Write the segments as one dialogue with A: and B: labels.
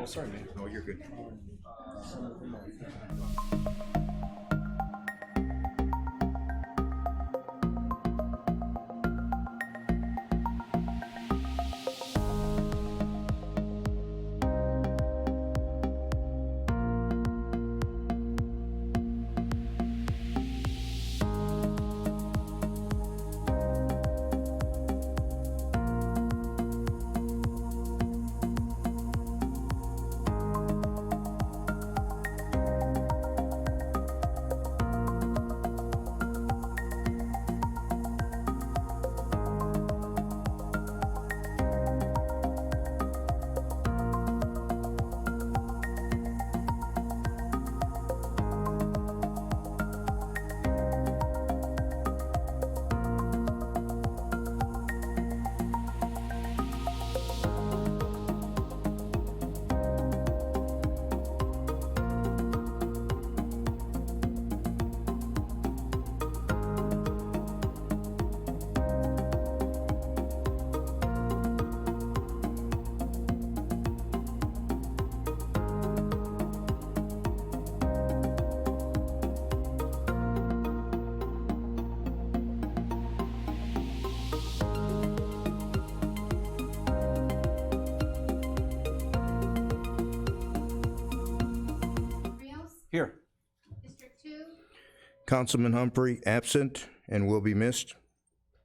A: sorry, man.
B: No, you're good.
C: Rios,
A: Here.
C: District 2,
B: Councilman Humphrey, absent and will be missed.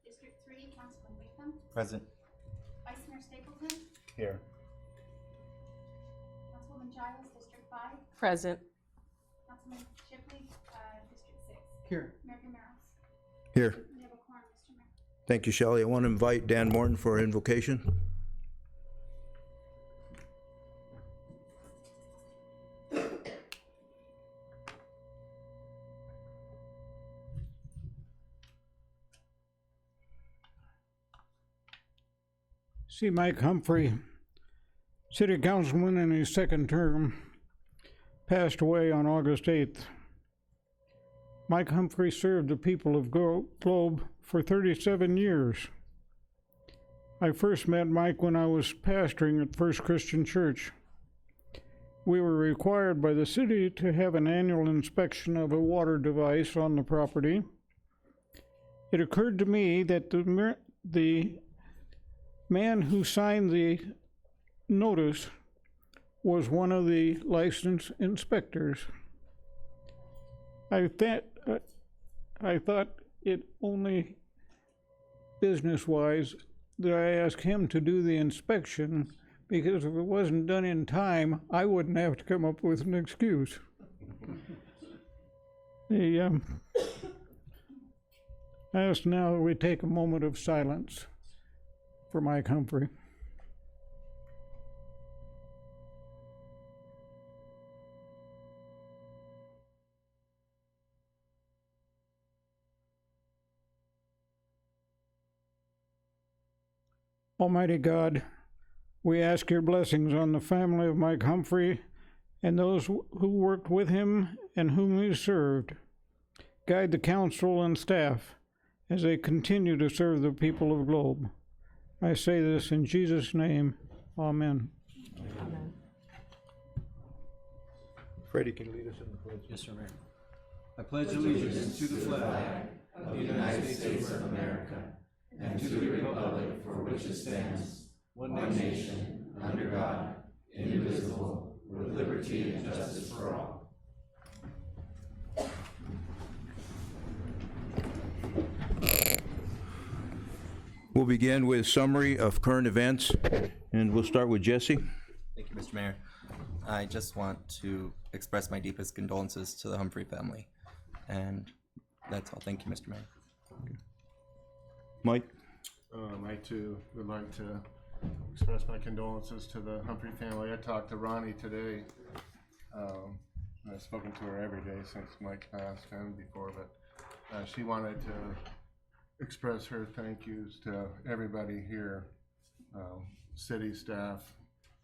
C: District 3, Councilman Wickham,
A: Present.
C: Vice Mayor Stapleton,
A: Here.
C: Councilwoman Giles, District 5,
D: Present.
C: Councilman Shipley, District 6,
A: Here.
C: Mayor Gameros.
B: Here.
C: We have a quorum, Mr. Mayor.
B: Thank you, Shelley. I want to invite Dan Morton for invocation.
E: C. Mike Humphrey, city councilman in his second term, passed away on August 8th. Mike Humphrey served the people of Globe for 37 years. I first met Mike when I was pastoring at First Christian Church. We were required by the city to have an annual inspection of a water device on the property. It occurred to me that the man who signed the notice was one of the licensed inspectors. I thought it only business-wise that I asked him to do the inspection, because if it wasn't done in time, I wouldn't have to come up with an excuse. I ask now that we take a moment of silence for Mike Humphrey. Almighty God, we ask your blessings on the family of Mike Humphrey and those who worked with him and whom he served. Guide the council and staff as they continue to serve the people of Globe. I say this in Jesus' name, amen.
D: Amen.
B: Freddie can lead us in the pledge.
A: Yes, sir, Mayor. I pledge allegiance to the flag of the United States of America and to the republic for which it stands, one nation, under God, indivisible, with liberty and justice for all.
B: We'll begin with summary of current events, and we'll start with Jesse.
F: Thank you, Mr. Mayor. I just want to express my deepest condolences to the Humphrey family. And that's all. Thank you, Mr. Mayor.
B: Mike?
G: I too would like to express my condolences to the Humphrey family. I talked to Ronnie today. I've spoken to her every day since Mike passed and before, but she wanted to express her thank yous to everybody here, city staff,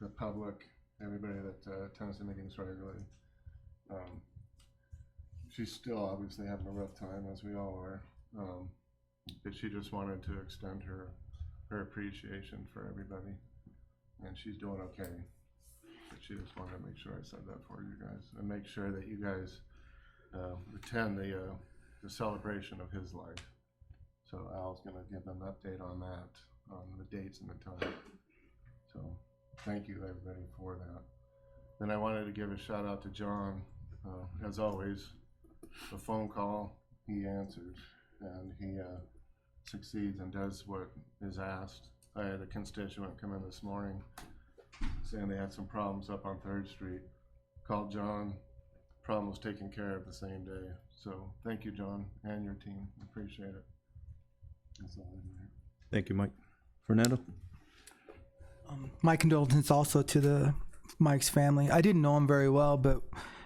G: the public, everybody that attends the meetings regularly. She's still obviously having a rough time, as we all are, but she just wanted to extend her appreciation for everybody, and she's doing okay. she just wanted to make sure I said that for you guys, and make sure that you guys attend the celebration of his life. So Al's gonna give an update on that, on the dates and the time. So thank you everybody for that. Then I wanted to give a shout out to John. As always, a phone call, he answers, and he succeeds and does what is asked. I had a constituent come in this morning saying they had some problems up on 3rd Street. Called John, problem was taken care of the same day. So thank you, John, and your team. Appreciate it. That's all I have.
B: Thank you, Mike. Fernando?
D: My condolences also to Mike's family. I didn't know him very well, but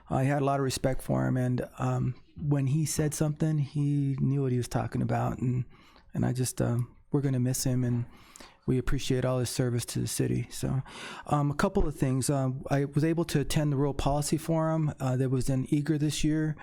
D: I had a lot of respect for him, and when he said something, he knew what he was talking about, and I just we're gonna miss him, and we appreciate all his service to the city. So a couple of things. I was able to attend the Rural Policy Forum that was in Eager this year.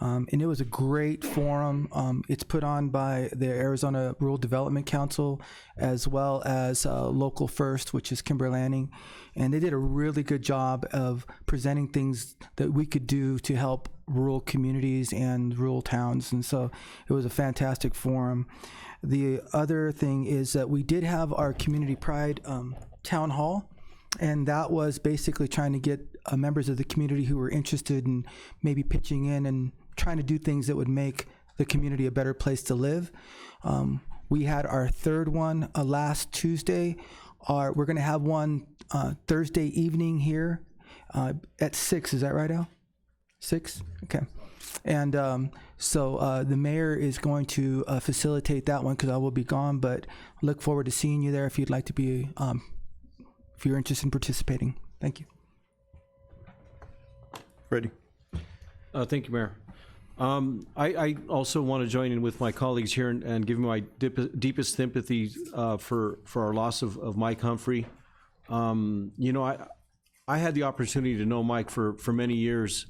D: And it was a great forum. It's put on by the Arizona Rural Development Council, as well as Local First, which is Kimber Landing. And they did a really good job of presenting things that we could do to help rural communities and rural towns. And so it was a fantastic forum. The other thing is that we did have our Community Pride town hall. And that was basically trying to get members of the community who were interested in maybe pitching in and trying to do things that would make the community a better place to live. We had our third one last Tuesday. We're going to have one Thursday evening here at 6. Is that right, Al? 6? Okay. And so the mayor is going to facilitate that one because I will be gone, but look forward to seeing you there if you'd like to be, if you're interested in participating. Thank you.
B: Freddie?
H: Thank you, Mayor. I also want to join in with my colleagues here and give my deepest sympathy for our loss of Mike Humphrey. You know, I had the opportunity to know Mike for many years.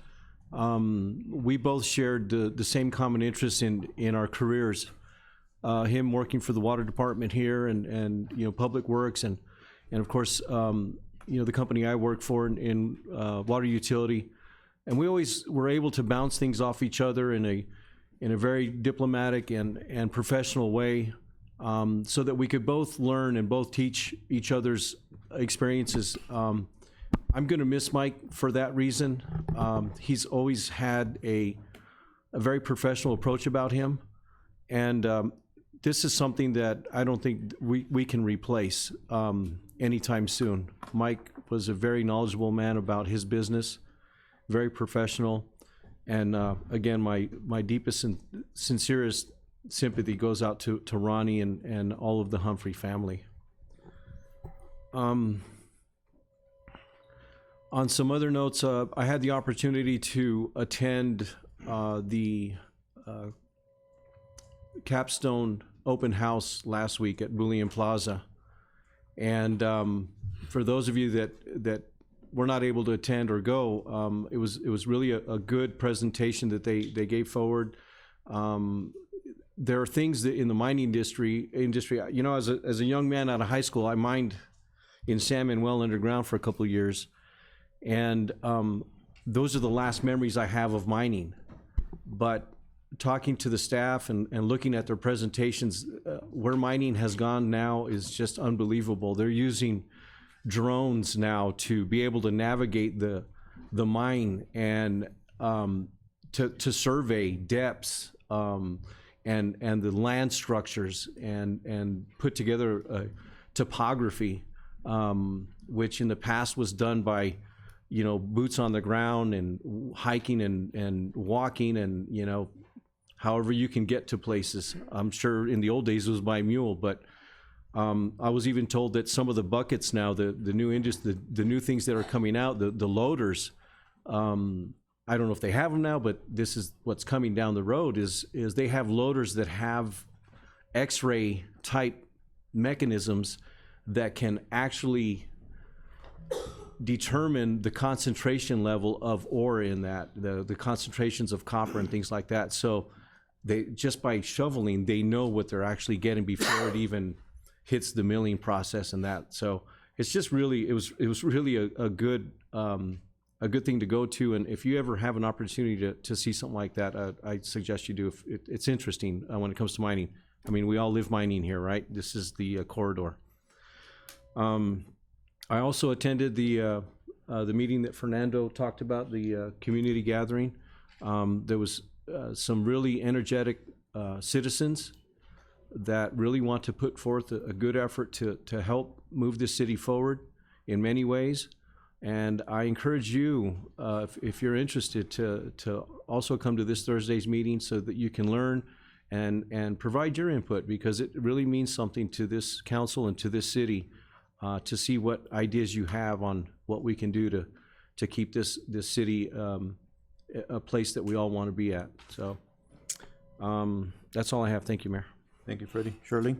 H: We both shared the same common interests in our careers. Him working for the water department here and you know, Public Works and of course, you know, the company I work for in water utility. And we always were able to bounce things off each other in a very diplomatic and professional way, so that we could both learn and both teach each other's experiences. I'm going to miss Mike for that reason. He's always had a very professional approach about him, and this is something that I don't think we can replace anytime soon. Mike was a very knowledgeable man about his business, very professional, and again, my deepest and sincerest sympathy goes out to Ronnie and all of the Humphrey family. On some other notes, I had the opportunity to attend the Capstone open house last week at Bullion Plaza, and for those of you that were not able to attend or go, it was really a good presentation that they gave forward. There are things that in the mining industry, you know, as a young man out of high school, I mined in San Manuel underground for a couple of years, and those are the last memories I have of mining. But talking to the staff and looking at their presentations, where mining has gone now is just unbelievable. They're using drones now to be able to navigate the mine and to survey depths and the land structures and put together a topography, which in the past was done by, you know, boots on the ground and hiking and walking and, you know, however you can get to places. I'm sure in the old days it was by mule, but I was even told that some of the buckets now, the new things that are coming out, the loaders, I don't know if they have them now, but this is what's coming down the road is they have loaders that have X-ray type mechanisms that can actually determine the concentration level of ore in that, the concentrations of copper and things like that. So they, just by shoveling, they know what they're actually getting before it even hits the milling process and that. So it's just really, it was really a good thing to go to. And if you ever have an opportunity to see something like that, I suggest you do. It's interesting when it comes to mining. I mean, we all live mining here, right? This is the corridor. I also attended the meeting that Fernando talked about, the community gathering. There was some really energetic citizens that really want to put forth a good effort to help move this city forward in many ways. And I encourage you, if you're interested, to also come to this Thursday's meeting so that you can learn and provide your input, because it really means something to this council and to this city to see what ideas you have on what we can do to keep this city a place that we all want to be at. So that's all I have. Thank you, Mayor.
B: Thank you, Freddie. Shirley?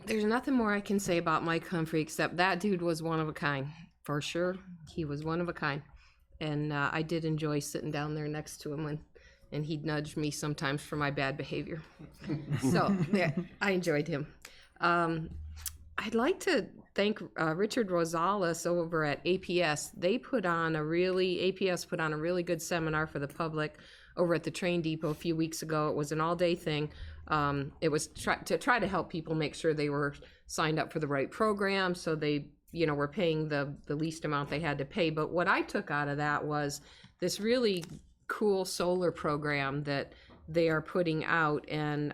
I: There's nothing more I can say about Mike Humphrey except that dude was one of a kind, for sure. He was one of a kind. And I did enjoy sitting down there next to him and he'd nudge me sometimes for my bad behavior. So yeah, I enjoyed him. I'd like to thank Richard Rosales over at APS. APS put on a really good seminar for the public over at the train depot a few weeks ago. It was an all-day thing. It was to try to help people make sure they were signed up for the right program, so they, were paying the least amount they had to pay. But what I took out of that was this really cool solar program that they are putting out. And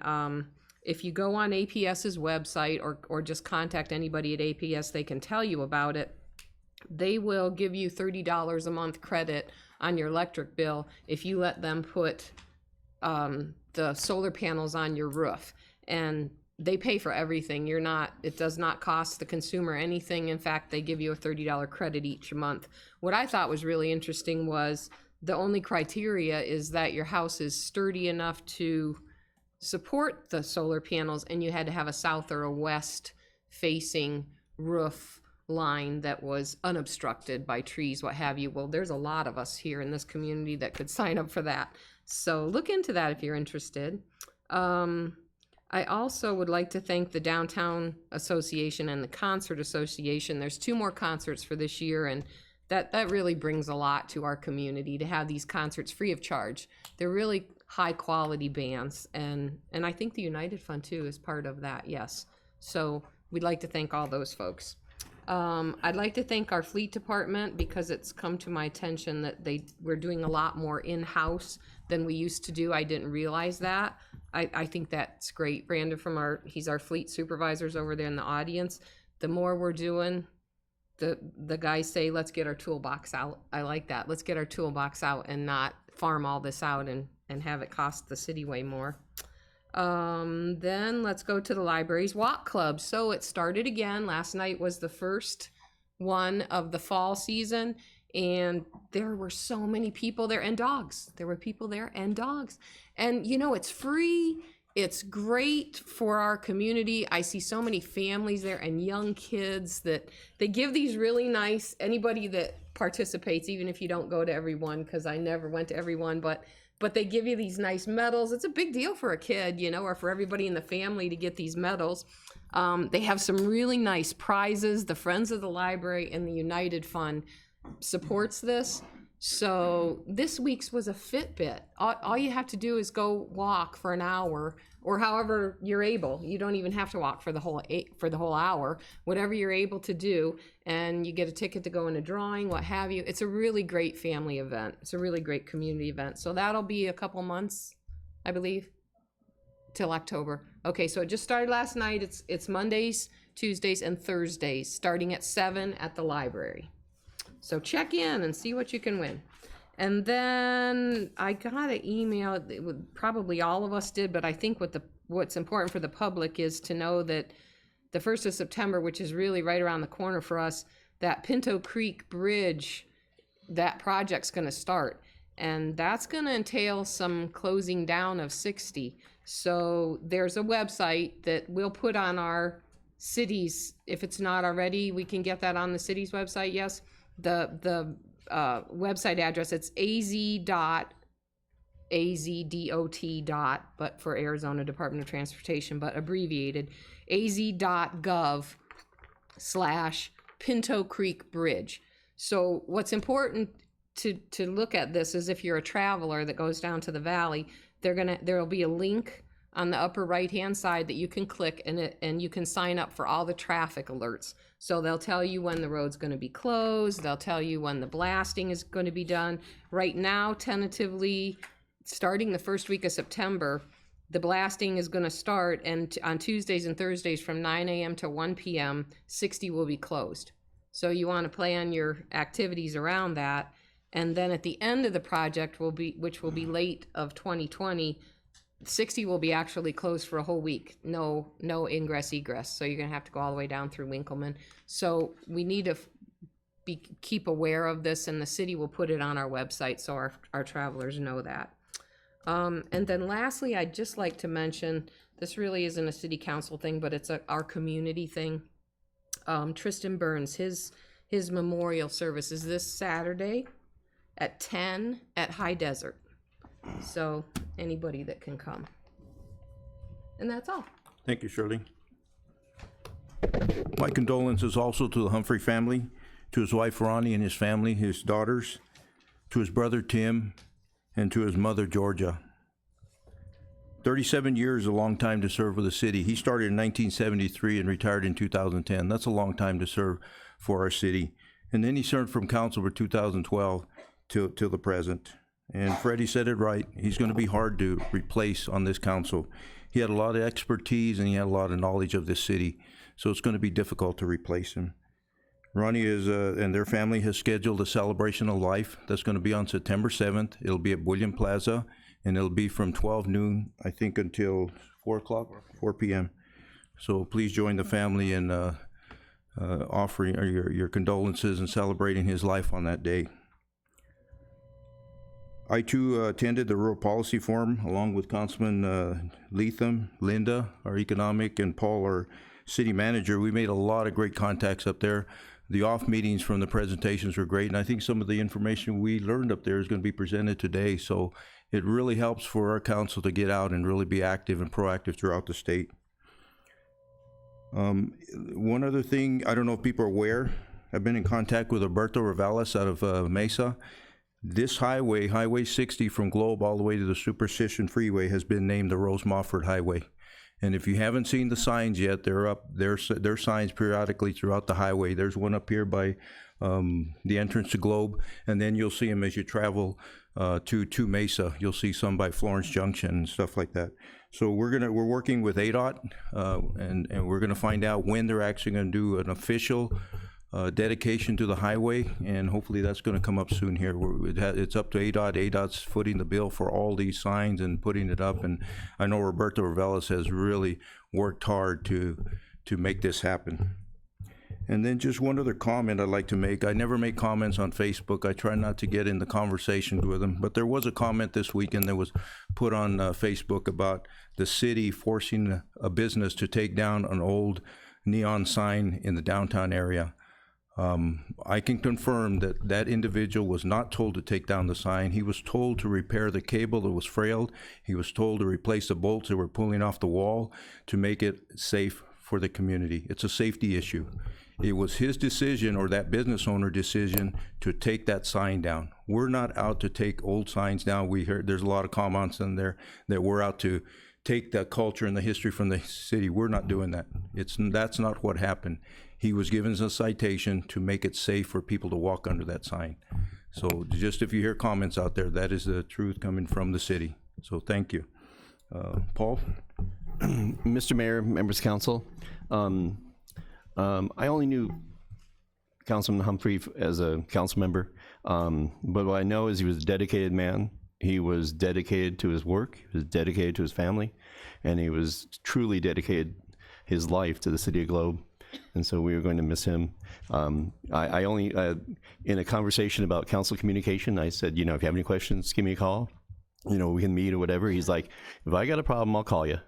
I: if you go on APS's website or just contact anybody at APS, they can tell you about it. They will give you $30 a month credit on your electric bill if you let them put the solar panels on your roof. And they pay for everything. It does not cost the consumer anything. In fact, they give you a $30 credit each month. What I thought was really interesting was the only criteria is that your house is sturdy enough to support the solar panels, and you had to have a south or a west facing roof line that was unobstructed by trees, what have you. Well, there's a lot of us here in this community that could sign up for that. So look into that if you're interested. I also would like to thank the Downtown Association and the Concert Association. There's 2 more concerts for this year, and that really brings a lot to our community to have these concerts free of charge. They're really high quality bands, and I think the United Fund too is part of that, yes. So we'd like to thank all those folks. I'd like to thank our fleet department because it's come to my attention that we're doing a lot more in-house than we used to do. I didn't realize that. I think that's great. Brandon he's our fleet supervisors over there in the audience. The more we're doing, the guys say, let's get our toolbox out. I like that. Let's get our toolbox out and not farm all this out and have it cost the city way more. Then let's go to the library's walk club. So it started again. Last night was the first one of the fall season, and there were so many people there, and dogs. There were people there and dogs. And it's free. It's great for our community. I see so many families there and young kids that they give these really nice, anybody that participates, even if you don't go to every one, because I never went to every one, but they give you these nice medals. It's a big deal for a kid, or for everybody in the family to get these medals. They have some really nice prizes. The Friends of the Library and the United Fund supports this. So this week's was a Fitbit. All you have to do is go walk for an hour, or however you're able. You don't even have to walk for the whole hour. Whatever you're able to do, and you get a ticket to go in a drawing, what have you. It's a really great family event. It's a really great community event. So that'll be a couple months, I believe, till October. Okay, so it just started last night. It's Mondays, Tuesdays, and Thursdays, starting at 7 at the library. So check in and see what you can win. And then I got an email, probably all of us did, but I think what's important for the public is to know that the 1st of September, which is really right around the corner for us, that Pinto Creek Bridge, that project's going to start. And that's going to entail some closing down of 60. So there's a website that we'll put on our cities. If it's not already, we can get that on the city's website, yes. The website address, it's az.dot, but for Arizona Department of Transportation, but abbreviated, az.gov Pinto Creek Bridge. So what's important to look at this is if you're a traveler that goes down to the valley, there'll be a link on the upper right hand side that you can click, and you can sign up for all the traffic alerts. So they'll tell you when the road's going to be closed, they'll tell you when the blasting is going to be done. Right now, tentatively, starting the first week of September, the blasting is going to start, and on Tuesdays and Thursdays from 9 a.m. to 1 p.m., 60 will be closed. So you want to plan your activities around that. And then at the end of the project, which will be late of 2020, 60 will be actually closed for a whole week. No ingress egress. So you're gonna have to go all the way down through Winkleman. So we need to keep aware of this, and the city will put it on our website so our travelers know that. And then lastly, I'd just like to mention, this really isn't a city council thing, but it's our community thing. Tristan Burns, his memorial service is this Saturday at 10 at High Desert. So anybody that can come. And that's all.
B: Thank you, Shirley. My condolences also to the Humphrey family, to his wife Ronnie and his family, his daughters, to his brother Tim, and to his mother Georgia. 37 years is a long time to serve with the city. He started in 1973 and retired in 2010. That's a long time to serve for our city. And then he served from council for 2012 till the present. And Freddie said it right. He's going to be hard to replace on this council. He had a lot of expertise and he had a lot of knowledge of this city, so it's going to be difficult to replace him. Ronnie and their family has scheduled a celebration of life that's going to be on September 7th. It'll be at Bullion Plaza, and it'll be from 12 noon, I think, until 4 p.m. So please join the family in offering your condolences and celebrating his life on that day. I too attended the Rural Policy Forum along with Councilman Leatham, Linda, our economic, and Paul, our city manager. We made a lot of great contacts up there. The off meetings from the presentations were great, and I think some of the information we learned up there is going to be presented today. So it really helps for our council to get out and really be active and proactive throughout the state. One other thing, I don't know if people are aware, I've been in contact with Alberto Rivales out of Mesa. This highway, Highway 60 from Globe all the way to the Superstition Freeway, has been named the Rose Mofford Highway. And if you haven't seen the signs yet, they're up. There's signs periodically throughout the highway. There's one up here by the entrance to Globe, and then you'll see them as you travel to Mesa. You'll see some by Florence Junction and stuff like that. So we're working with ADOT, and we're gonna find out when they're actually gonna do an official dedication to the highway, and hopefully that's going to come up soon here. It's up to ADOT. ADOT's footing the bill for all these signs and putting it up, and I know Roberto Rivales has really worked hard to make this happen. And then just one other comment I'd like to make. I never make comments on Facebook. I try not to get in the conversations with them, but there was a comment this weekend that was put on Facebook about the city forcing a business to take down an old neon sign in the downtown area. I can confirm that that individual was not told to take down the sign. He was told to repair the cable that was frayed. He was told to replace the bolts that were pulling off the wall to make it safe for the community. It's a safety issue. It was his decision, or that business owner decision, to take that sign down. We're not out to take old signs down. We heard there's a lot of comments in there that we're out to take the culture and the history from the city. We're not doing that. That's not what happened. He was given a citation to make it safe for people to walk under that sign. So just if you hear comments out there, that is the truth coming from the city. So thank you. Paul?
J: Mr. Mayor, members of council, I only knew Councilman Humphrey as a council member, but what I know is he was a dedicated man. He was dedicated to his work, he was dedicated to his family, and he was truly dedicated his life to the city of Globe. And so we are going to miss him. I only, in a conversation about council communication, I said, if you have any questions, give me a call. We can meet or whatever. He's like, if I got a problem, I'll call you.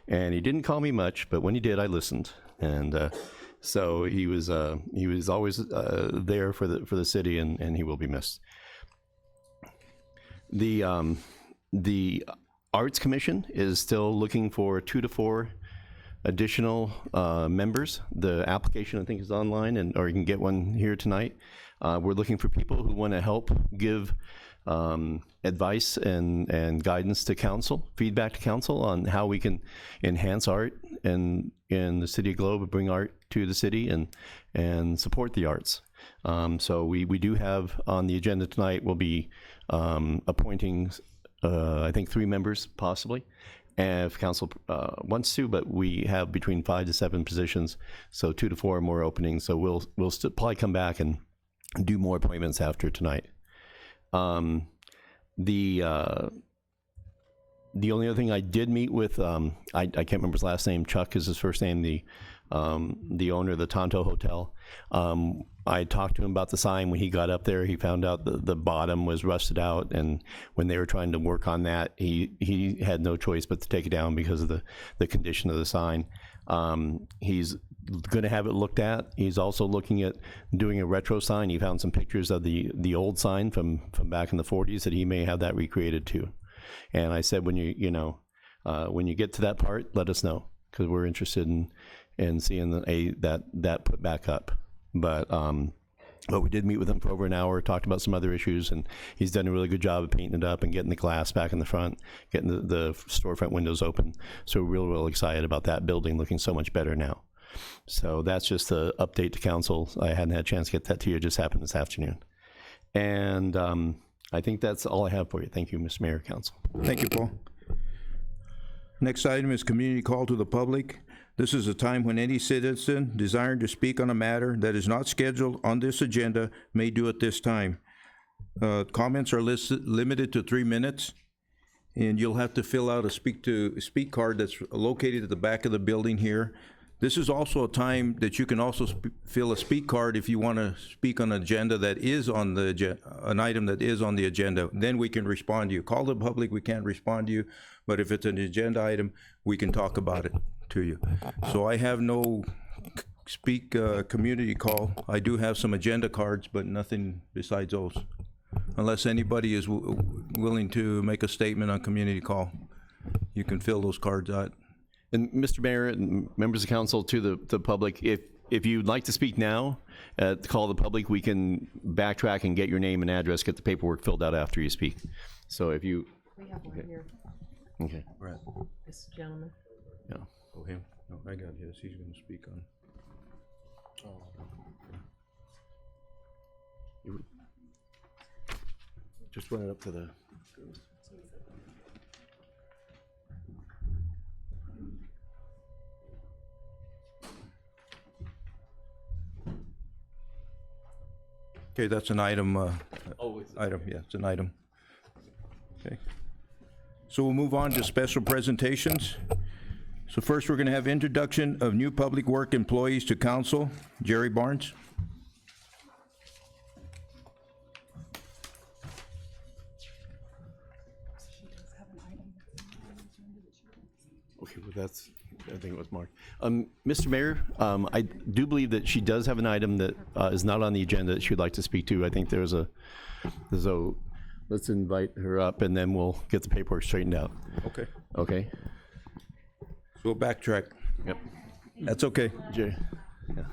J: And he didn't call me much, but when he did, I listened. And so he was always there for the city, and he will be missed. The Arts Commission is still looking for 2 to 4 additional members. The application, I think, is online, or you can get one here tonight. We're looking for people who want to help give advice and guidance to council, feedback to council on how we can enhance art in the city of Globe, bring art to the city and support the arts. So we do have on the agenda tonight, we'll be appointing, I think, 3 members possibly, if council wants to, but we have between 5 to 7 positions, so 2 to 4 more openings. So we'll probably come back and do more appointments after tonight. The only other thing, I did meet with, I can't remember his last name, Chuck is his first name, the owner of the Tonto Hotel. I talked to him about the sign. When he got up there, he found out the bottom was rusted out, and when they were trying to work on that, he had no choice but to take it down because of the condition of the sign. He's going to have it looked at. He's also looking at doing a retro sign. He found some pictures of the old sign from back in the 40s that he may have that recreated too. And I said, when you get to that part, let us know, because we're interested in seeing that put back up. But we did meet with him for over an hour, talked about some other issues, and he's done a really good job of painting it up and getting the glass back in the front, getting the storefront windows open. So we're real excited about that building looking so much better now. So that's just the update to council. I hadn't had a chance to get that to you. It just happened this afternoon. And I think that's all I have for you. Thank you, Mr. Mayor, Council.
B: Thank you, Paul. Next item is community call to the public. This is a time when any citizen desiring to speak on a matter that is not scheduled on this agenda may do at this time. Comments are limited to 3 minutes, and you'll have to fill out a speak card that's located at the back of the building here. This is also a time that you can also fill a speak card if you want to speak on an agenda that is on the an item that is on the agenda. Then we can respond to you. Call the public, we can't respond to you, but if it's an agenda item, we can talk about it to you. So I have no community call. I do have some agenda cards, but nothing besides those, unless anybody is willing to make a statement on community call. You can fill those cards out.
J: And Mr. Mayor and members of council, to the public, if you'd like to speak now, call the public, we can backtrack and get your name and address, get the paperwork filled out after you speak. So if you...
I: We have one here,
J: Okay.
B: Right.
I: this gentleman.
J: Yeah.
B: Oh, him? No, I got his. He's going to speak on.
J: Just run it up to the...
B: Okay, that's an item. Item, yeah, it's an item. Okay. So we'll move on to special presentations. So first, we're going to have introduction of new public work employees to council. Jerry Barnes.
J: Okay, well, that's, I think it was Mark. Mr. Mayor, I do believe that she does have an item that is not on the agenda that she'd like to speak to. I think there's a, let's invite her up, and then we'll get the paperwork straightened out.
B: Okay.
J: Okay?
B: We'll backtrack.
J: Yep.
B: That's okay.
J: Jerry. Yeah.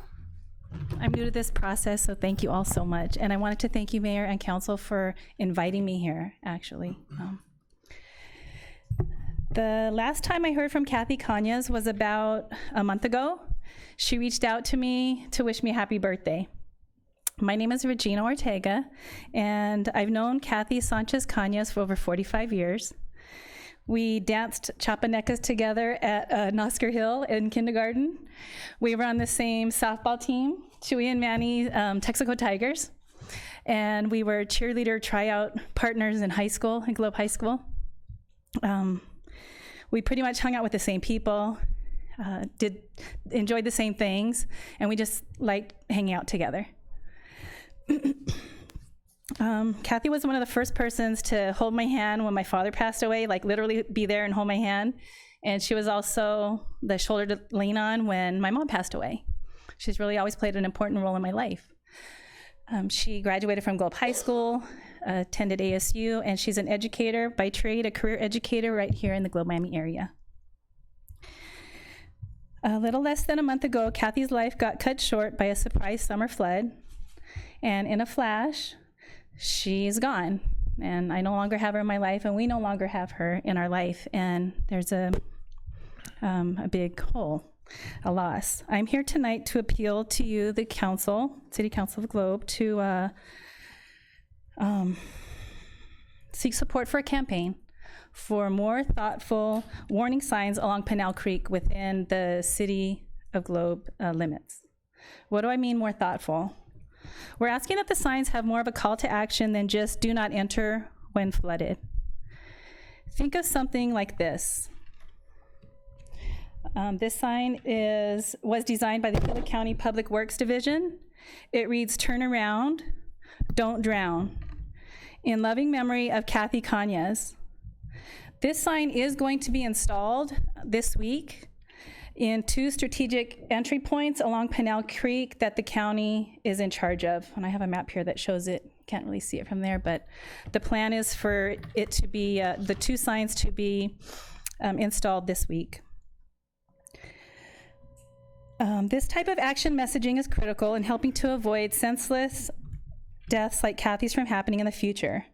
K: I'm new to this process, so thank you all so much. And I wanted to thank you, Mayor and Council, for inviting me here, actually. The last time I heard from Kathy Cañas was about a month ago. She reached out to me to wish me a happy birthday. My name is Regina Ortega, and I've known Kathy Sanchez Cañas for over 45 years. We danced chapanecas together at Oscar Hill in kindergarten. We were on the same softball team, Chewy and Manny Texaco Tigers, and we were cheerleader tryout partners in high school, in Globe High School. We pretty much hung out with the same people, enjoyed the same things, and we just liked hanging out together. Kathy was one of the first persons to hold my hand when my father passed away, like literally be there and hold my hand. And she was also the shoulder to lean on when my mom passed away. She's really always played an important role in my life. She graduated from Globe High School, attended ASU, and she's an educator by trade, a career educator right here in the Globe Miami area. A little less than a month ago, Kathy's life got cut short by a surprise summer flood. And in a flash, she's gone. And I no longer have her in my life, and we no longer have her in our life. And there's a big hole, a loss. I'm here tonight to appeal to you, the council, City Council of Globe, to seek support for a campaign for more thoughtful warning signs along Pinal Creek within the City of Globe limits. What do I mean more thoughtful? We're asking that the signs have more of a call to action than just do not enter when flooded. Think of something like this. This sign was designed by the Taylor County Public Works Division. It reads, "Turn around, don't drown," in loving memory of Kathy Cañas. This sign is going to be installed this week in 2 strategic entry points along Pinal Creek that the county is in charge of. And I have a map here that shows it. Can't really see it from there, but the plan is for it to be, the 2 signs to be installed this week. This type of action messaging is critical in helping to avoid senseless deaths like Kathy's from happening in the future.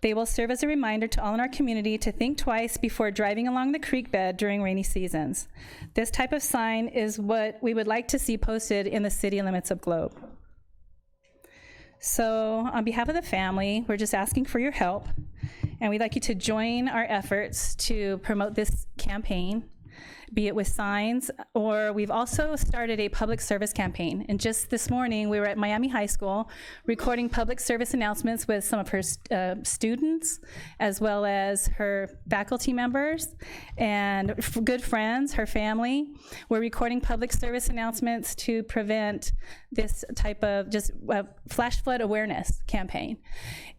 K: They will serve as a reminder to all in our community to think twice before driving along the creek bed during rainy seasons. This type of sign is what we would like to see posted in the city limits of Globe. So on behalf of the family, we're just asking for your help, and we'd like you to join our efforts to promote this campaign, be it with signs, or we've also started a public service campaign. And just this morning, we were at Miami High School recording public service announcements with some of her students, as well as her faculty members and good friends, her family. We're recording public service announcements to prevent this type of just flash flood awareness campaign.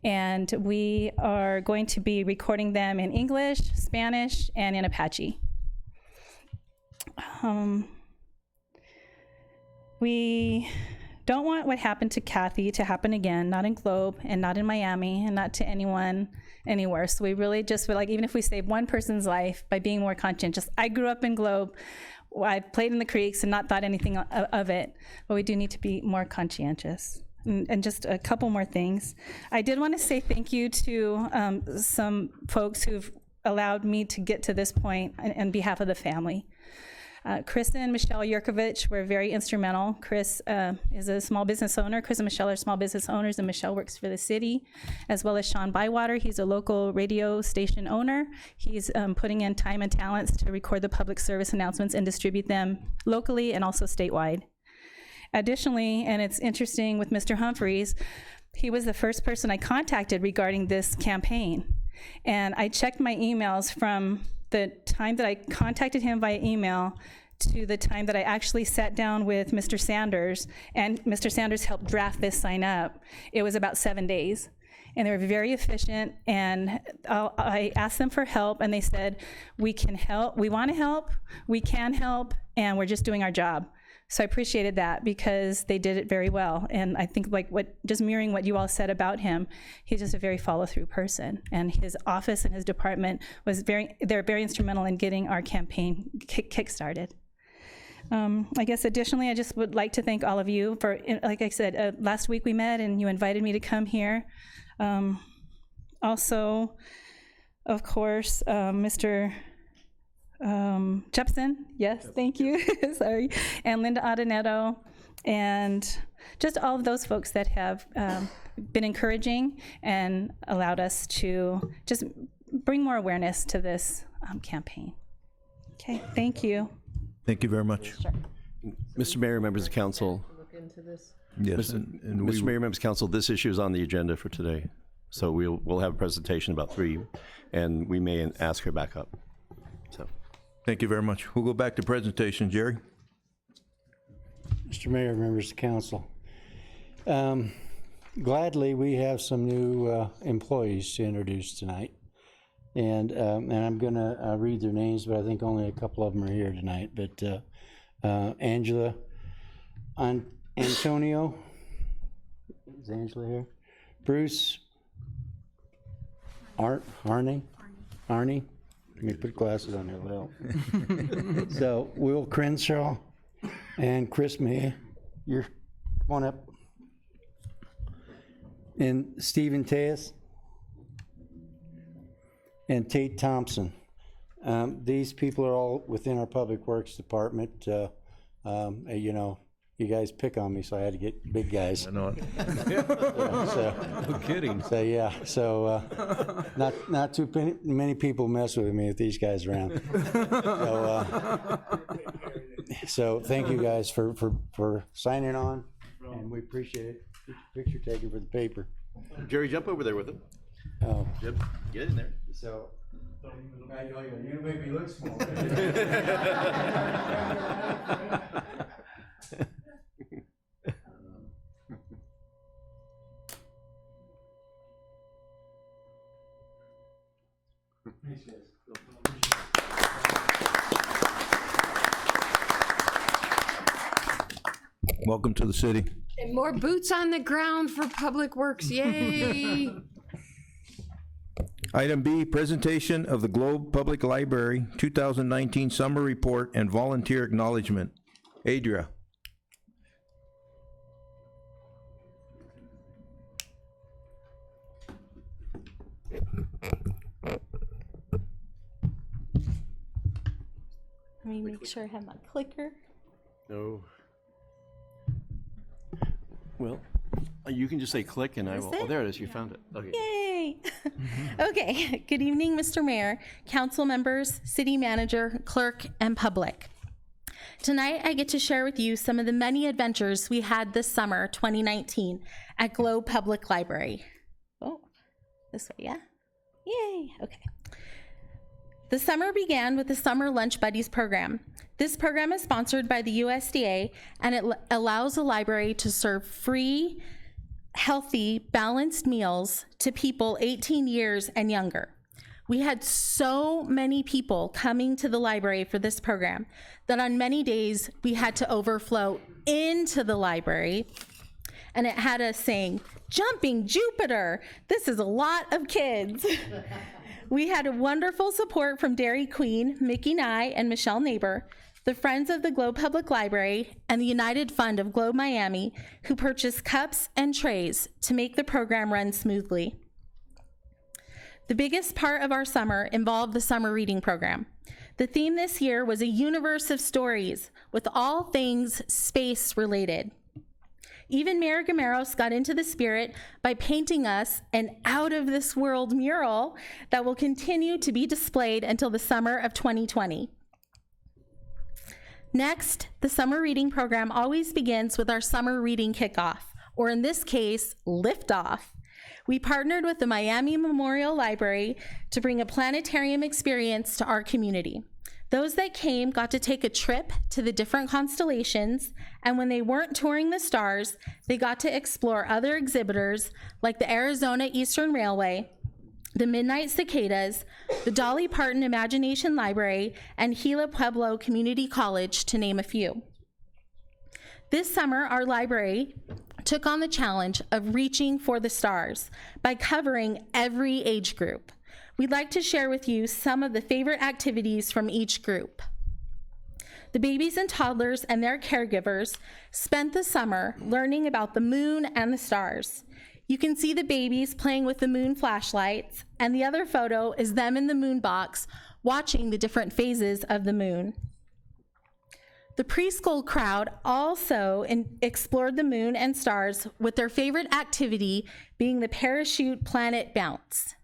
K: And we are going to be recording them in English, Spanish, and in Apache. We don't want what happened to Kathy to happen again, not in Globe and not in Miami and not to anyone anywhere. So we really just feel like even if we save one person's life by being more conscientious. I grew up in Globe. I played in the creeks and not thought anything of it, but we do need to be more conscientious. And just a couple more things. I did want to say thank you to some folks who've allowed me to get to this point on behalf of the family. Chris and Michelle Yurkovich were very instrumental. Chris is a small business owner. Chris and Michelle are small business owners, and Michelle works for the city, as well as Sean Bywater. He's a local radio station owner. He's putting in time and talents to record the public service announcements and distribute them locally and also statewide. Additionally, and it's interesting with Mr. Humphreys, he was the first person I contacted regarding this campaign. And I checked my emails from the time that I contacted him via email to the time that I actually sat down with Mr. Sanders, and Mr. Sanders helped draft this sign up. It was about 7 days. And they were very efficient, and I asked them for help, and they said, we can help, we want to help, we can help, and we're just doing our job. So I appreciated that because they did it very well. And I think just mirroring what you all said about him, he's just a very follow-through person. And his office and his department they're very instrumental in getting our campaign kick-started. I guess additionally, I just would like to thank all of you for, like I said, last week we met and you invited me to come here. Also, of course, Mr. Jepson, yes, thank you, sorry, and Linda Adoneto, and just all of those folks that have been encouraging and allowed us to just bring more awareness to this campaign. Okay, thank you.
B: Thank you very much.
K: Sure.
J: Mr. Mayor, members of council.
I: Look into this.
B: Yes,
J: Mr. Mayor, members of council, this issue is on the agenda for today. So we'll have a presentation about 3, and we may ask her back up. So.
B: Thank you very much. We'll go back to presentation. Jerry?
L: Mr. Mayor, members of council. Gladly, we have some new employees to introduce tonight. And I'm going to read their names, but I think only a couple of them are here tonight. But Angela Antonio, is Angela here? Bruce Arnie, Let me put glasses on here, Lil. So Will Crenshaw and Chris May, you're, come on up. And Stephen Teas and Tate Thompson. These people are all within our Public Works Department. You know, you guys pick on me, so I had to get big guys.
B: I know.
H: No kidding.
L: So yeah, so not too many people mess with me with these guys around. So thank you guys for signing on, and we appreciate it. Picture taken for the paper.
J: Jerry, jump over there with him.
L: Oh,
J: Yep, get in there.
L: so. You make me look small.
B: Welcome to the city.
I: And more boots on the ground for Public Works, yay!
B: Item B, presentation of the Globe Public Library 2019 Summer Report and Volunteer Acknowledgement. Adria.
K: Let me make sure I have my clicker.
J: No. Well, you can just say click and I will. Oh, there it is. You found it. Okay.
K: Yay! Okay, good evening, Mr. Mayor, council members, city manager, clerk, and public. Tonight, I get to share with you some of the many adventures we had this summer, 2019, at Globe Public Library. Oh, this way, yeah? Yay, okay. The summer began with the Summer Lunch Buddies program. This program is sponsored by the USDA, and it allows a library to serve free, healthy, balanced meals to people 18 years and younger. We had so many people coming to the library for this program that on many days we had to overflow into the library, and it had us saying, "Jumping Jupiter, this is a lot of kids." We had a wonderful support from Dairy Queen, Mickey Nye, and Michelle Neighbor, the Friends of the Globe Public Library, and the United Fund of Globe Miami, who purchased cups and trays to make the program run smoothly. The biggest part of our summer involved the summer reading program. The theme this year was a universe of stories with all things space related. Even Mayor Gameros got into the spirit by painting us an out-of-this-world mural that will continue to be displayed until the summer of 2020. Next, the summer reading program always begins with our summer reading kickoff, or in this case, liftoff. We partnered with the Miami Memorial Library to bring a planetarium experience to our community. Those that came got to take a trip to the different constellations, and when they weren't touring the stars, they got to explore other exhibitors like the Arizona Eastern Railway, the Midnight Cicadas, the Dolly Parton Imagination Library, and Gila Pueblo Community College, to name a few. This summer, our library took on the challenge of reaching for the stars by covering every age group. We'd like to share with you some of the favorite activities from each group. The babies and toddlers and their caregivers spent the summer learning about the moon and the stars. You can see the babies playing with the moon flashlights, and the other photo is them in the moon box watching the different phases of the moon. The preschool crowd also explored the moon and stars, with their favorite activity being the parachute planet bounce.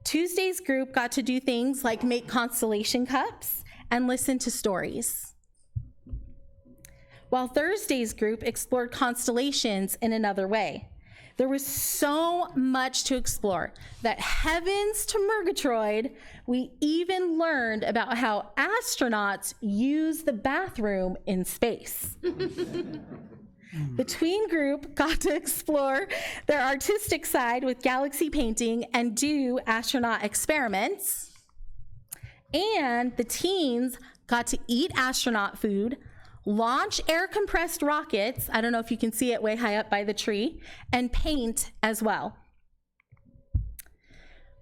K: Tuesday's group got to do things like make constellation cups and listen to stories, while Thursday's group explored constellations in another way. There was so much to explore that, heavens to Murgatroyd, we even learned about how astronauts use the bathroom in space. The tween group got to explore their artistic side with galaxy painting and do astronaut experiments. And the teens got to eat astronaut food, launch air-compressed rockets, I don't know if you can see it way high up by the tree, and paint as well.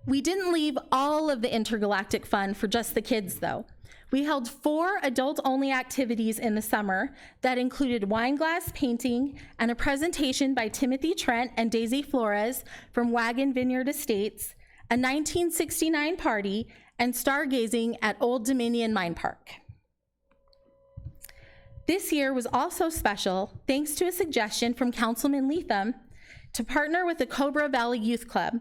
M: We didn't leave all of the intergalactic fun for just the kids, though. We held 4 adult-only activities in the summer that included wine glass painting and a presentation by Timothy Trent and Daisy Flores from Wagon Vineyard Estates, a 1969 party, and stargazing at Old Dominion Mine Park. This year was also special thanks to a suggestion from Councilman Leatham to partner with the Cobra Valley Youth Club.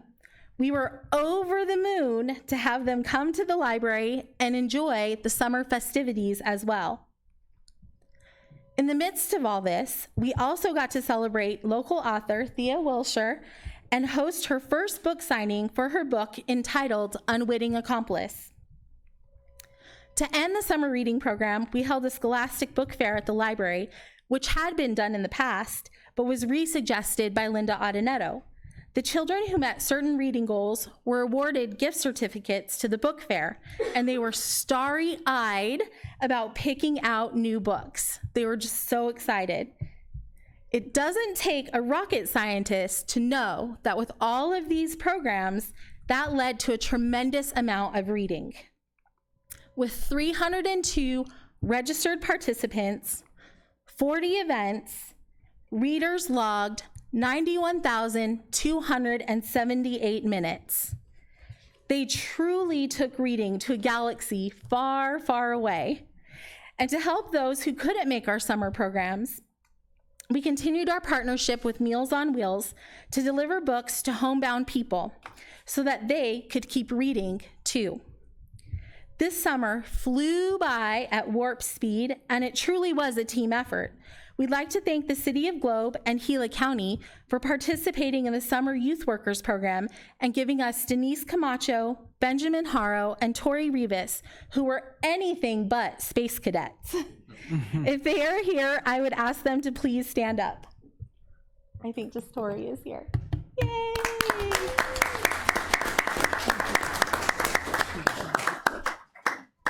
M: We were over the moon to have them come to the library and enjoy the summer festivities as well. In the midst of all this, we also got to celebrate local author Thea Wilshire and host her first book signing for her book entitled Unwitting Accomplice. To end the summer reading program, we held a Scholastic Book Fair at the library, which had been done in the past, but was re-suggested by Linda Audinetto. The children who met certain reading goals were awarded gift certificates to the book fair, and they were starry-eyed about picking out new books. They were just so excited. It doesn't take a rocket scientist to know that with all of these programs, that led to a tremendous amount of reading. With 302 registered participants, 40 events, readers logged 91,278 minutes. They truly took reading to a galaxy far, far away. And to help those who couldn't make our summer programs, we continued our partnership with Meals on Wheels to deliver books to homebound people so that they could keep reading too. This summer flew by at warp speed, and it truly was a team effort. We'd like to thank the City of Globe and Gila County for participating in the Summer Youth Workers Program and giving us Denise Camacho, Benjamin Haro, and Tori Rivas, who were anything but space cadets. If they are here, I would ask them to please stand up. I think just Tori is here. Yay!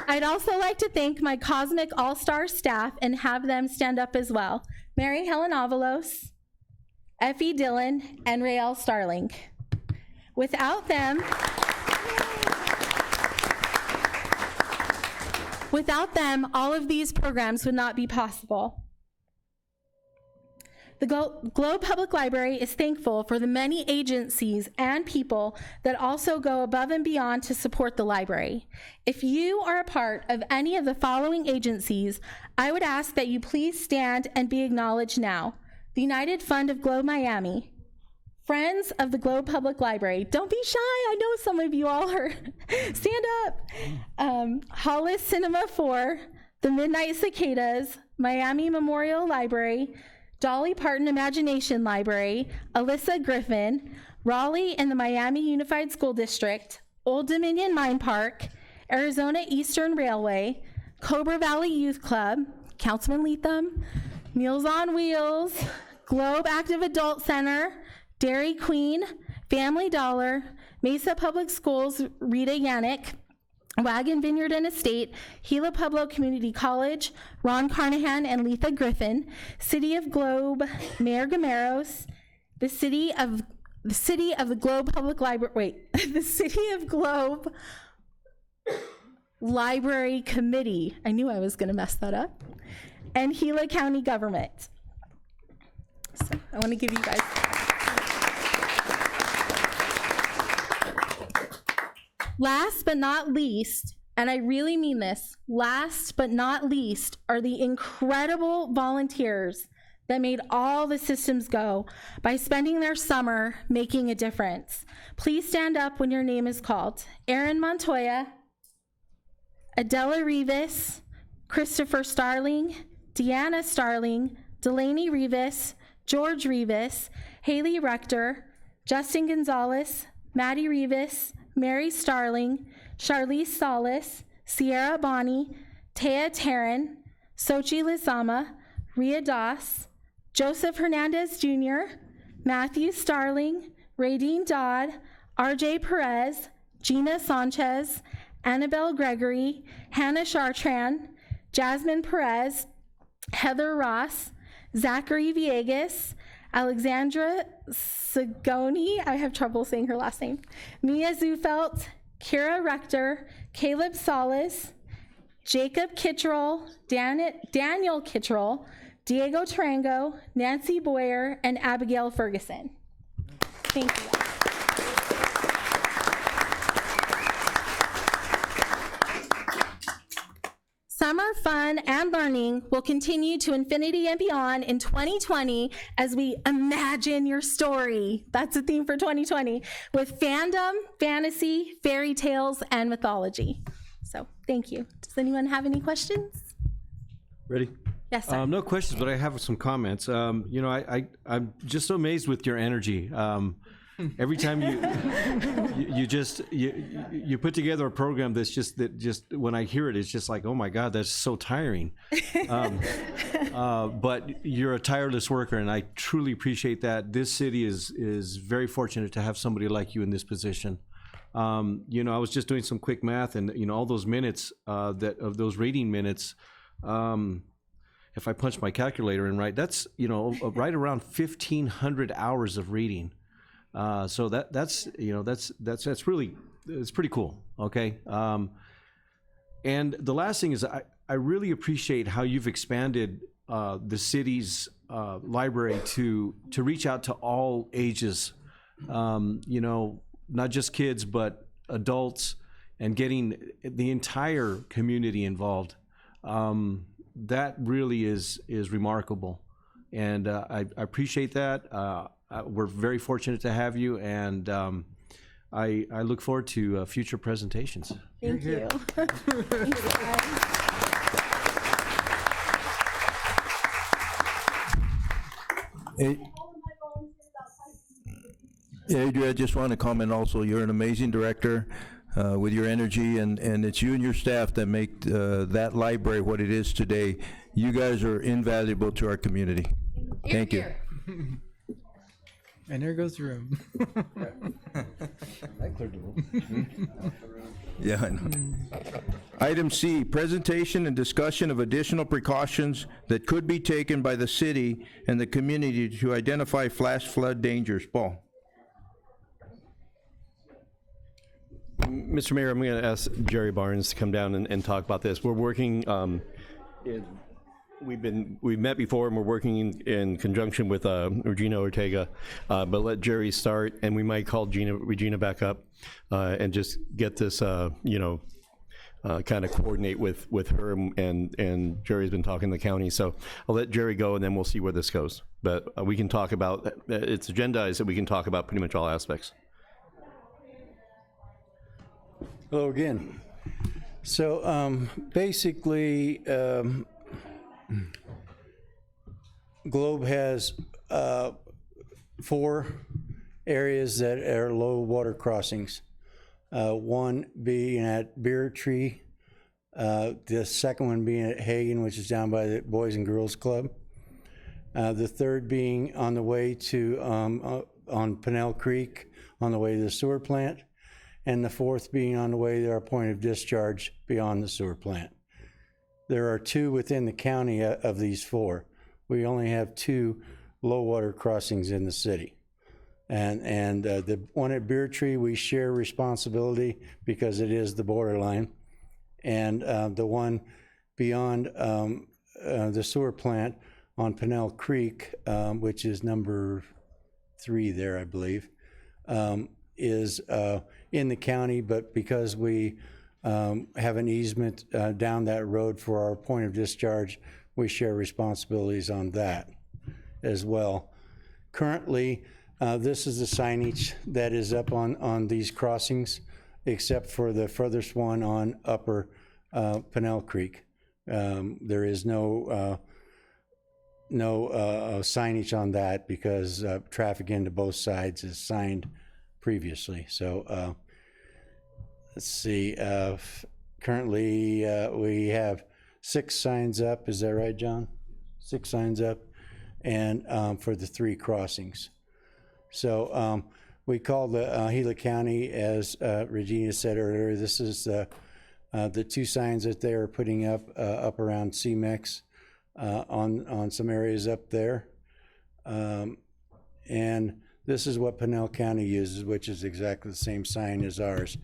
M: I'd also like to thank my Cosmic All-Star staff and have them stand up as well. Mary Helen Avalos, Effie Dillon, and Rael Starling. Without them, all of these programs would not be possible. The Globe Public Library is thankful for the many agencies and people that also go above and beyond to support the library. If you are a part of any of the following agencies, I would ask that you please stand and be acknowledged now. The United Fund of Globe Miami, Friends of the Globe Public Library. Don't be shy, I know some of you all are. Stand up. Hollis Cinema 4, the Midnight Cicadas, Miami Memorial Library, Dolly Parton Imagination Library, Alyssa Griffin, Raleigh and the Miami Unified School District, Old Dominion Mine Park, Arizona Eastern Railway, Cobra Valley Youth Club, Councilman Leatham, Meals on Wheels, Globe Active Adult Center, Dairy Queen, Family Dollar, Mesa Public Schools, Rita Yannick, Wagon Vineyard and Estate, Gila Pueblo Community College, Ron Carnahan and Letha Griffin, City of Globe, Mayor Gameros, the City of the Globe Public Library, the City of Globe Library Committee. I knew I was going to mess that up. And Gila County Government. So I want to give you guys. Last but not least, and I really mean this, last but not least are the incredible volunteers that made all the systems go by spending their summer making a difference. Please stand up when your name is called. Aaron Montoya, Adela Rivas, Christopher Starling, Deanna Starling, Delaney Rivas, George Rivas, Haley Rector, Justin Gonzalez, Maddie Rivas, Mary Starling, Charlize Salas, Sierra Bonnie, Taya Taryn, Sochi Lizama, Ria Das, Joseph Hernandez Jr., Matthew Starling, Radine Dodd, RJ Perez, Gina Sanchez, Annabelle Gregory, Hannah Chartrand, Jasmine Perez, Heather Ross, Zachary Villegas, Alexandra Sagoni, I have trouble saying her last name, Mia Zufelt, Kira Rector, Caleb Solis, Jacob Kittrell, Daniel Kittrell, Diego Tarango, Nancy Boyer, and Abigail Ferguson. Thank you. Summer fun and learning will continue to infinity and beyond in 2020 as we imagine your story. That's the theme for 2020 with fandom, fantasy, fairy tales, and mythology. So thank you. Does anyone have any questions?
H: Ready?
M: Yes, sir.
H: No questions, but I have some comments. You know, I'm just so amazed with your energy. Every time you put together a program that's just when I hear it, it's just like, oh my God, that's so tiring. But you're a tireless worker, and I truly appreciate that. This city is very fortunate to have somebody like you in this position. You know, I was just doing some quick math, and you know, all those minutes of those reading minutes. If I punch my calculator in right, that's, you know, right around 1,500 hours of reading. So that's you know, that's really, it's pretty cool. Okay. And the last thing is I really appreciate how you've expanded the city's library to reach out to all ages. You know, not just kids, but adults, and getting the entire community involved. That really is remarkable, and I appreciate that. We're very fortunate to have you, and I look forward to future presentations.
M: Thank you.
B: Adria, I just want to comment also, you're an amazing director with your energy, and it's you and your staff that make that library what it is today. You guys are invaluable to our community. Thank you.
D: And there goes the room.
B: I cleared the room. Yeah, I know. Item C, presentation and discussion of additional precautions that could be taken by the city and the community to identify flash flood dangers. Paul.
J: Mr. Mayor, I'm going to ask Jerry Barnes to come down and talk about this. We're working, we've met before, and we're working in conjunction with Regina Ortega, but let Jerry start, and we might call Regina back up and just get this, you know, kind of coordinate with her, and Jerry's been talking to the county, so I'll let Jerry go, and then we'll see where this goes. But we can talk about, its agenda is that we can talk about pretty much all aspects.
L: Hello again. So basically, Globe has 4 areas that are low water crossings. One being at Beer Tree, the second one being at Hagen, which is down by the Boys and Girls Club. The third being on the way to, on Pinnell Creek, on the way to the sewer plant. And the fourth being on the way to our point of discharge beyond the sewer plant. There are 2 within the county of these 4. We only have 2 low water crossings in the city. And the one at Beer Tree, we share responsibility because it is the borderline. And the one beyond the sewer plant on Pinnell Creek, which is number 3 there, I believe, is in the county, but because we have an easement down that road for our point of discharge, we share responsibilities on that as well. Currently, this is the signage that is up on these crossings, except for the furthest one on upper Pinnell Creek. There is no signage on that because traffic into both sides is signed previously. So let's see, currently we have 6 signs up. Is that right, John? 6 signs up, and for the 3 crossings. So we call the Gila County, as Regina said earlier, this is the 2 signs that they are putting up around CMEX on some areas up there. and this is what Pinell County uses, which is exactly the same sign as ours.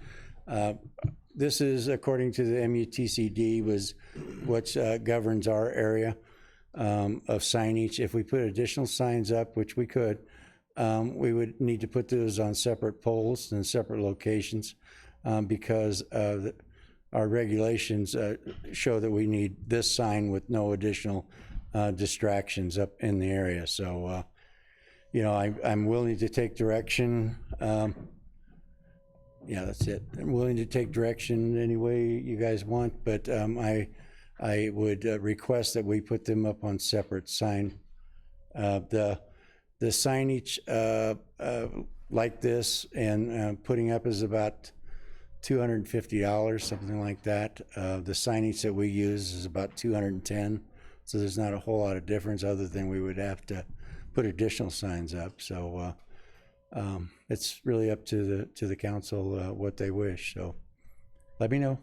L: This is, according to the MUTCD, was what governs our area of signage. If we put additional signs up, which we could, we would need to put those on separate poles and separate locations because our regulations show that we need this sign with no additional distractions up in the area. So, you know, I'm willing to take direction. Yeah, that's it. I'm willing to take direction any way you guys want, but I would request that we put them up on separate sign. The signage like this and putting up is about $250, something like that. The signage that we use is about $210, so there's not a whole lot of difference other than we would have to put additional signs up. So it's really up to the council what they wish. So let me know.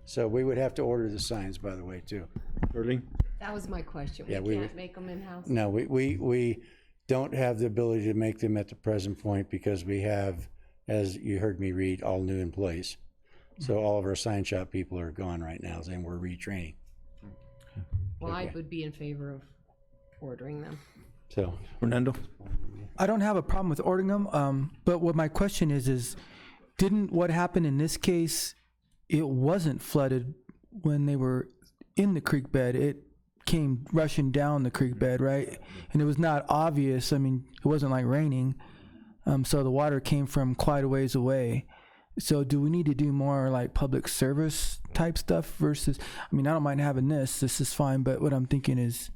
L: So we would have to order the signs, by the way, too.
H: Erling?
I: That was my question.
L: Yeah,
I: We
L: we
I: can't
L: would-
I: make them in-house?
L: No, we don't have the ability to make them at the present point because we have, as you heard me read, all new employees. So all of our sign shop people are gone right now, and we're retraining.
I: Well, I
L: Okay.
I: would be in favor of ordering them.
L: So
B: Fernando?
D: I don't have a problem with ordering them, but what my question is didn't what happened in this case, it wasn't flooded when they were in the creek bed. It came rushing down the creek bed, right? And it was not obvious. I mean, it wasn't like raining. So the water came from quite a ways away. So do we need to do more like public service type stuff versus, I mean, I don't mind having this is fine, but what I'm thinking is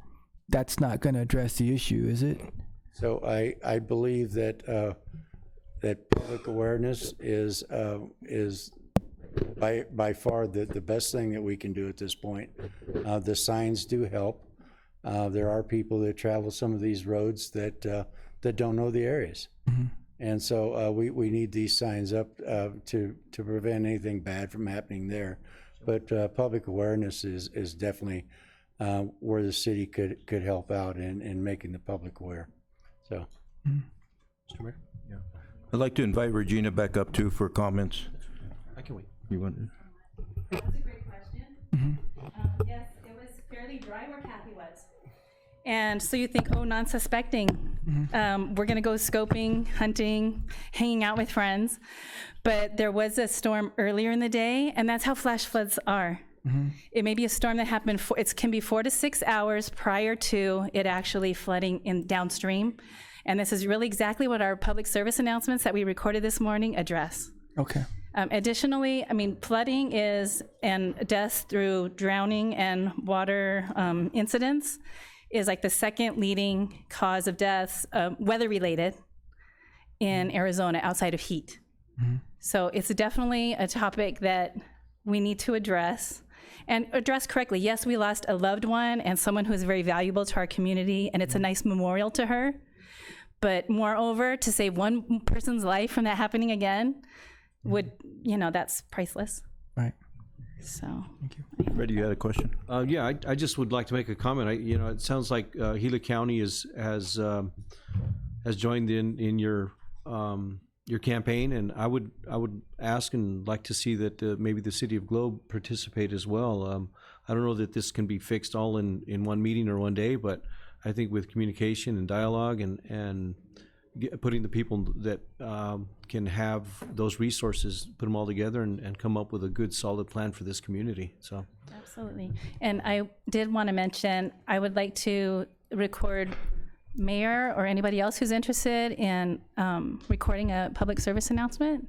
D: that's not going to address the issue, is it?
L: So I believe that that public awareness is by far the best thing that we can do at this point. The signs do help. There are people that travel some of these roads that don't know the areas. And so we need these signs up to prevent anything bad from happening there. But public awareness is definitely where the city could help out in making the public aware. So,
H: Mr. Mayor? Yeah.
B: I'd like to invite Regina back up too for comments.
H: I can wait.
B: You want?
K: That's a great question. Yes, it was fairly dry where Kathy was. And so you think, oh, non-suspecting. We're going to go scoping, hunting, hanging out with friends. But there was a storm earlier in the day, and that's how flash floods are. It may be a storm that happened, it can be 4 to 6 hours prior to it actually flooding in downstream. And this is really exactly what our public service announcements that we recorded this morning address.
D: Okay.
K: Additionally, I mean, flooding and deaths through drowning and water incidents is like the second leading cause of deaths, weather-related, in Arizona outside of heat. So it's definitely a topic that we need to address and address correctly. Yes, we lost a loved one and someone who is very valuable to our community, and it's a nice memorial to her. But moreover, to save one person's life from that happening again would, that's priceless.
D: Right.
K: So.
D: Thank you.
B: Reddy, you had a question?
H: Yeah, I just would like to make a comment. It sounds like Gila County has joined in your campaign, and I would ask and like to see that maybe the City of Globe participate as well. I don't know that this can be fixed all in one meeting or one day, but I think with communication and dialogue and putting the people that can have those resources, put them all together and come up with a good, solid plan for this community. So.
K: Absolutely. And I did want to mention, I would like to record Mayor or anybody else who's interested in recording a public service announcement,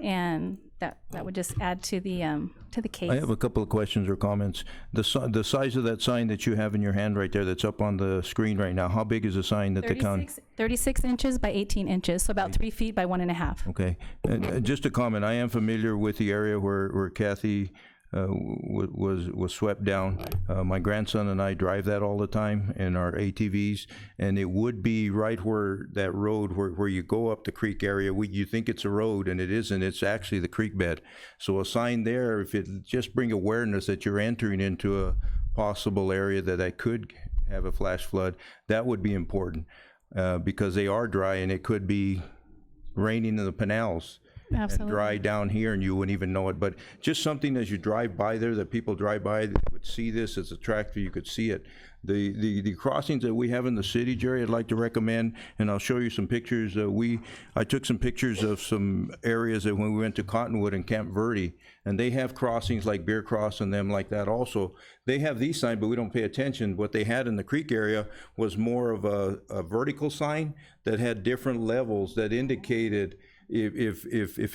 K: and that would just add to the case.
B: I have a couple of questions or comments. The size of that sign that you have in your hand right there that's up on the screen right now, how big is the sign that the county?
K: 36 inches by 18 inches, so about 3 feet by 1.5.
B: Okay. Just a comment, I am familiar with the area where Kathy was swept down. My grandson and I drive that all the time in our ATVs, and it would be right where that road where you go up the creek area. You think it's a road, and it isn't. It's actually the creek bed. So a sign there, if it just bring awareness that you're entering into a possible area that could have a flash flood, that would be important. because they are dry and it could be raining in the Pinellas. And
K: Absolutely.
B: dry down here and you wouldn't even know it. But just something as you drive by there, that people drive by, that would see this, it's attractive, you could see it. The crossings that we have in the city, Jerry, I'd like to recommend, and I'll show you some pictures. I took some pictures of some areas that when we went to Cottonwood and Camp Verde, and they have crossings like Beer Cross and them like that also. They have these signs, but we don't pay attention. What they had in the creek area was more of a vertical sign that had different levels that indicated if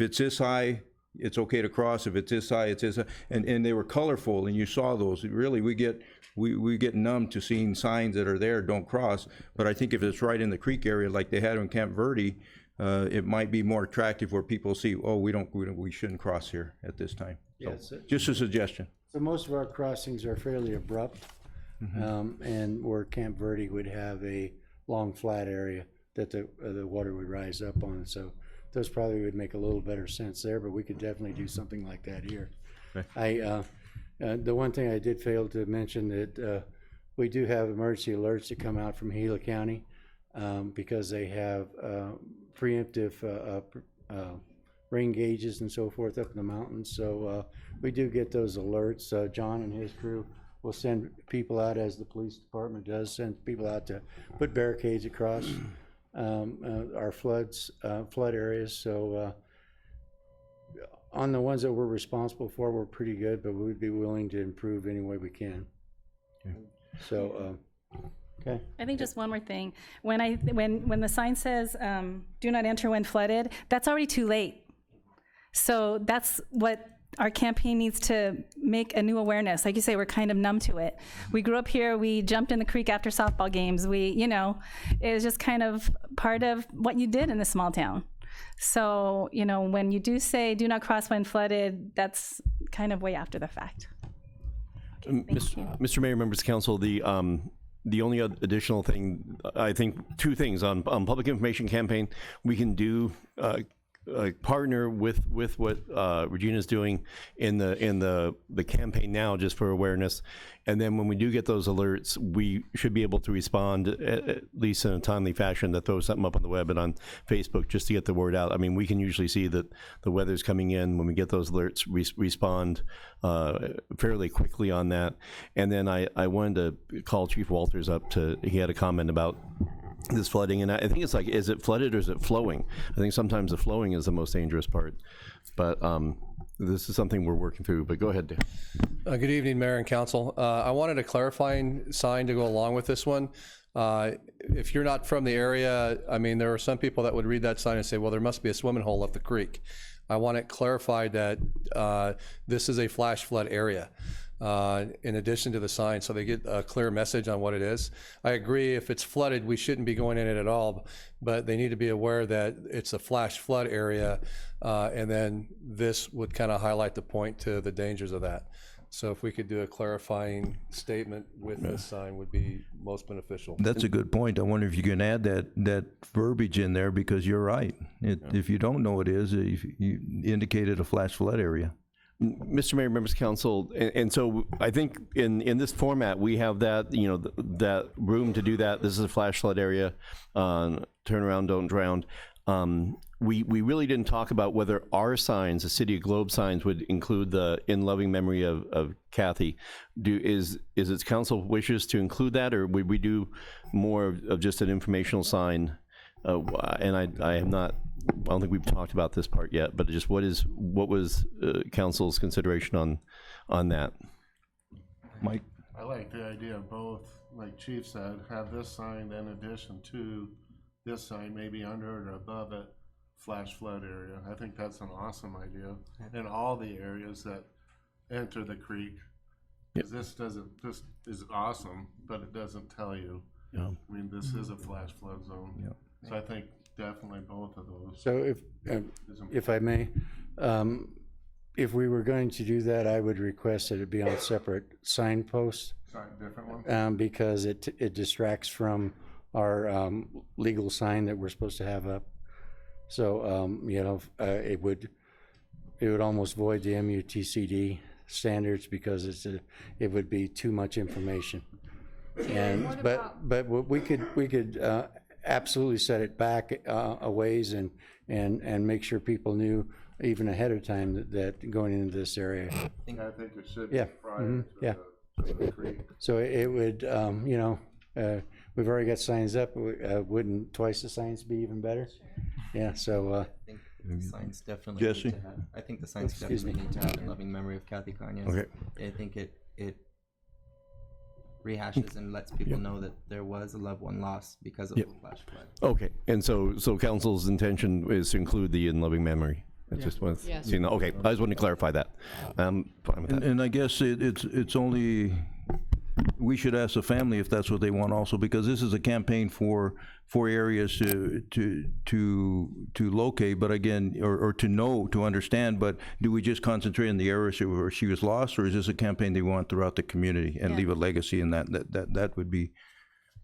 B: it's this high, it's okay to cross. If it's this high, it's this high. And they were colorful, and you saw those. Really, we get numb to seeing signs that are there, don't cross. But I think if it's right in the creek area, like they had in Camp Verde, it might be more attractive where people see, oh, we shouldn't cross here at this time. So,
L: Yes.
B: just a suggestion.
L: So most of our crossings are fairly abrupt, and where Camp Verde would have a long flat area that the water would rise up on. So those probably would make a little better sense there, but we could definitely do something like that here.
B: Okay.
L: The one thing I did fail to mention that we do have emergency alerts that come out from Gila County because they have preemptive rain gauges and so forth up in the mountains. So we do get those alerts. John and his crew will send people out, as the police department does, send people out to put barricades across our flood areas. So on the ones that we're responsible for, we're pretty good, but we'd be willing to improve any way we can.
B: Okay.
L: So, okay.
K: I think just one more thing. When the sign says "Do not enter when flooded," that's already too late. So that's what our campaign needs to make a new awareness. Like you say, we're kind of numb to it. We grew up here. We jumped in the creek after softball games. It was just kind of part of what you did in this small town. So, when you do say "Do not cross when flooded," that's kind of way after the fact.
J: Mr. Mayor, members of council, the only additional thing, I think two things on public information campaign, we can do partner with what Regina's doing in the campaign now, just for awareness, and then when we do get those alerts, we should be able to respond at least in a timely fashion, to throw something up on the web and on Facebook just to get the word out. I mean, we can usually see that the weather's coming in. When we get those alerts, respond fairly quickly on that. And then I wanted to call Chief Walters up he had a comment about this flooding, and I think it's like, is it flooded or is it flowing? I think sometimes the flowing is the most dangerous part, but this is something we're working through. But go ahead, Dan.
N: Good evening, Mayor and Council. I wanted a clarifying sign to go along with this one. If you're not from the area, I mean, there are some people that would read that sign and say, well, there must be a swimming hole up the creek. I want it clarified that this is a flash flood area. In addition to the sign, so they get a clear message on what it is. I agree, if it's flooded, we shouldn't be going in it at all, but they need to be aware that it's a flash flood area, and then this would kind of highlight the point to the dangers of that. So if we could do a clarifying statement with this sign would be most beneficial.
B: That's a good point. I wonder if you can add that verbiage in there, because you're right. If you don't know what it is, you indicated a flash flood area.
J: Mr. Mayor, members of council, and so I think in this format, we have that, that room to do that. This is a flash flood area, turn around, don't drown. We really didn't talk about whether our signs, the City of Globe signs, would include the "In Loving Memory of Kathy." Is it council wishes to include that, or would we do more of just an informational sign? And I don't think we've talked about this part yet, but just what was council's consideration on that?
B: Mike?
G: I like the idea of both, like Chief said, have this sign in addition to this sign, maybe under or above it, flash flood area. I think that's an awesome idea in all the areas that enter the creek. Because this is awesome, but it doesn't tell you.
J: Yeah.
G: I mean, this is a flash flood zone. Yeah. So I think definitely both of those.
L: So if I may, if we were going to do that, I would request that it be on separate signposts.
G: Sorry, different one?
L: Because it distracts from our legal sign that we're supposed to have up. So it would almost void the MUTCD standards, because it would be too much information. And but what we could absolutely set it back a ways and make sure people knew even ahead of time that going into this area.
G: I think it should be
L: Yeah.
G: prior
L: Yeah.
G: to the creek.
L: So it would, we've already got signs up. Wouldn't twice the signs be even better? Yeah, so,
F: I think the signs definitely need
B: Jesse?
F: to have, I think the signs
L: Excuse
F: definitely
L: me.
F: need to have in loving memory of Kathy Cañas.
B: Okay.
F: I think it rehashes and lets people know that there was a loved one lost because of the flash flood.
J: Okay, and so council's intention is to include the in loving memory. I just want to,
I: Yes.
J: okay, I just wanted to clarify that. Fine with that.
B: And I guess it's only, we should ask the family if that's what they want also, because this is a campaign for areas to locate, but again, or to know, to understand, but do we just concentrate in the areas where she was lost, or is this a campaign they want throughout the community and leave a legacy in that would be,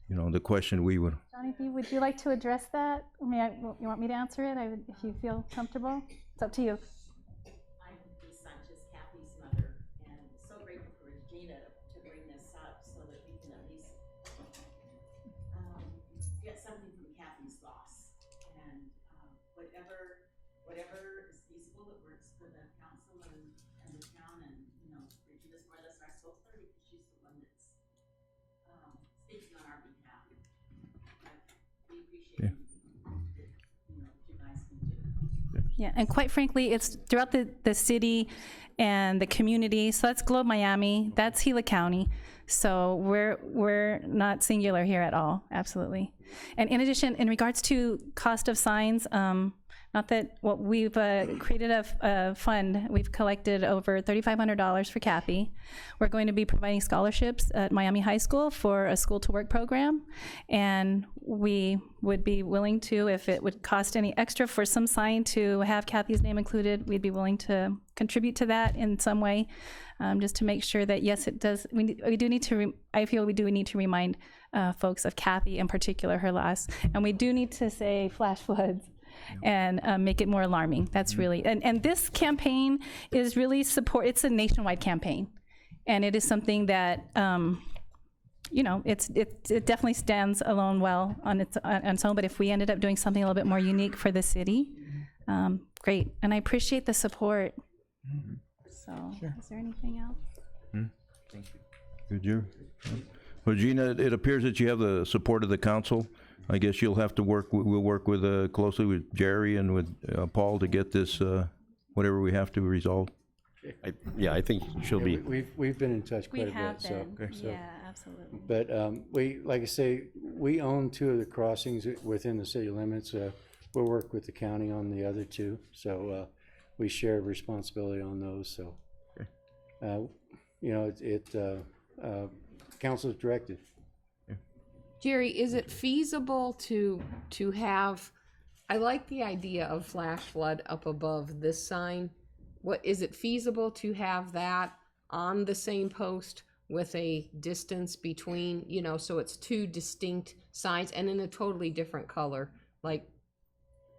B: the question we would.
K: Johnny B, would you like to address that? You want me to answer it? If you feel comfortable? It's up to you.
O: I'm Lee Sanchez, Kathy's mother, and so grateful for Regina to bring this up so that we can at least get something from Kathy's loss. And whatever is feasible that works for the council and the town, and Regina's more or less our spokesperson because she's the one that's speaking on our behalf. But we appreciate anything that you guys can do.
K: Yeah, and quite frankly, it's throughout the city and the community. So that's Globe Miami, that's Gila County. So we're not singular here at all, absolutely. And in addition, in regards to cost of signs, not that we've created a fund. We've collected over $3,500 for Kathy. We're going to be providing scholarships at Miami High School for a school to work program. And we would be willing to, if it would cost any extra for some sign to have Kathy's name included, we'd be willing to contribute to that in some way, just to make sure that, yes, it does. We do need to, I feel we do need to remind folks of Kathy, in particular, her loss. And we do need to say flash floods and make it more alarming. That's really, and this campaign is really it's a nationwide campaign. And it is something that, it definitely stands alone well on its own, but if we ended up doing something a little bit more unique for the city, great. And I appreciate the support. So, is there anything else?
F: Thank you.
B: Good, you. Well, Gina, it appears that you have the support of the council. I guess you'll have to we'll work with closely with Jerry and with Paul to get this, whatever we have to resolve.
J: I think she'll be.
L: We've been in touch quite a bit.
K: We have
L: So,
K: been, yeah, absolutely.
L: but like I say, we own 2 of the crossings within the city limits. We'll work with the county on the other 2. So we share responsibility on those. So, council's directed.
I: Jerry, is it feasible to have, I like the idea of flash flood up above this sign. Is it feasible to have that on the same post with a distance between, so it's 2 distinct signs and in a totally different color, like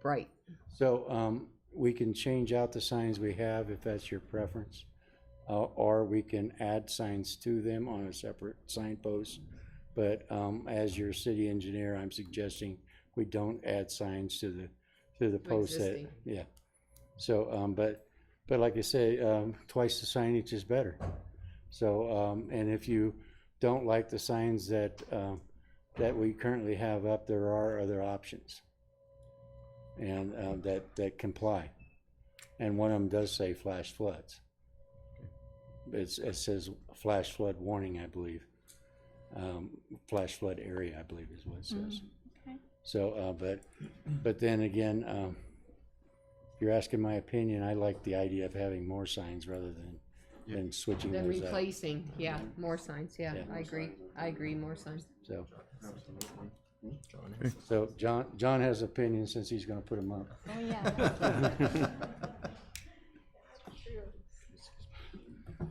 I: bright?
L: So we can change out the signs we have if that's your preference, or we can add signs to them on a separate signpost. But as your city engineer, I'm suggesting we don't add signs to the post that,
I: Existing.
L: yeah. So, but like I say, twice the signage is better. So, and if you don't like the signs that we currently have up, there are other options, and that comply. And one of them does say flash floods. It says flash flood warning, I believe. Flash flood area, I believe is what it says.
K: Okay.
L: So, but then again, if you're asking my opinion, I like the idea of having more signs rather than switching
I: Then
L: those out.
I: replacing, more signs,
L: Yeah.
I: I agree, more signs.
L: So, so John has opinions since he's gonna put them up.
K: Oh, yeah.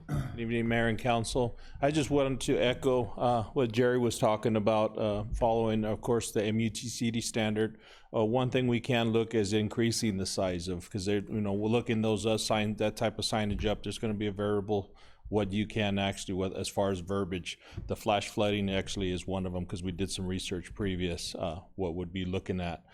P: Good evening, Mayor and Council. I just wanted to echo what Jerry was talking about, following, of course, the MUTCD standard. One thing we can look is increasing the size of, because we're looking those that type of signage up. There's going to be a variable what you can actually, as far as verbiage. The flash flooding actually is one of them, because we did some research previous, what would be looking at.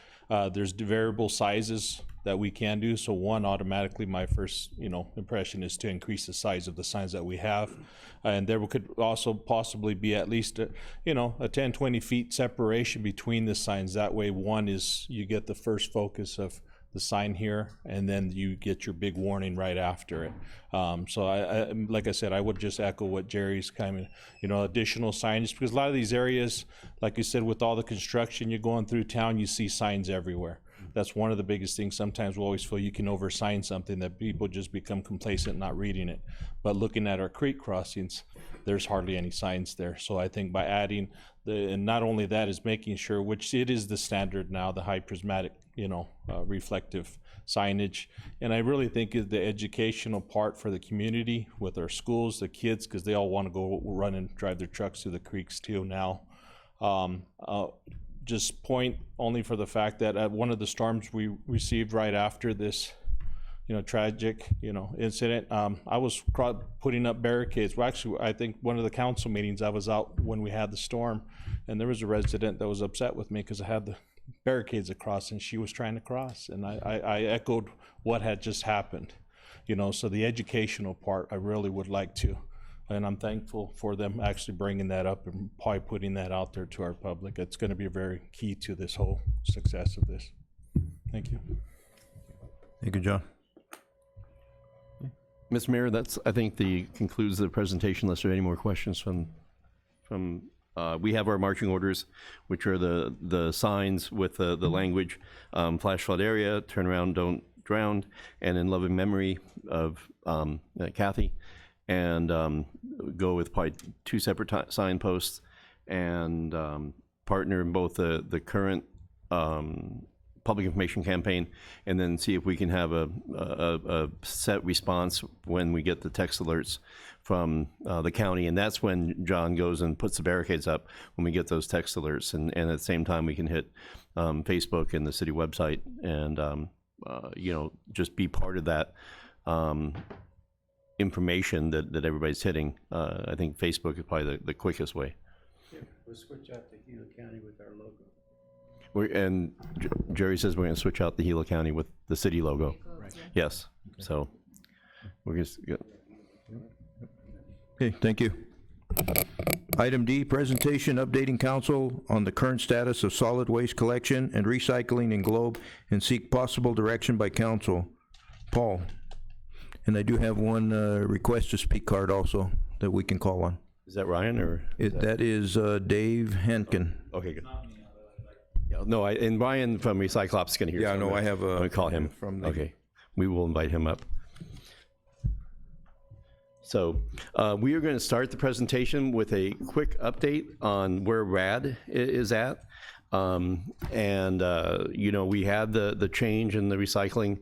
P: There's variable sizes that we can do. So one, automatically my first, impression is to increase the size of the signs that we have. And there could also possibly be at least, a 10, 20 feet separation between the signs. That way, one is you get the first focus of the sign here, and then you get your big warning right after it. So I like I said, I would just echo what Jerry's kind of, additional signage, because a lot of these areas, like you said, with all the construction, you're going through town, you see signs everywhere. That's one of the biggest things. Sometimes we always feel you can oversign something, that people just become complacent not reading it. But looking at our creek crossings, there's hardly any signs there. So I think by adding and not only that, is making sure, which it is the standard now, the high prismatic, reflective signage. And I really think is the educational part for the community with our schools, the kids, because they all want to go run and drive their trucks through the creeks too now. Just point only for the fact that at one of the storms we received right after this, tragic, incident, I was putting up barricades. Well, actually, I think one of the council meetings, I was out when we had the storm, and there was a resident that was upset with me because I had the barricades across and she was trying to cross, and I echoed what had just happened, so the educational part, I really would like to. And I'm thankful for them actually bringing that up and probably putting that out there to our public. It's going to be very key to this whole success of this. Thank you.
B: Thank you, John.
J: Mr. Mayor, that's, I think, concludes the presentation, unless there are any more questions from we have our marching orders, which are the signs with the language, flash flood area, turn around, don't drown, and in loving memory of Kathy. And go with probably 2 separate signposts, and partner in both the current public information campaign, and then see if we can have a set response when we get the text alerts from the county. And that's when John goes and puts the barricades up, when we get those text alerts. And at the same time, we can hit Facebook and the city website, and just be part of that information that everybody's hitting. I think Facebook is probably the quickest way.
L: Yeah, we'll switch out to Gila County with our logo.
J: And Jerry says we're going to switch out the Gila County with the city logo.
L: Right.
J: Yes. Okay. So we're just
B: Okay, thank you. Item D, presentation updating council on the current status of solid waste collection and recycling in Globe, and seek possible direction by council. Paul. And I do have one request to speak card also that we can call on.
J: Is that Ryan or?
B: That is Dave Henkin.
J: Okay, good. Yeah, no, and Ryan from Recyclops is going to hear.
B: Yeah, no, I have a.
J: Let me call him. Okay, we will invite him up. So we are going to start the presentation with a quick update on where RAD is at. We had the change in the recycling.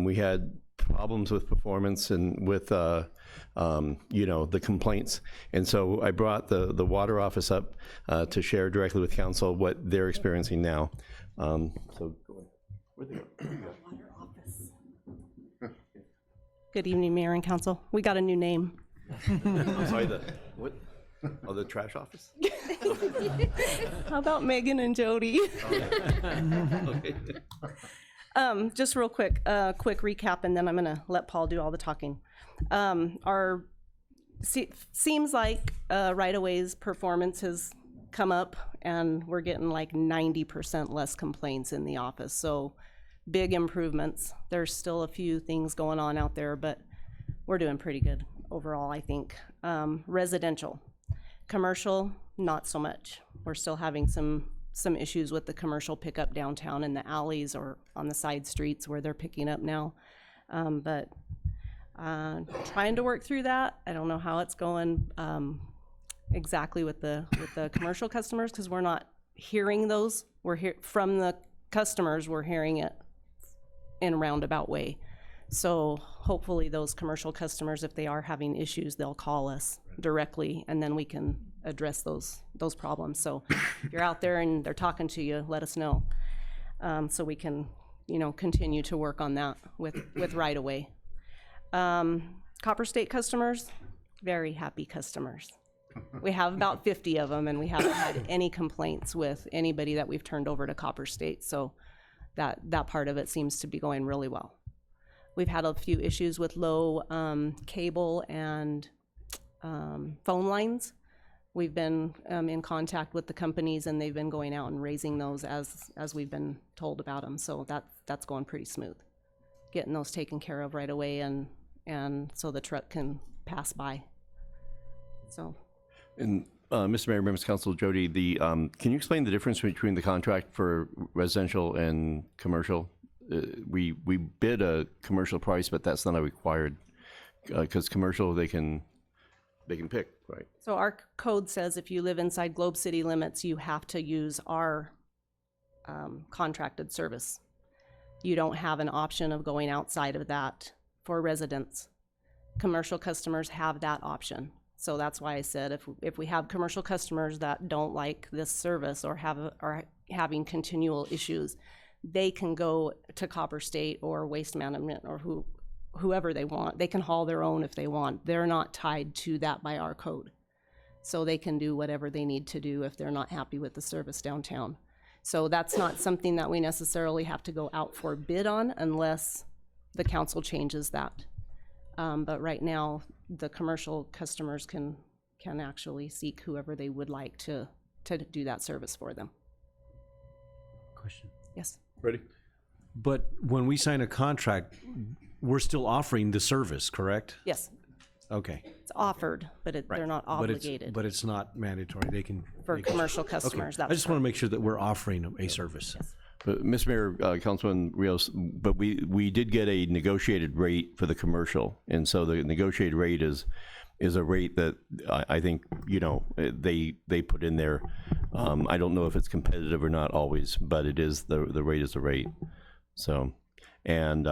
J: We had problems with performance and with the complaints, and so I brought the water office up to share directly with council what they're experiencing now.
Q: Good evening, Mayor and Council. We got a new name.
J: I'm sorry, what? Oh, the trash office?
Q: How about Megan and Jody?
J: Okay.
Q: Just real quick, quick recap, and then I'm gonna let Paul do all the talking. Seems like right-of-ways performance has come up, and we're getting like 90% less complaints in the office. So big improvements. There's still a few things going on out there, but we're doing pretty good overall, I think. Residential, commercial, not so much. We're still having some issues with the commercial pickup downtown in the alleys or on the side streets where they're picking up now. But trying to work through that. I don't know how it's going exactly with the commercial customers, because we're not hearing those. From the customers, we're hearing it in a roundabout way. So hopefully those commercial customers, if they are having issues, they'll call us directly, and then we can address those problems. So if you're out there and they're talking to you, let us know, so we can continue to work on that with right away. Copper State customers, very happy customers. We have about 50 of them, and we haven't had any complaints with anybody that we've turned over to Copper State. So that part of it seems to be going really well. We've had a few issues with low cable and phone lines. We've been in contact with the companies, and they've been going out and raising those as we've been told about them. So that's going pretty smooth. Getting those taken care of right away, and so the truck can pass by. So.
J: And Mr. Mayor, members of council, Jody, can you explain the difference between the contract for residential and commercial? We bid a commercial price, but that's not a required, because commercial they can pick, right?
Q: So our code says if you live inside Globe City limits, you have to use our contracted service. You don't have an option of going outside of that for residents. Commercial customers have that option. So that's why I said if we have commercial customers that don't like this service or are having continual issues, they can go to Copper State or Waste Management or whoever they want. They can haul their own if they want. They're not tied to that by our code. So they can do whatever they need to do if they're not happy with the service downtown. So that's not something that we necessarily have to go out for bid on unless the council changes that. But right now, the commercial customers can actually seek whoever they would like to do that service for them.
H: Question.
Q: Yes.
H: Ready? But when we sign a contract, we're still offering the service, correct?
Q: Yes.
H: Okay.
Q: It's offered, but they're not obligated.
H: But it's not mandatory. They can.
Q: For commercial customers.
H: Okay. I just want to make sure that we're offering a service.
Q: Yes.
J: But Mr. Mayor, Councilman Rios, but we did get a negotiated rate for the commercial, and so the negotiated rate is a rate that I think they put in there. I don't know if it's competitive or not always, but it is the rate is the rate. So, and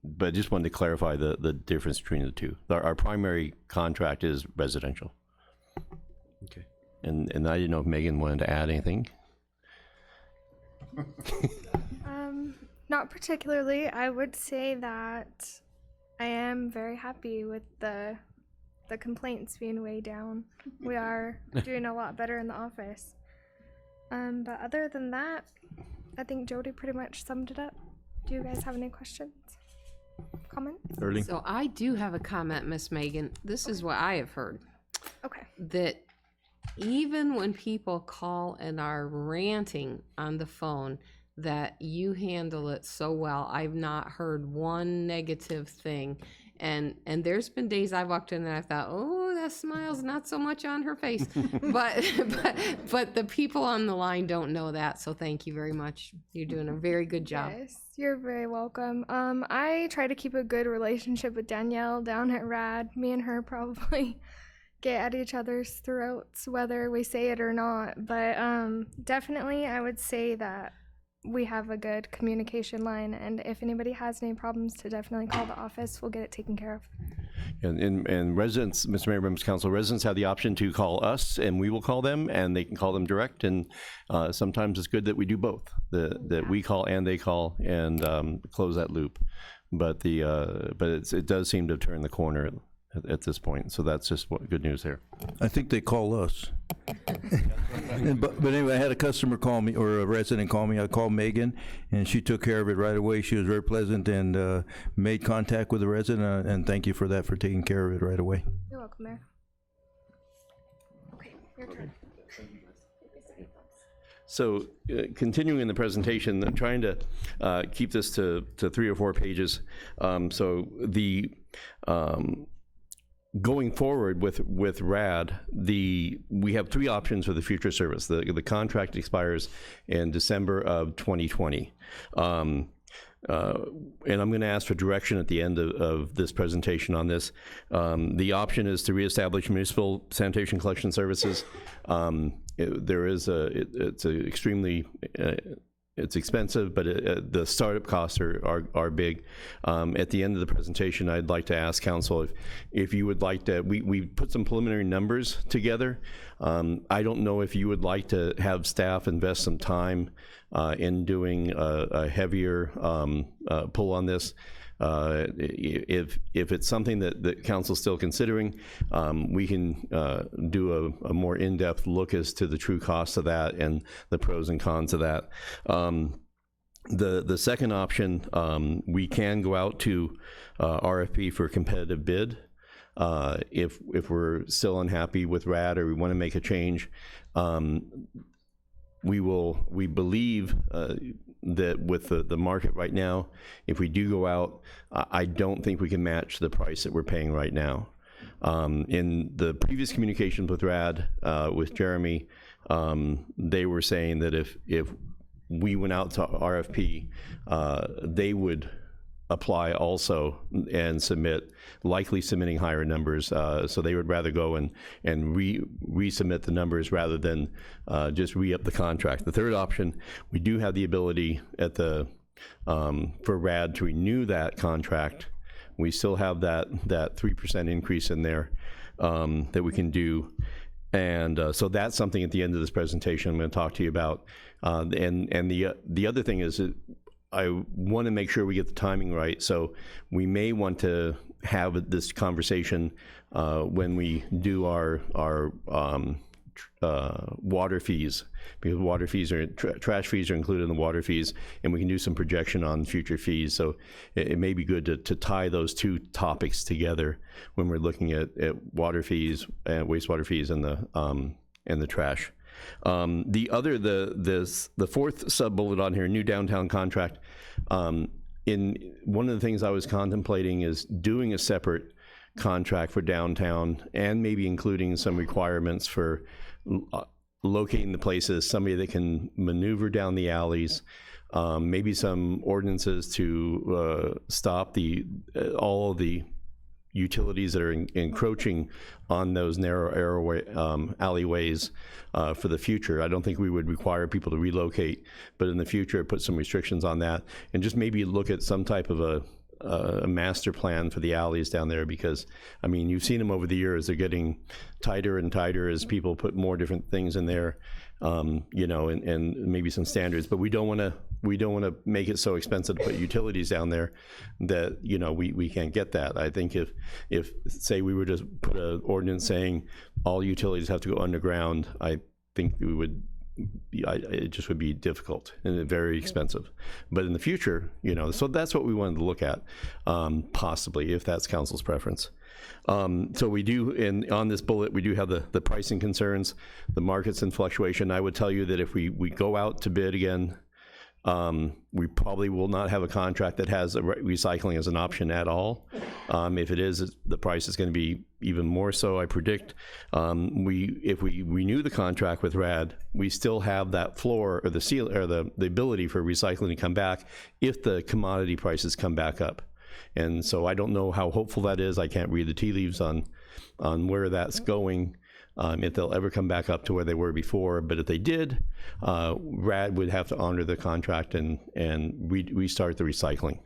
J: but I just wanted to clarify the difference between the two. Our primary contract is residential.
H: Okay.
J: And I didn't know if Megan wanted to add anything.
R: Not particularly. I would say that I am very happy with the complaints being way down. We are doing a lot better in the office. But other than that, I think Jody pretty much summed it up. Do you guys have any questions? Comments?
B: Early.
I: So I do have a comment, Miss Megan. This is what I have heard.
R: Okay.
I: That even when people call and are ranting on the phone, that you handle it so well. I've not heard one negative thing. And there's been days I walked in and I thought, oh, that smile's not so much on her face. but the people on the line don't know that. So thank you very much. You're doing a very good job.
R: Yes, you're very welcome. I try to keep a good relationship with Danielle down at RAD. Me and her probably get at each other's throats, whether we say it or not. But definitely I would say that we have a good communication line, and if anybody has any problems, to definitely call the office. We'll get it taken care of.
J: And residents, Mr. Mayor, members of council, residents have the option to call us, and we will call them, and they can call them direct. And sometimes it's good that we do both, that we call and they call, and close that loop. But it does seem to have turned the corner at this point. So that's just good news there.
B: I think they call us. But anyway, I had a customer call me, or a resident call me. I called Megan, and she took care of it right away. She was very pleasant and made contact with the resident, and thank you for that, for taking care of it right away.
R: You're welcome, Mayor. Okay, your turn.
J: So continuing in the presentation, I'm trying to keep this to 3 or 4 pages. So the going forward with RAD, we have 3 options for the future service. The contract expires in December of 2020. And I'm going to ask for direction at the end of this presentation on this. The option is to reestablish municipal sanitation collection services. It's expensive, but the startup costs are big. At the end of the presentation, I'd like to ask council if you would like to, we put some preliminary numbers together. I don't know if you would like to have staff invest some time in doing a heavier pull on this. If it's something that the council's still considering, we can do a more in-depth look as to the true cost of that and the pros and cons of that. The second option, we can go out to RFP for a competitive bid. If we're still unhappy with RAD or we want to make a change, we believe that with the market right now, if we do go out, I don't think we can match the price that we're paying right now. In the previous communications with RAD, with Jeremy, they were saying that if we went out to RFP, they would apply also and likely submitting higher numbers. So they would rather go and resubmit the numbers rather than just re-up the contract. The third option, we do have the ability for RAD to renew that contract. We still have that 3% increase in there that we can do. And so that's something at the end of this presentation I'm going to talk to you about. And the other thing is that I want to make sure we get the timing right. So we may want to have this conversation when we do our water fees, because water fees trash fees are included in the water fees, and we can do some projection on future fees. So it may be good to tie those two topics together when we're looking at water fees and wastewater fees and the trash. The fourth sub bullet on here, new downtown contract. In one of the things I was contemplating is doing a separate contract for downtown and maybe including some requirements for locating the places, somebody that can maneuver down the alleys, maybe some ordinances to stop all of the utilities that are encroaching on those narrow alleyways for the future. I don't think we would require people to relocate, but in the future put some restrictions on that and just maybe look at some type of a master plan for the alleys down there, because I mean, you've seen them over the years. They're getting tighter and tighter as people put more different things in there, you know, and maybe some standards. But we don't want to make it so expensive to put utilities down there that, you know, we can't get that. I think if say we were to put an ordinance saying all utilities have to go underground, I think we would. It just would be difficult and very expensive. But in the future, you know, so that's what we wanted to look at, possibly, if that's council's preference. So we do, on this bullet, we do have the pricing concerns, the markets and fluctuation. I would tell you that if we go out to bid again, we probably will not have a contract that has recycling as an option at all. If it is, the price is going to be even more so, I predict. If we renew the contract with RAD, we still have that floor or the ability for recycling to come back if the commodity prices come back up. And so I don't know how hopeful that is. I can't read the tea leaves on where that's going. If they'll ever come back up to where they were before. But if they did, RAD would have to honor the contract and restart the recycling.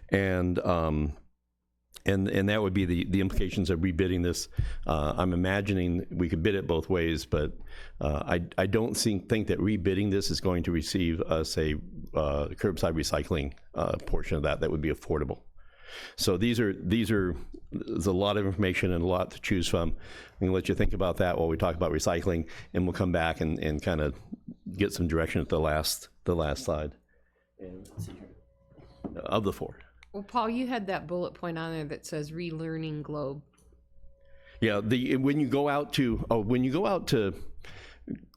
J: And that would be the implications of rebidding this. I'm imagining we could bid it both ways, but I don't think that rebidding this is going to receive us a curbside recycling portion of that would be affordable. So there's a lot of information and a lot to choose from. I'm going to let you think about that while we talk about recycling, and we'll come back and kind of get some direction at the last slide. And let's see here. Of the four.
I: Well, Paul, you had that bullet point on there that says relearning Globe.
J: Yeah, when you go out to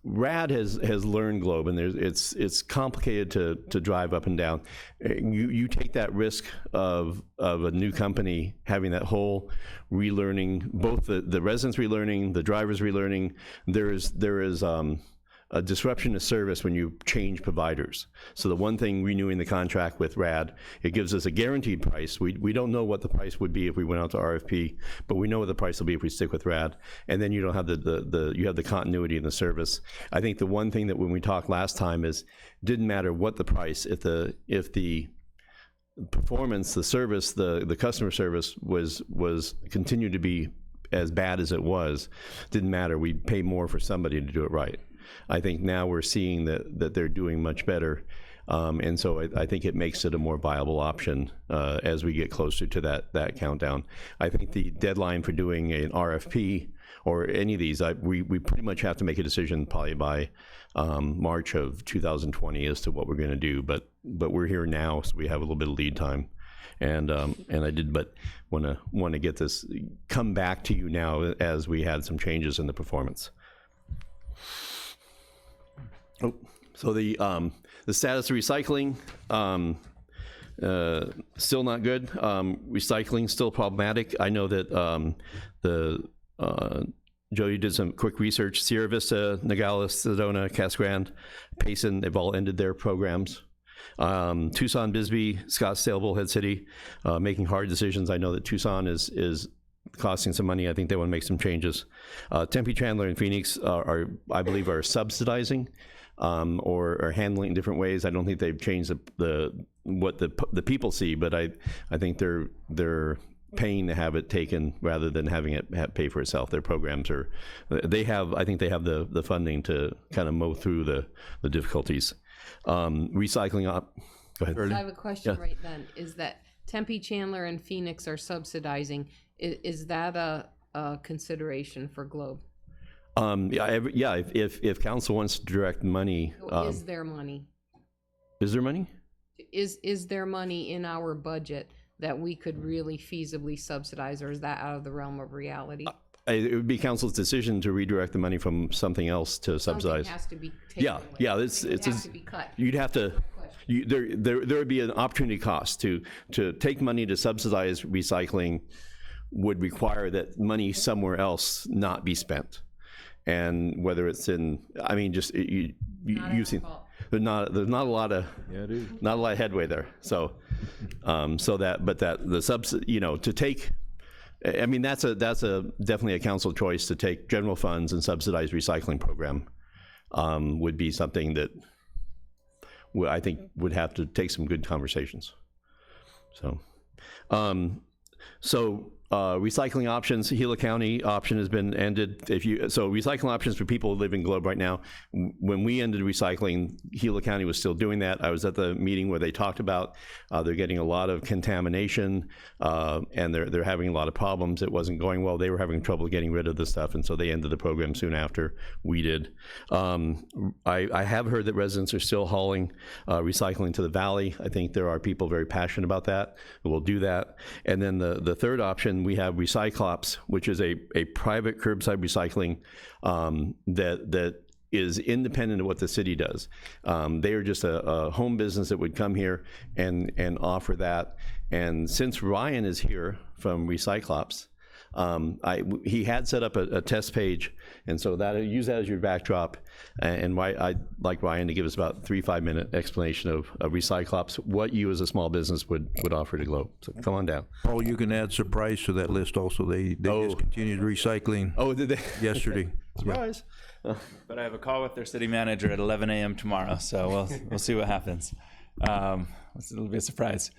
J: RAD has learned Globe, and it's complicated to drive up and down. You take that risk of a new company having that whole relearning, both the residents relearning, the drivers relearning. There is a disruption to service when you change providers. So the one thing, renewing the contract with RAD, it gives us a guaranteed price. We don't know what the price would be if we went out to RFP, but we know what the price will be if we stick with RAD. And then you don't have you have the continuity in the service. I think the one thing that when we talked last time is, didn't matter what the price, if the performance, the service, the customer service was continued to be as bad as it was, didn't matter. We pay more for somebody to do it right. I think now we're seeing that they're doing much better. And so I think it makes it a more viable option as we get closer to that countdown. I think the deadline for doing an RFP or any of these, we pretty much have to make a decision probably by March of 2020 as to what we're going to do. But we're here now, so we have a little bit of lead time. And I did, but want to get this come back to you now as we had some changes in the performance. Oh, so the status of recycling, still not good. Recycling still problematic. I know that Joe, you did some quick research. Sierra Vista, Nogales, Sedona, Casa Grande, Payson, they've all ended their programs. Tucson, Bisbee, Scottsdale, Bullhead City, making hard decisions. I know that Tucson is costing some money. I think they want to make some changes. Tempe, Chandler, and Phoenix I believe, are subsidizing or are handling in different ways. I don't think they've changed what the people see, but I think they're paying to have it taken rather than having it pay for itself. Their programs I think they have the funding to kind of mow through the difficulties. Recycling up. Go ahead.
I: I have a question right then. Is that Tempe, Chandler, and Phoenix are subsidizing? Is that a consideration for Globe? If council wants to direct money. Is there money?
J: Is there money?
I: Is there money in our budget that we could really feasibly subsidize, or is that out of the realm of reality?
J: It would be council's decision to redirect the money from something else to subsidize.
I: Something has to be taken away.
J: It
I: has to be cut.
J: You'd have to. There would be an opportunity cost to take money to subsidize recycling. Would require that money somewhere else not be spent, and whether it's in, I mean, just you've seen. There's not a lot of headway there. So to take, I mean, that's definitely a council choice to take general funds and subsidize recycling program would be something that I think would have to take some good conversations. Recycling options, Gila County option has been ended. Recycling options for people who live in Globe right now, when we ended recycling, Gila County was still doing that. I was at the meeting where they talked about they're getting a lot of contamination and they're having a lot of problems. It wasn't going well. They were having trouble getting rid of the stuff, and so they ended the program soon after we did. I have heard that residents are still hauling recycling to the valley. I think there are people very passionate about that who will do that. And then the third option, we have Recyclops, which is a private curbside recycling that is independent of what the city does. They are just a home business that would come here and offer that. And since Ryan is here from Recyclops, he had set up a test page, and so use that as your backdrop. And I'd like Ryan to give us about 3-5 minute explanation of Recyclops, what you as a small business would offer to Globe. So come on down.
B: Paul, you can add surprise to that list also. They discontinued recycling.
J: Oh, did they?
B: Yesterday.
J: Surprise.
S: But I have a call with their city manager at 11 a.m. tomorrow, so we'll see what happens. It'll be a surprise.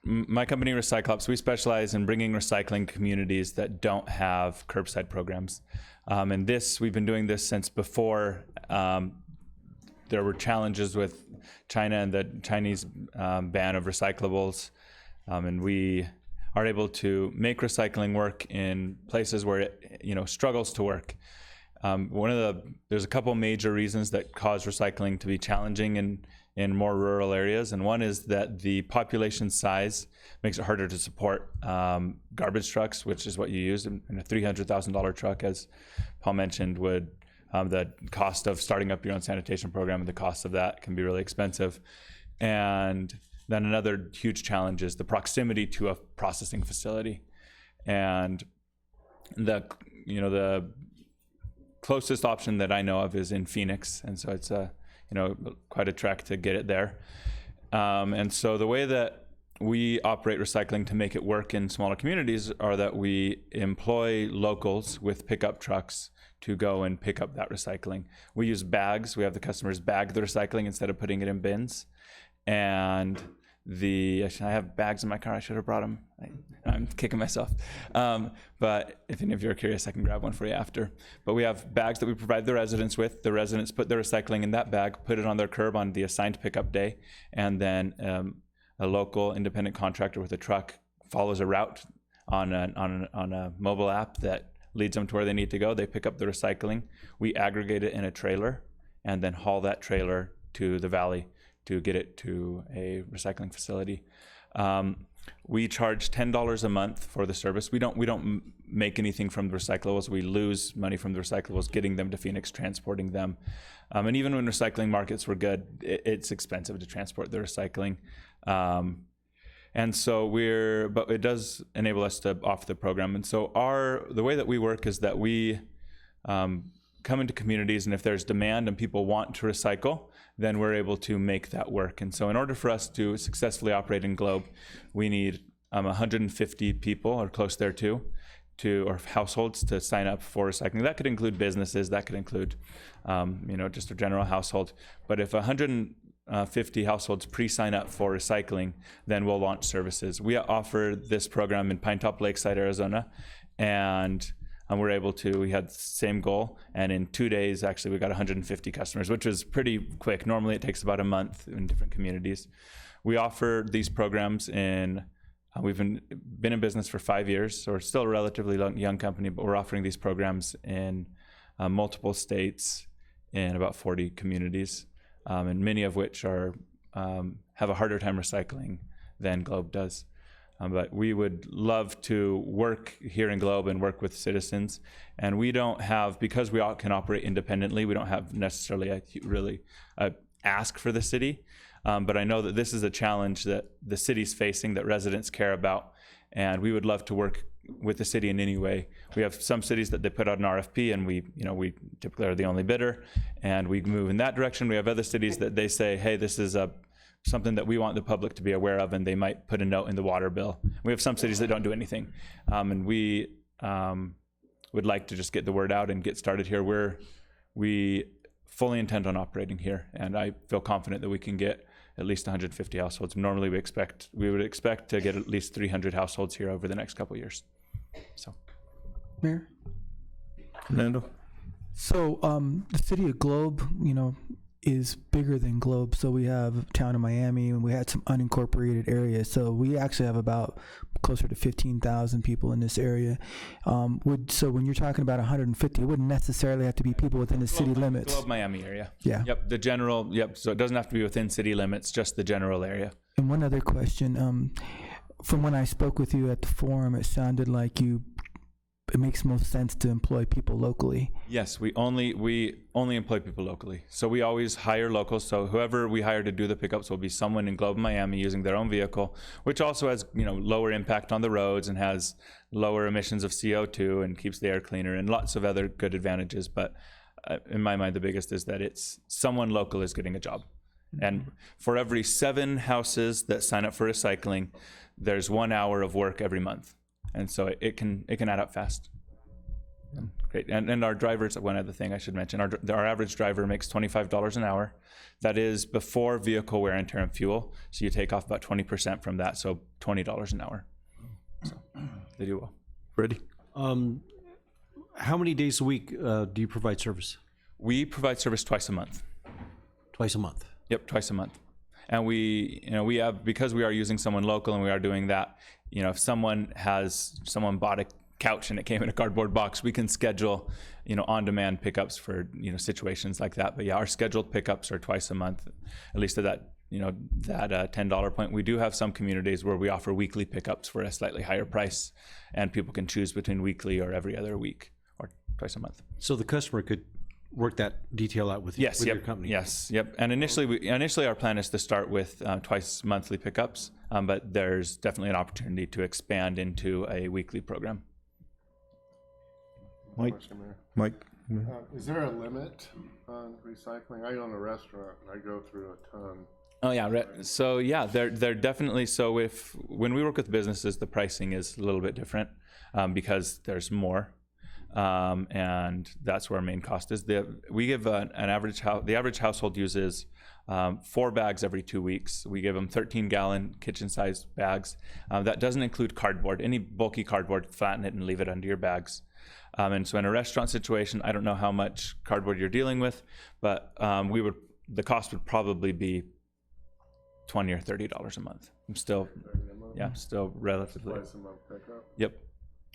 S: My company, Recyclops, we specialize in bringing recycling communities that don't have curbside programs. And we've been doing this since before there were challenges with China and the Chinese ban of recyclables. And we are able to make recycling work in places where it struggles to work. There's a couple major reasons that cause recycling to be challenging in more rural areas, and one is that the population size makes it harder to support garbage trucks, which is what you use in a $300,000 truck, as Paul mentioned. The cost of starting up your own sanitation program and the cost of that can be really expensive. And then another huge challenge is the proximity to a processing facility, and the closest option that I know of is in Phoenix, and so it's quite a trek to get it there. And so the way that we operate recycling to make it work in smaller communities are that we employ locals with pickup trucks to go and pick up that recycling. We use bags. We have the customers bag the recycling instead of putting it in bins. And I have bags in my car. I should have brought them. I'm kicking myself. But if any of you are curious, I can grab one for you after. But we have bags that we provide the residents with. The residents put their recycling in that bag, put it on their curb on the assigned pickup day, and then a local independent contractor with a truck follows a route on a mobile app that leads them to where they need to go. They pick up the recycling. We aggregate it in a trailer and then haul that trailer to the valley to get it to a recycling facility. We charge $10 a month for the service. We don't make anything from the recyclables. We lose money from the recyclables, getting them to Phoenix, transporting them. And even when recycling markets were good, it's expensive to transport the recycling. And so but it does enable us to offer the program. And so the way that we work is that we come into communities, and if there's demand and people want to recycle, then we're able to make that work. And so in order for us to successfully operate in Globe, we need 150 people or close thereto or households to sign up for recycling. That could include businesses, that could include just a general household. But if 150 households pre-sign up for recycling, then we'll launch services. We offer this program in Pinetop Lakeside, Arizona, and we had the same goal, and in 2 days, actually, we got 150 customers, which was pretty quick. Normally, it takes about a month in different communities. We offer these programs we've been in business for 5 years, so we're still a relatively young company, but we're offering these programs in multiple states in about 40 communities, and many of which have a harder time recycling than Globe does. But we would love to work here in Globe and work with citizens. And we don't have, because we all can operate independently, we don't have necessarily a ask for the city. But I know that this is a challenge that the city's facing, that residents care about. And we would love to work with the city in any way. We have some cities that they put out an RFP, and we typically are the only bidder, and we move in that direction. We have other cities that they say, hey, this is something that we want the public to be aware of, and they might put a note in the water bill. We have some cities that don't do anything, and we would like to just get the word out and get started here. We fully intend on operating here, and I feel confident that we can get at least 150 households. Normally, we would expect to get at least 300 households here over the next couple of years. So,
D: Mayor?
B: Fernando?
D: So the city of Globe, is bigger than Globe. So we have town of Miami, and we had some unincorporated areas. So we actually have about closer to 15,000 people in this area. So when you're talking about 150, it wouldn't necessarily have to be people within the city limits.
S: Globe Miami area.
D: Yeah.
S: Yep. The general. Yep. So it doesn't have to be within city limits, just the general area.
D: And one other question. From when I spoke with you at the forum, it sounded like it makes most sense to employ people locally.
S: Yes, we only employ people locally. So we always hire locals. So whoever we hire to do the pickups will be someone in Globe, Miami, using their own vehicle, which also has lower impact on the roads and has lower emissions of CO2 and keeps the air cleaner and lots of other good advantages. But in my mind, the biggest is that it's someone local is getting a job. And for every 7 houses that sign up for recycling, there's 1 hour of work every month. And so it can add up fast. Great. And our drivers, one other thing I should mention, our average driver makes $25 an hour. That is before vehicle wear and tear and fuel. So you take off about 20% from that, so $20 an hour. So they do well.
B: Ready?
H: How many days a week do you provide service?
S: We provide service twice a month.
H: Twice a month?
S: Yep, twice a month. And we have, because we are using someone local and we are doing that, if someone bought a couch and it came in a cardboard box, we can schedule, on-demand pickups for, situations like that. But yeah, our scheduled pickups are twice a month, at least at that, that $10 point. We do have some communities where we offer weekly pickups for a slightly higher price, and people can choose between weekly or every other week or twice a month.
H: So the customer could work that detail out with,
S: yes,
H: with
S: yep,
H: your company.
S: Yes, yep. And initially our plan is to start with twice monthly pickups, but there's definitely an opportunity to expand into a weekly program.
B: Mike?
G: Is there a limit on recycling? I own a restaurant and I go through a ton.
S: Oh yeah, so yeah, they're definitely, so when we work with businesses, the pricing is a little bit different because there's more. and that's where our main cost is. We give the average household uses 4 bags every 2 weeks. We give them 13-gallon kitchen-sized bags. That doesn't include cardboard. Any bulky cardboard, flatten it and leave it under your bags. And so in a restaurant situation, I don't know how much cardboard you're dealing with, but the cost would probably be $20 or $30 a month. Still relatively.
G: Twice a month pickup.
S: Yep.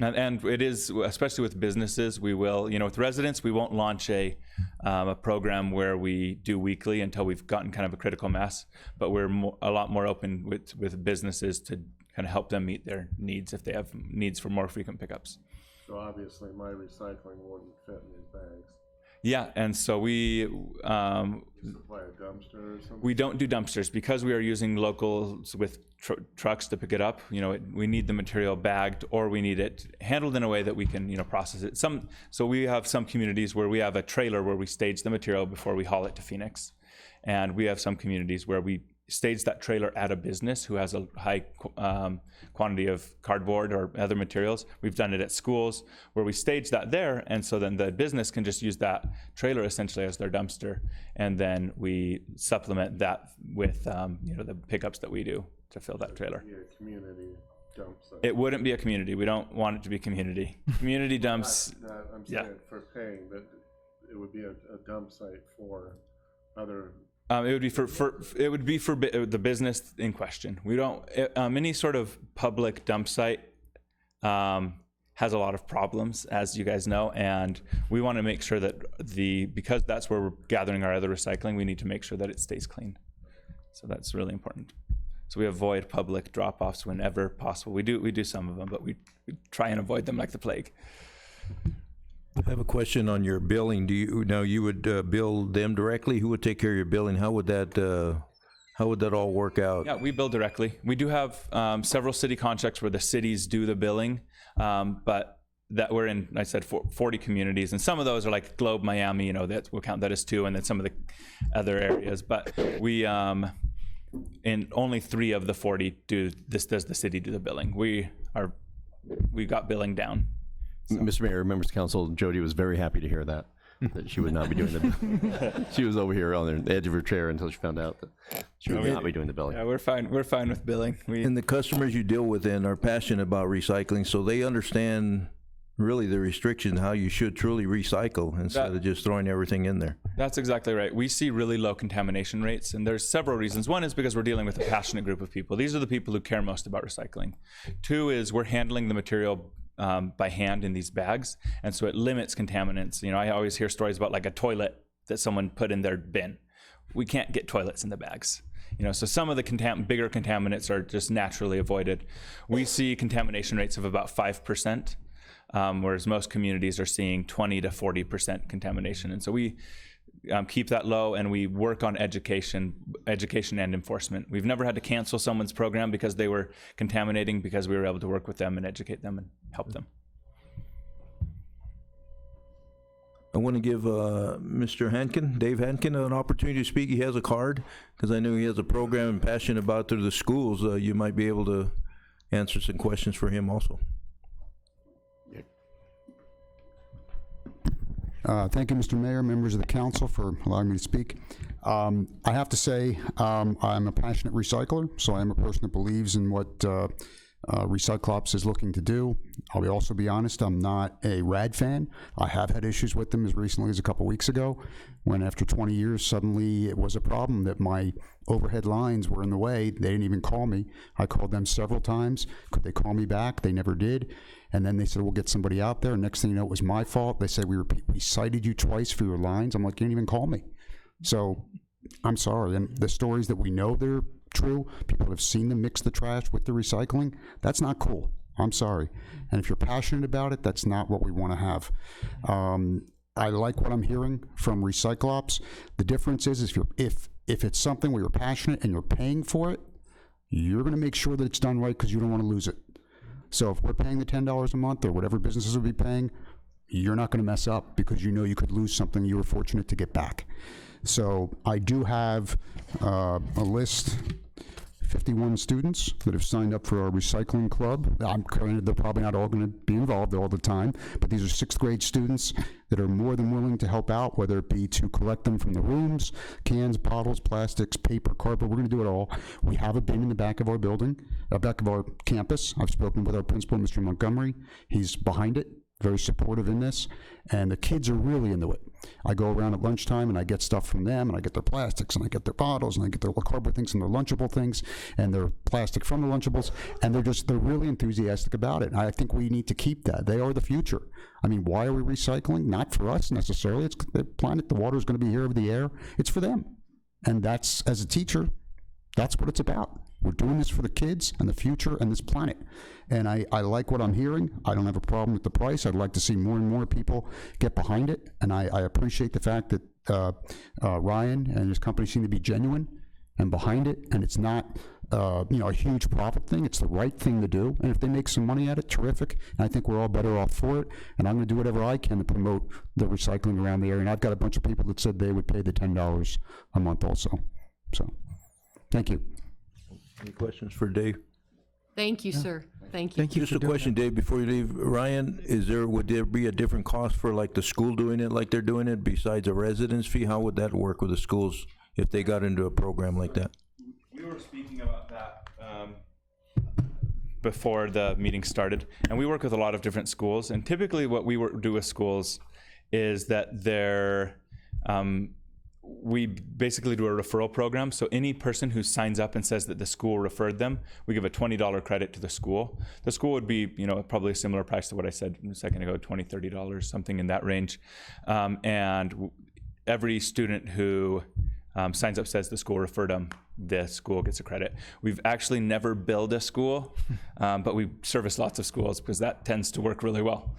S: And it is, especially with businesses, we will, with residents, we won't launch a program where we do weekly until we've gotten kind of a critical mass, but we're a lot more open with businesses to kind of help them meet their needs if they have needs for more frequent pickups.
G: So obviously my recycling wouldn't fit in these bags.
S: Yeah, and so we
G: Supply a dumpster or something?
S: we don't do dumpsters because we are using locals with trucks to pick it up. We need the material bagged, or we need it handled in a way that we can process it. So we have some communities where we have a trailer where we stage the material before we haul it to Phoenix, and we have some communities where we stage that trailer at a business who has a high quantity of cardboard or other materials. We've done it at schools where we stage that there, and so then the business can just use that trailer essentially as their dumpster, and then we supplement that with the pickups that we do to fill that trailer.
G: Be a community dump site.
S: It wouldn't be a community. We don't want it to be community. Community dumps.
G: I'm saying for paying, but it would be a dump site for other.
S: It would be for the business in question. We don't any sort of public dump site has a lot of problems, as you guys know, and we want to make sure that because that's where we're gathering our other recycling, we need to make sure that it stays clean. So that's really important. So we avoid public drop-offs whenever possible. We do some of them, but we try and avoid them like the plague.
B: I have a question on your billing. You would bill them directly? Who would take care of your billing? How would that all work out?
S: Yeah, we bill directly. We do have several city contracts where the cities do the billing, but that we're in, I said, 40 communities, and some of those are like Globe, Miami, we'll count that as 2, and then some of the other areas. But we, in only 3 of the 40 does the city do the billing. We got billing down.
J: Mr. Mayor, members of council, Jody was very happy to hear that she would not be doing the. She was over here on the edge of her chair until she found out that she would not be doing the billing.
S: Yeah, we're fine. We're fine with billing.
B: And the customers you deal with then are passionate about recycling, so they understand really the restriction, how you should truly recycle instead of just throwing everything in there.
S: That's exactly right. We see really low contamination rates, and there's several reasons. One is because we're dealing with a passionate group of people. These are the people who care most about recycling. 2 is we're handling the material by hand in these bags, and so it limits contaminants. I always hear stories about like a toilet that someone put in their bin. We can't get toilets in the bags. So some of the bigger contaminants are just naturally avoided. We see contamination rates of about 5%, whereas most communities are seeing 20 to 40% contamination. And so we keep that low, and we work on education and enforcement. We've never had to cancel someone's program because they were contaminating, because we were able to work with them and educate them and help them.
B: I want to give Mr. Hankin, Dave Hankin, an opportunity to speak. He has a card, because I know he has a program and passionate about through the schools. You might be able to answer some questions for him also.
T: Thank you, Mr. Mayor, members of the council, for allowing me to speak. I have to say, I'm a passionate recycler, so I am a person that believes in what Recyclops is looking to do. I'll also be honest, I'm not a RAD fan. I have had issues with them as recently as a couple weeks ago, when after 20 years, suddenly it was a problem that my overhead lines were in the way. They didn't even call me. I called them several times. Could they call me back? They never did. And then they said, we'll get somebody out there. Next thing you know, it was my fault. They said, we cited you twice for your lines. I'm like, you didn't even call me. So I'm sorry. And the stories that we know they're true, people have seen them mix the trash with the recycling. That's not cool. I'm sorry. And if you're passionate about it, that's not what we want to have. I like what I'm hearing from Recyclops. The difference is if it's something where you're passionate and you're paying for it, you're going to make sure that it's done right, because you don't want to lose it. So if we're paying the $10 a month, or whatever businesses will be paying, you're not going to mess up, because you know you could lose something you were fortunate to get back. So I do have a list 51 students that have signed up for our recycling club. I'm granted they're probably not all going to be involved all the time, but these are 6th grade students that are more than willing to help out, whether it be to collect them from the rooms, cans, bottles, plastics, paper, cardboard. We're going to do it all. We have a bin in the back of our building, back of our campus. I've spoken with our principal, Mr. Montgomery. He's behind it, very supportive in this, and the kids are really into it. I go around at lunchtime and I get stuff from them, and I get their plastics, and I get their bottles, and I get their cardboard things and their Lunchable things, and their plastic from the Lunchables, and they're really enthusiastic about it. And I think we need to keep that. They are the future. I mean, why are we recycling? Not for us necessarily. It's the planet, the water is going to be here over the air. It's for them. And that's, as a teacher, that's what it's about. We're doing this for the kids and the future and this planet. And I like what I'm hearing. I don't have a problem with the price. I'd like to see more and more people get behind it. And I appreciate the fact that Ryan and his company seem to be genuine and behind it. And it's not a huge profit thing. It's the right thing to do. And if they make some money at it, terrific. And I think we're all better off for it. And I'm going to do whatever I can to promote the recycling around the area. And I've got a bunch of people that said they would pay the $10 a month also. So, thank you.
B: Any questions for Dave?
I: Thank you, sir. Thank you.
B: Just a question, Dave, before you leave. Ryan, would there be a different cost for like the school doing it like they're doing it besides a residence fee? How would that work with the schools if they got into a program like that?
S: We were speaking about that before the meeting started, and we work with a lot of different schools, and typically what we do with schools is that we basically do a referral program. So any person who signs up and says that the school referred them, we give a $20 credit to the school. The school would be, probably a similar price to what I said a second ago, $20, $30, something in that range. And every student who signs up says the school referred them, the school gets a credit. We've actually never billed a school, but we service lots of schools because that tends to work really well.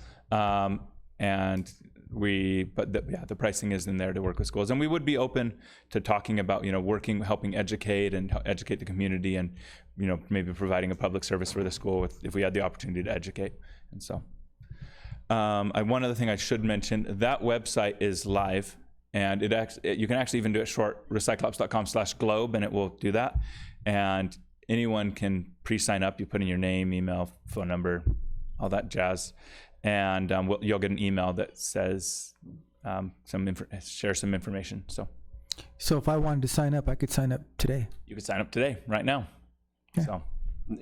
S: The pricing is in there to work with schools, and we would be open to talking about, helping educate and educate the community, and maybe providing a public service for the school if we had the opportunity to educate. And so, one other thing I should mention: that website is live, and you can actually even do it short, recyclops.com/globe, and it will do that. And anyone can pre-sign up. You put in your name, email, phone number, all that jazz. And you'll get an email that says share some information.
D: So if I wanted to sign up, I could sign up today.
S: You could sign up today, right now.
D: Yeah.
S: So.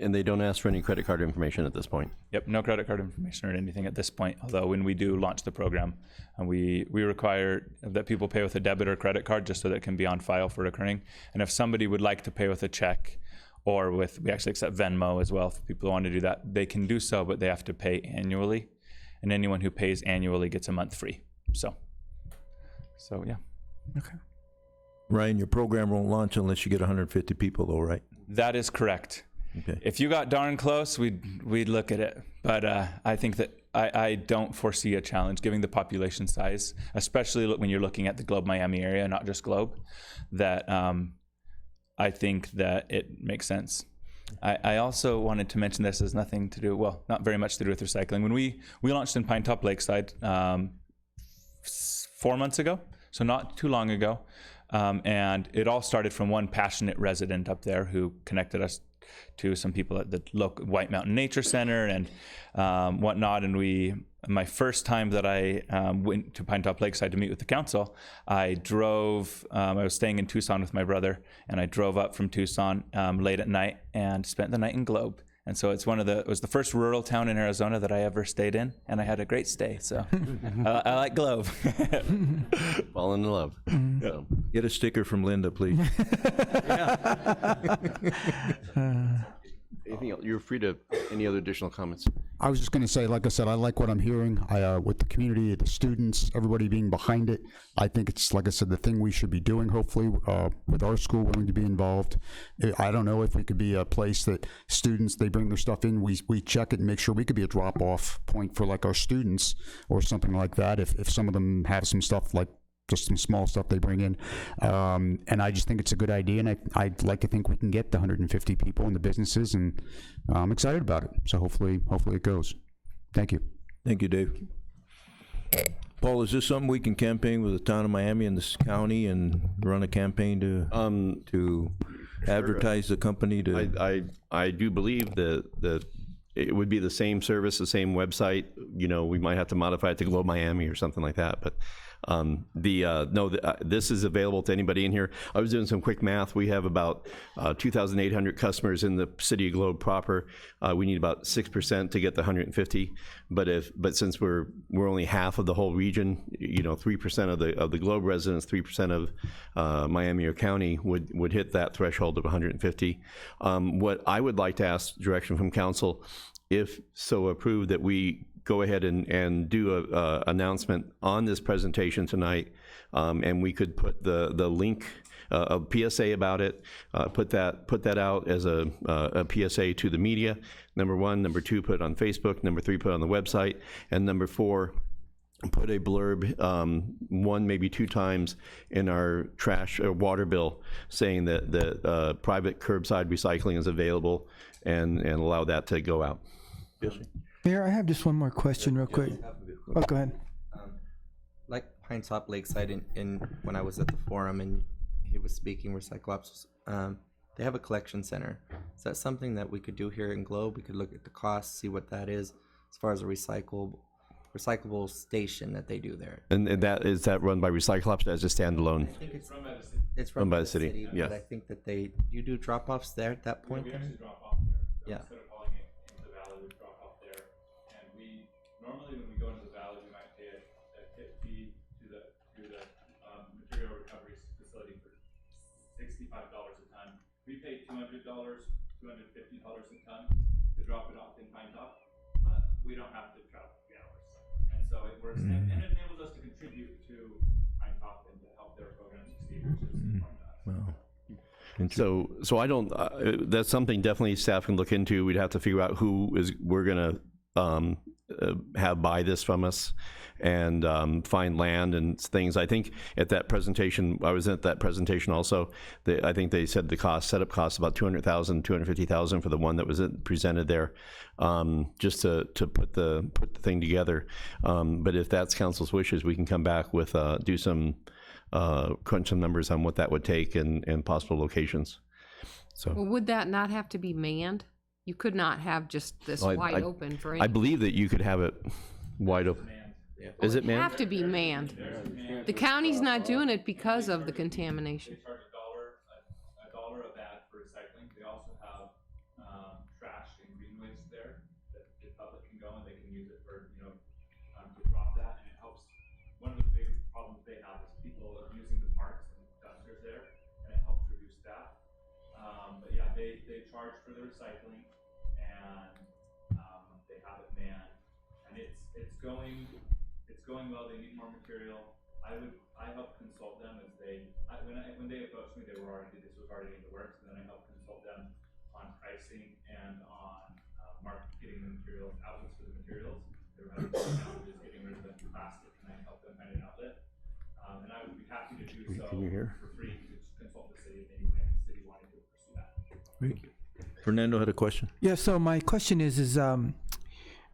J: And they don't ask for any credit card information at this point?
S: Yep, no credit card information or anything at this point. Although when we do launch the program, we require that people pay with a debit or credit card just so that it can be on file for recurring. And if somebody would like to pay with a check, or we actually accept Venmo as well. If people want to do that, they can do so, but they have to pay annually. And anyone who pays annually gets a month free. So yeah.
D: Okay.
B: Ryan, your program won't launch unless you get 150 people, though, right?
S: That is correct.
B: Okay.
S: If you got darn close, we'd look at it. But I think that I don't foresee a challenge, given the population size, especially when you're looking at the Globe Miami area, not just Globe. That I think that it makes sense. I also wanted to mention this has nothing to do, well, not very much to do with recycling. When we launched in Pine Top Lakeside 4 months ago, so not too long ago, and it all started from one passionate resident up there who connected us to some people at the local White Mountain Nature Center and whatnot. And my first time that I went to Pine Top Lakeside to meet with the council, I was staying in Tucson with my brother, and I drove up from Tucson late at night and spent the night in Globe. And so it was the first rural town in Arizona that I ever stayed in, and I had a great stay. So I like Globe.
J: Falling in love.
B: So. Get a sticker from Linda, please.
J: Anything else? You're free to any other additional comments.
T: I was just going to say, like I said, I like what I'm hearing with the community, the students, everybody being behind it. I think it's, like I said, the thing we should be doing, hopefully, with our school willing to be involved. I don't know if we could be a place that students, they bring their stuff in, we check it and make sure we could be a drop-off point for like our students or something like that. If some of them have some stuff like just some small stuff they bring in. And I just think it's a good idea, and I'd like to think we can get the 150 people in the businesses, and I'm excited about it. So hopefully it goes. Thank you.
B: Thank you, Dave. Paul, is this something we can campaign with the town of Miami and this county and run a campaign to advertise the company to?
J: I do believe that it would be the same service, the same website. You know, we might have to modify it to Globe Miami or something like that. But this is available to anybody in here. I was doing some quick math. We have about 2,800 customers in the city of Globe proper. We need about 6% to get the 150. But since we're only half of the whole region, you know, 3% of the Globe residents, 3% of Miami or County would hit that threshold of 150. What I would like to ask direction from council, if so approved, that we go ahead and do a announcement on this presentation tonight, and we could put the link, a PSA about it, put that out as a PSA to the media, number one. Number two, put it on Facebook. Number three, put it on the website. And number four, put a blurb, one, maybe two times in our trash or water bill saying that private curbside recycling is available, and allow that to go out. Yes, sir.
D: Mayor, I have just one more question real quick. Oh, go ahead.
F: Like Pine Top Lakeside, when I was at the forum and he was speaking, Recyclops, they have a collection center. Is that something that we could do here in Globe? We could look at the costs, see what that is as far as a recyclable station that they do there.
J: And is that run by Recyclops as a standalone?
F: I think it's run by the city.
J: Yeah.
F: But I think that you do drop-offs there at that point.
U: We
F: then?
U: actually drop off there.
F: Yeah.
U: Instead of hauling it into the valley, we drop off there. And normally when we go into the valley, we might pay a tip fee to the material recovery facility for $65 a ton. We pay $200, $250 a ton to drop it off in Pine Top, but we don't have to travel 3 hours. And so it works, and it enables us to contribute to Pine Top and to help their program succeed, which is important to us.
J: Wow. So I don't. That's something definitely staff can look into. We'd have to figure out who we're gonna have buy this from us, and find land and things. I think at that presentation, I was at that presentation also. I think they said the setup cost about $200,000, $250,000 for the one that was presented there, just to put the thing together. But if that's council's wishes, we can come back with do some. Crunch some numbers on what that would take and possible locations. So,
I: well, would that not have to be manned? You could not have just this wide open for any.
J: I believe that you could have it wide open. Is it manned?
I: Have to be manned. The county's not doing it because of the contamination.
U: They charge $1 of that for recycling. They also have trash and green waste there that the public can go and they can use it for, to drop that, and it helps. One of the big problems they have is people are using the parks and dumpsters there, and it helps reduce that. But yeah, they charge for the recycling, and they have it manned, and it's going well. They need more material. I help consult them as when they approached me, this was already in the works, and then I help consult them on pricing and on getting the materials, outlets for the materials. They were having challenges getting rid of the plastic, and I help them find an outlet. And I would be happy to do so for free to consult the city in any way the city wanted to pursue that.
B: Great. Fernando had a question.
D: Yeah. So my question is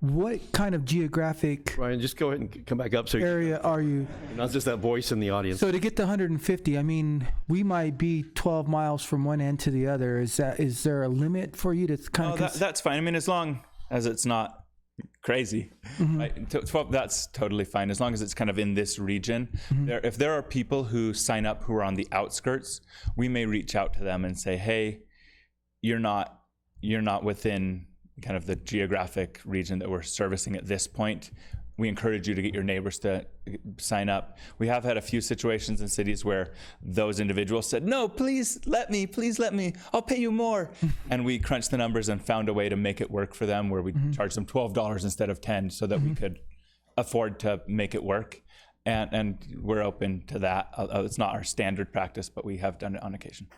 D: what kind of geographic
J: Ryan, just go ahead and come back up. So
D: area are you?
J: Not just that voice in the audience.
D: So to get the 150, I mean, we might be 12 miles from one end to the other. Is there a limit for you to kind of?
S: That's fine. I mean, as long as it's not crazy, right? 12, that's totally fine. As long as it's kind of in this region. If there are people who sign up who are on the outskirts, we may reach out to them and say, hey, you're not within kind of the geographic region that we're servicing at this point. We encourage you to get your neighbors to sign up. We have had a few situations in cities where those individuals said, no, please let me, I'll pay you more. And we crunched the numbers and found a way to make it work for them, where we charged them $12 instead of $10 so that we could afford to make it work. And we're open to that. It's not our standard practice, but we have done it on occasion.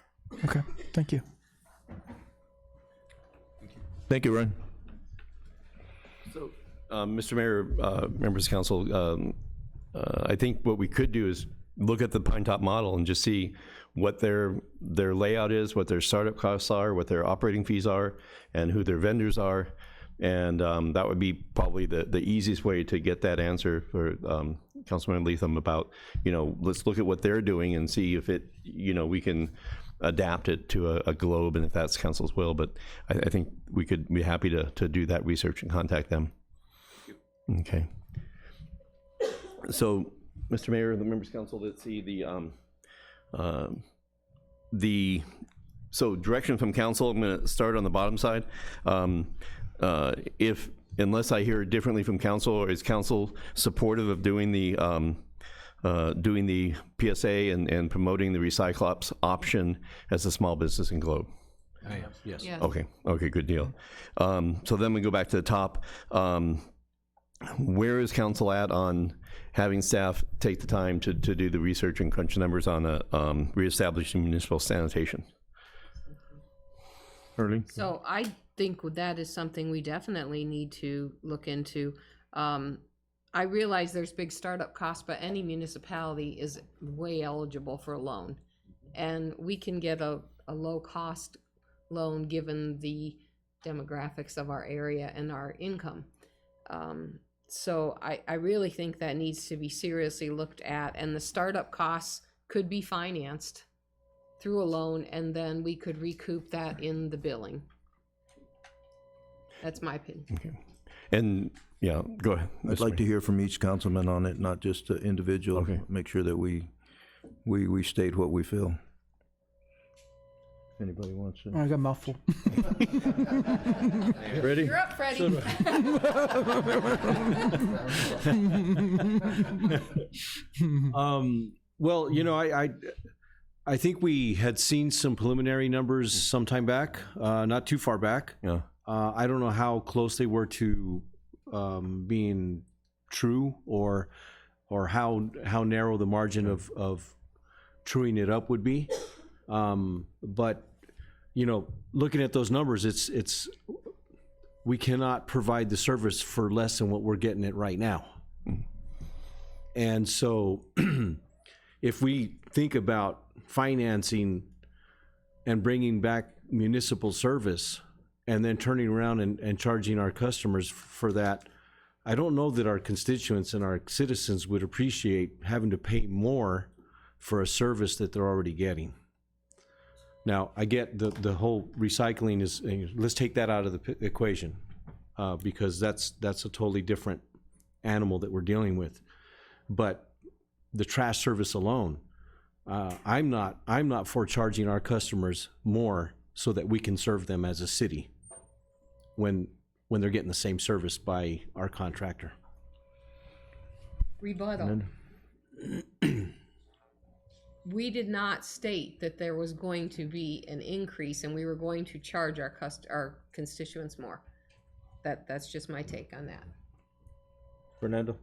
D: Okay, thank you.
B: Thank you, Ryan.
J: So, Mr. Mayor, members of council, I think what we could do is look at the Pine Top model and just see what their layout is, what their startup costs are, what their operating fees are, and who their vendors are. And that would be probably the easiest way to get that answer for Councilman Leatham about, let's look at what they're doing and see if we can adapt it to a globe, and if that's council's will. But I think we could be happy to do that research and contact them. Okay. So, Mr. Mayor, the members of council, let's see so direction from council. I'm going to start on the bottom side. Unless I hear differently from council, or is council supportive of doing the PSA and promoting the Recyclops option as a small business in Globe?
H: Yes.
I: Yes.
J: Okay, good deal. So then we go back to the top. Where is council at on having staff take the time to do the research and crunch numbers on reestablishing municipal sanitation? Early?
I: So I think that is something we definitely need to look into. I realize there's big startup costs, but any municipality is way eligible for a loan. And we can get a low cost loan given the demographics of our area and our income. So I really think that needs to be seriously looked at, and the startup costs could be financed through a loan, and then we could recoup that in the billing. That's my opinion.
J: Okay. And yeah, go ahead.
B: I'd like to hear from each councilman on it, not just individual.
J: Okay.
B: Make sure that we state what we feel. Anybody wants to?
D: I got a mouthful.
B: Ready?
I: You're up, Freddie.
H: Well, you know, I think we had seen some preliminary numbers sometime back, not too far back.
J: Yeah.
H: I don't know how close they were to being true, or how narrow the margin of truing it up would be. But you know, looking at those numbers, it's we cannot provide the service for less than what we're getting it right now. And so if we think about financing and bringing back municipal service and then turning around and charging our customers for that, I don't know that our constituents and our citizens would appreciate having to pay more for a service that they're already getting. Now, I get the whole recycling is, let's take that out of the equation, because that's a totally different animal that we're dealing with. But the trash service alone, I'm not for charging our customers more so that we can serve them as a city when they're getting the same service by our contractor.
I: Rebuttal. We did not state that there was going to be an increase and we were going to charge our constituents more. That's just my take on that.
H: Fernando?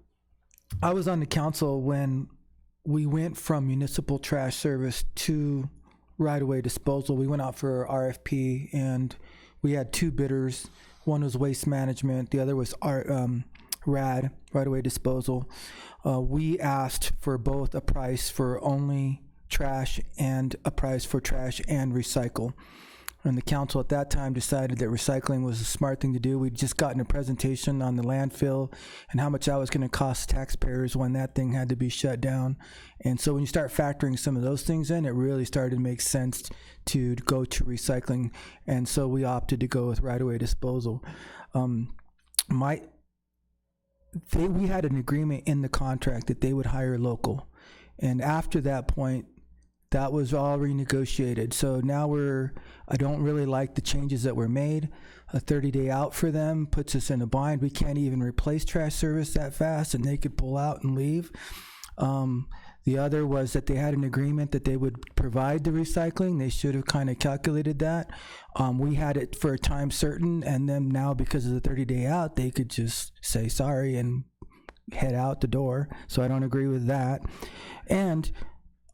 D: I was on the council when we went from municipal trash service to right-of-way disposal. We went out for RFP and we had two bidders. One was Waste Management, the other was RAD, right-of-way disposal. We asked for both a price for only trash and a price for trash and recycle. And the council at that time decided that recycling was a smart thing to do. We'd just gotten a presentation on the landfill and how much that was going to cost taxpayers when that thing had to be shut down. And so when you start factoring some of those things in, it really started to make sense to go to recycling. And so we opted to go with right-of-way disposal. We had an agreement in the contract that they would hire local. And after that point, that was all renegotiated. So now I don't really like the changes that were made. A 30-day out for them puts us in a bind. We can't even replace trash service that fast, and they could pull out and leave. The other was that they had an agreement that they would provide the recycling. They should have kind of calculated that. We had it for a time certain, and then now because of the 30-day out, they could just say sorry and head out the door. So I don't agree with that. And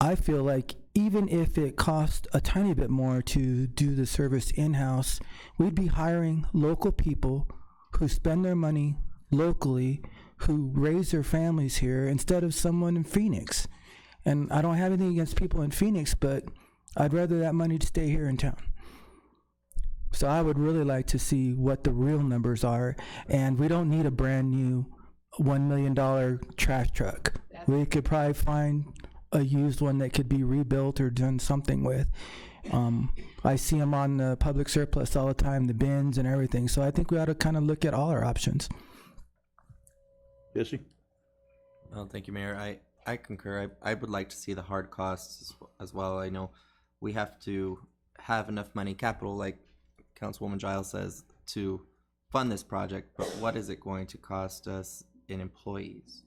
D: I feel like even if it cost a tiny bit more to do the service in-house, we'd be hiring local people who spend their money locally, who raise their families here, instead of someone in Phoenix. And I don't have anything against people in Phoenix, but I'd rather that money stay here in town. So I would really like to see what the real numbers are, and we don't need a brand new $1 million trash truck. We could probably find a used one that could be rebuilt or done something with. I see them on the public surplus all the time, the bins and everything. So I think we ought to kind of look at all our options.
B: Jesse?
F: Well, thank you, Mayor. I concur. I would like to see the hard costs as well. I know we have to have enough money, capital, like Councilwoman Giles says, to fund this project, but what is it going to cost us in employees?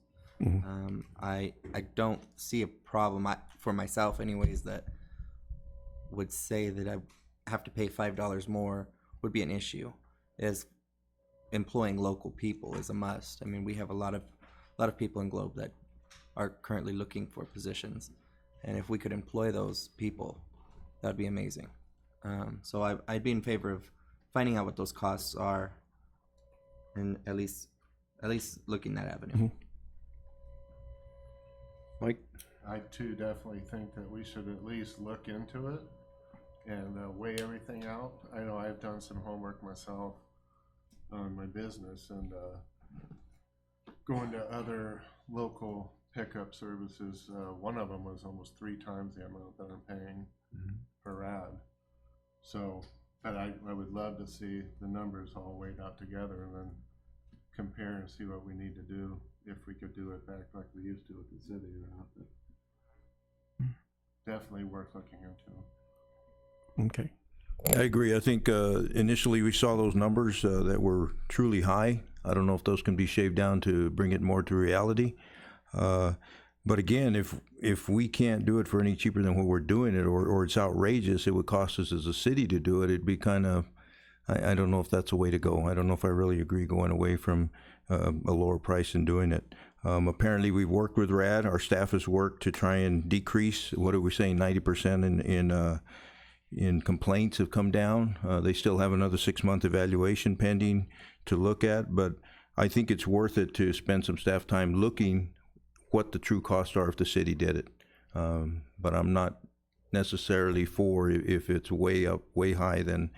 F: I don't see a problem, for myself anyways, that would say that I have to pay $5 more would be an issue. As employing local people is a must. I mean, we have a lot of people in Globe that are currently looking for positions, and if we could employ those people, that'd be amazing. So I'd be in favor of finding out what those costs are, and at least looking that avenue.
B: Mike?
G: I too definitely think that we should at least look into it and weigh everything out. I know I've done some homework myself on my business, and going to other local pickup services, one of them was almost 3 times the amount that I'm paying per ad. So, but I would love to see the numbers all weighed out together and then compare and see what we need to do, if we could do it back like we used to with the city or not. But definitely worth looking into.
J: Okay.
B: I agree. I think initially we saw those numbers that were truly high. I don't know if those can be shaved down to bring it more to reality. But again, if we can't do it for any cheaper than what we're doing it, or it's outrageous, it would cost us as a city to do it. It'd be kind of, I don't know if that's a way to go. I don't know if I really agree going away from a lower price and doing it. Apparently, we've worked with RAD. Our staff has worked to try and decrease, what are we saying, 90% in complaints have come down. They still have another 6-month evaluation pending to look at, but I think it's worth it to spend some staff time looking what the true costs are if the city did it. But I'm not necessarily for, if it's way up, way high, then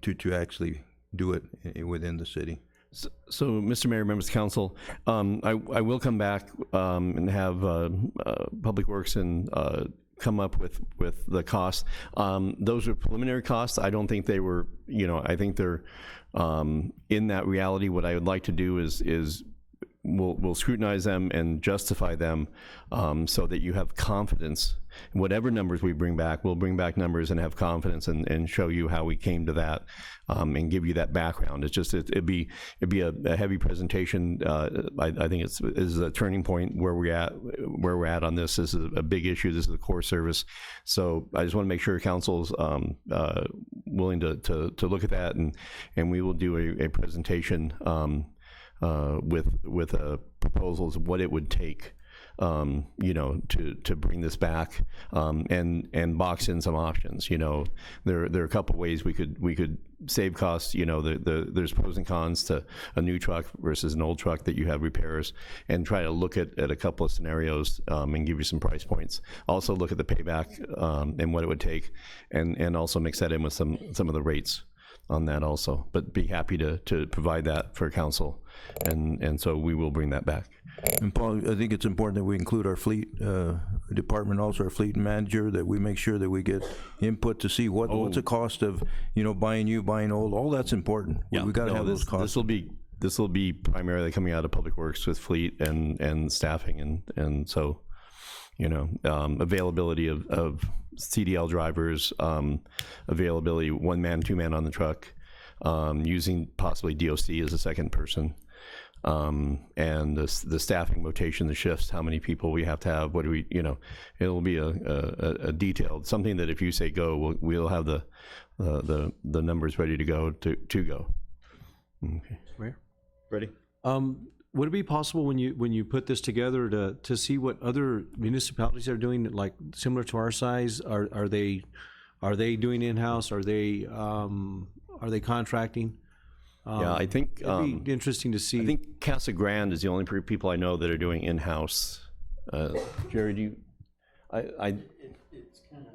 B: to actually do it within the city.
J: So, Mr. Mayor, members of council, I will come back and have Public Works and come up with the costs. Those are preliminary costs. I don't think they were, I think they're in that reality. What I would like to do is we'll scrutinize them and justify them so that you have confidence. Whatever numbers we bring back, we'll bring back numbers and have confidence and show you how we came to that and give you that background. It's just it'd be a heavy presentation. I think this is a turning point where we're at on this. This is a big issue. This is a core service. So I just want to make sure council's willing to look at that, and we will do a presentation with proposals of what it would take, to bring this back, and box in some options. There are a couple ways we could save costs. There's pros and cons to a new truck versus an old truck that you have repairs, and try to look at a couple of scenarios and give you some price points. Also look at the payback and what it would take, and also mix that in with some of the rates on that also. But be happy to provide that for council, and so we will bring that back.
B: And Paul, I think it's important that we include our fleet department, also our fleet manager, that we make sure that we get input to see what's the cost of buying new, buying old. All that's important.
J: Yeah,
B: we got to have those costs.
J: This will be primarily coming out of Public Works with fleet and staffing, and so availability of CDL drivers, availability 1-man, 2-man on the truck, using possibly DOC as a second person. And the staffing rotation, the shifts, how many people we have to have, what do we, it'll be a detailed, something that if you say go, we'll have the numbers ready to go to go. Okay.
H: Mayor?
B: Ready?
H: Would it be possible when you put this together to see what other municipalities are doing, like similar to our size? Are they doing in-house? Are they contracting?
J: Yeah, I think
H: it'd be interesting to see.
J: I think Casa Grande is the only people I know that are doing in-house. Jerry, do you?
L: It's kind of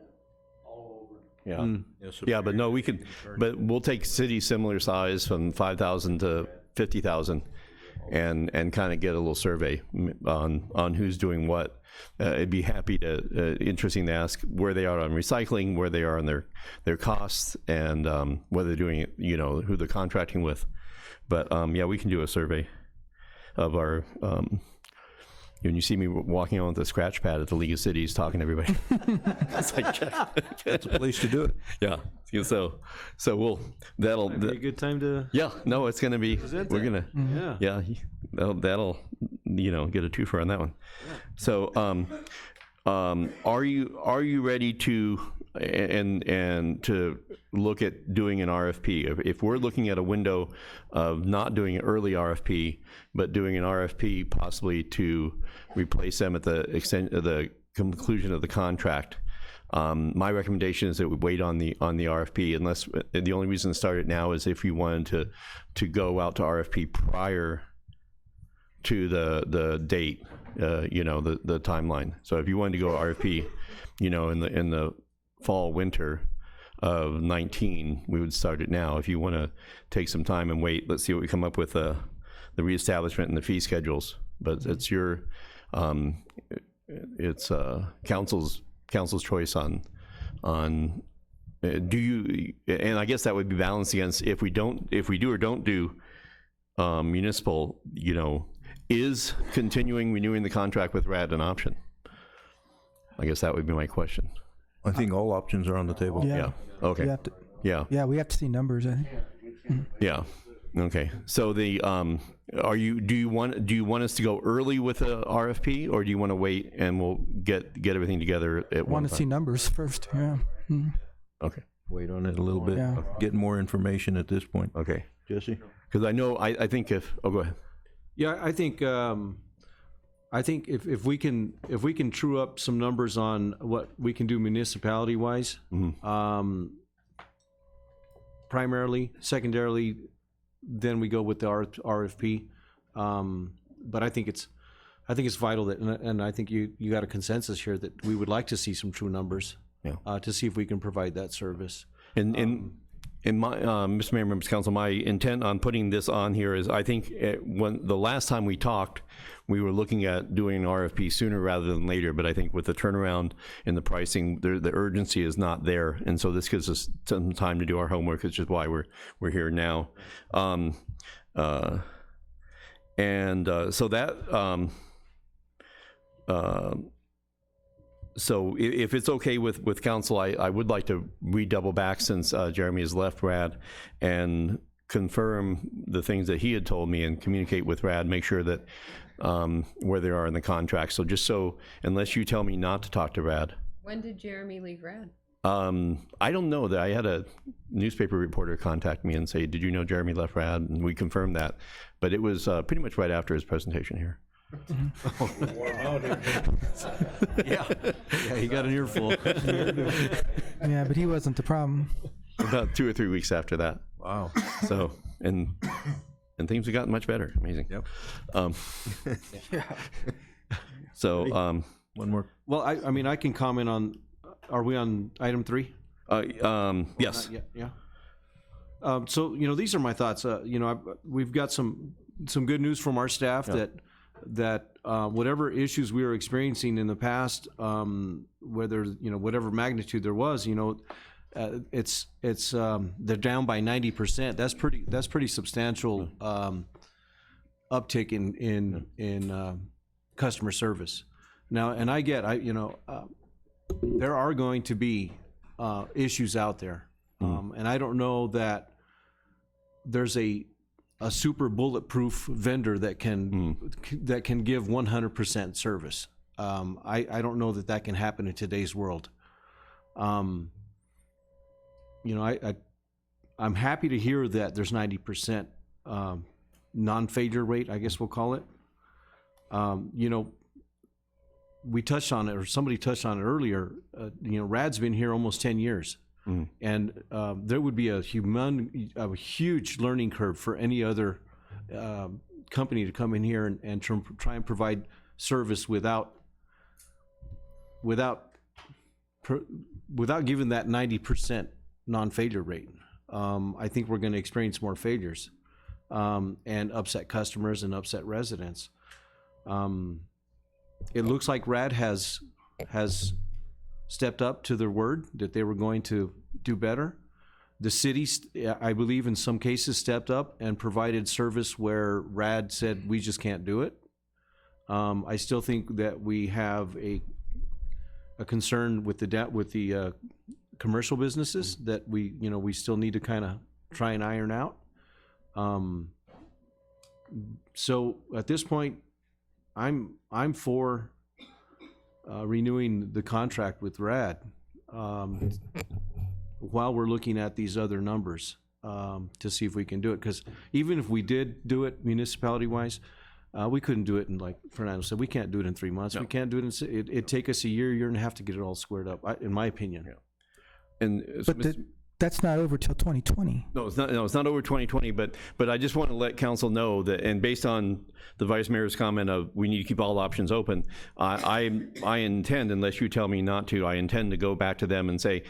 L: all over.
J: Yeah, yeah, but no, we could. But we'll take cities similar size from 5,000 to 50,000, and kind of get a little survey on who's doing what. It'd be happy to interesting to ask where they are on recycling, where they are on their costs, and whether they're doing it, who they're contracting with. But yeah, we can do a survey of our. When you see me walking on with a scratch pad at the League of Cities talking to everybody, it's like,
B: that's a place to do it.
J: Yeah. That'll
H: be a good time to.
J: Yeah. No, it's gonna be. We're gonna.
H: Mm-hmm.
J: Yeah. That'll get a twofer on that one. Yeah. So, are you ready to and to look at doing an RFP? If we're looking at a window of not doing an early RFP, but doing an RFP possibly to replace them at the conclusion of the contract, my recommendation is that we wait on the RFP, unless the only reason to start it now is if you wanted to go out to RFP prior to the date, the timeline. So if you wanted to go RFP, in the fall, winter of 19, we would start it now. If you want to take some time and wait, let's see what we come up with the reestablishment and the fee schedules. But it's your council's choice on do you, and I guess that would be balanced against if we do or don't do municipal, is continuing renewing the contract with RAD an option? I guess that would be my question.
B: I think all options are on the table.
J: Yeah. Okay.
D: We have to,
J: Yeah.
D: Yeah, we have to see numbers, I think.
J: Yeah. Okay. So do you want us to go early with a RFP, or do you want to wait and we'll get everything together at
D: I
J: one
D: want to
J: time?
D: see numbers first, yeah. Mhm.
J: Okay.
B: Wait on it a little bit.
D: Yeah.
B: Get more information at this point.
J: Okay.
B: Jesse?
J: Because I know, I think go ahead.
H: Yeah, I think if we can true up some numbers on what we can do municipality wise, primarily, secondarily, then we go with the RFP. But I think it's vital that, and I think you got a consensus here that we would like to see some true numbers.
J: Yeah.
H: To see if we can provide that service.
J: In my, Mr. Mayor, members of council, my intent on putting this on here is, I think when the last time we talked, we were looking at doing an RFP sooner rather than later. But I think with the turnaround in the pricing, the urgency is not there, and so this gives us some time to do our homework, which is why we're here now. So that. So if it's okay with council, I would like to redouble back, since Jeremy has left RAD, and confirm the things that he had told me and communicate with RAD, make sure that where they are in the contract. So unless you tell me not to talk to RAD.
I: When did Jeremy leave RAD?
J: I don't know. That I had a newspaper reporter contact me and say, did you know Jeremy left RAD? And we confirmed that. But it was pretty much right after his presentation here.
H: Yeah, he got an earful.
D: Yeah, but he wasn't the problem.
J: About 2 or 3 weeks after that.
B: Wow.
J: So and things have gotten much better. Amazing.
B: Yep.
J: So
B: one more.
H: Well, I mean, I can comment on. Are we on item 3?
J: Yes.
H: Yeah. So these are my thoughts. We've got some good news from our staff that whatever issues we were experiencing in the past, whether whatever magnitude there was, it's they're down by 90%. That's pretty substantial uptick in customer service. Now, and I get there are going to be issues out there, and I don't know that there's a super bulletproof vendor that can give 100% service. I don't know that can happen in today's world. I'm happy to hear that there's 90% non-failure rate, I guess we'll call it. We touched on it, or somebody touched on it earlier. RAD's been here almost 10 years. And there would be a huge learning curve for any other company to come in here and try and provide service without giving that 90% non-failure rate. I think we're going to experience more failures. and upset customers and upset residents. It looks like RAD has stepped up to their word that they were going to do better. The city, I believe in some cases, stepped up and provided service where RAD said, we just can't do it. I still think that we have a concern with the commercial businesses that we still need to kind of try and iron out. So at this point, I'm for renewing the contract with RAD while we're looking at these other numbers to see if we can do it. Because even if we did do it municipality-wise, we couldn't do it in, like Fernando said, we can't do it in 3 months. No. We can't do it it'd take us a year and a half to get it all squared up, in my opinion. Yeah.
J: And
D: but that's not over till 2020.
J: No, it's not over 2020. But I just want to let council know that, and based on the vice mayor's comment of we need to keep all options open, I intend, unless you tell me not to, I intend to go back to them and say,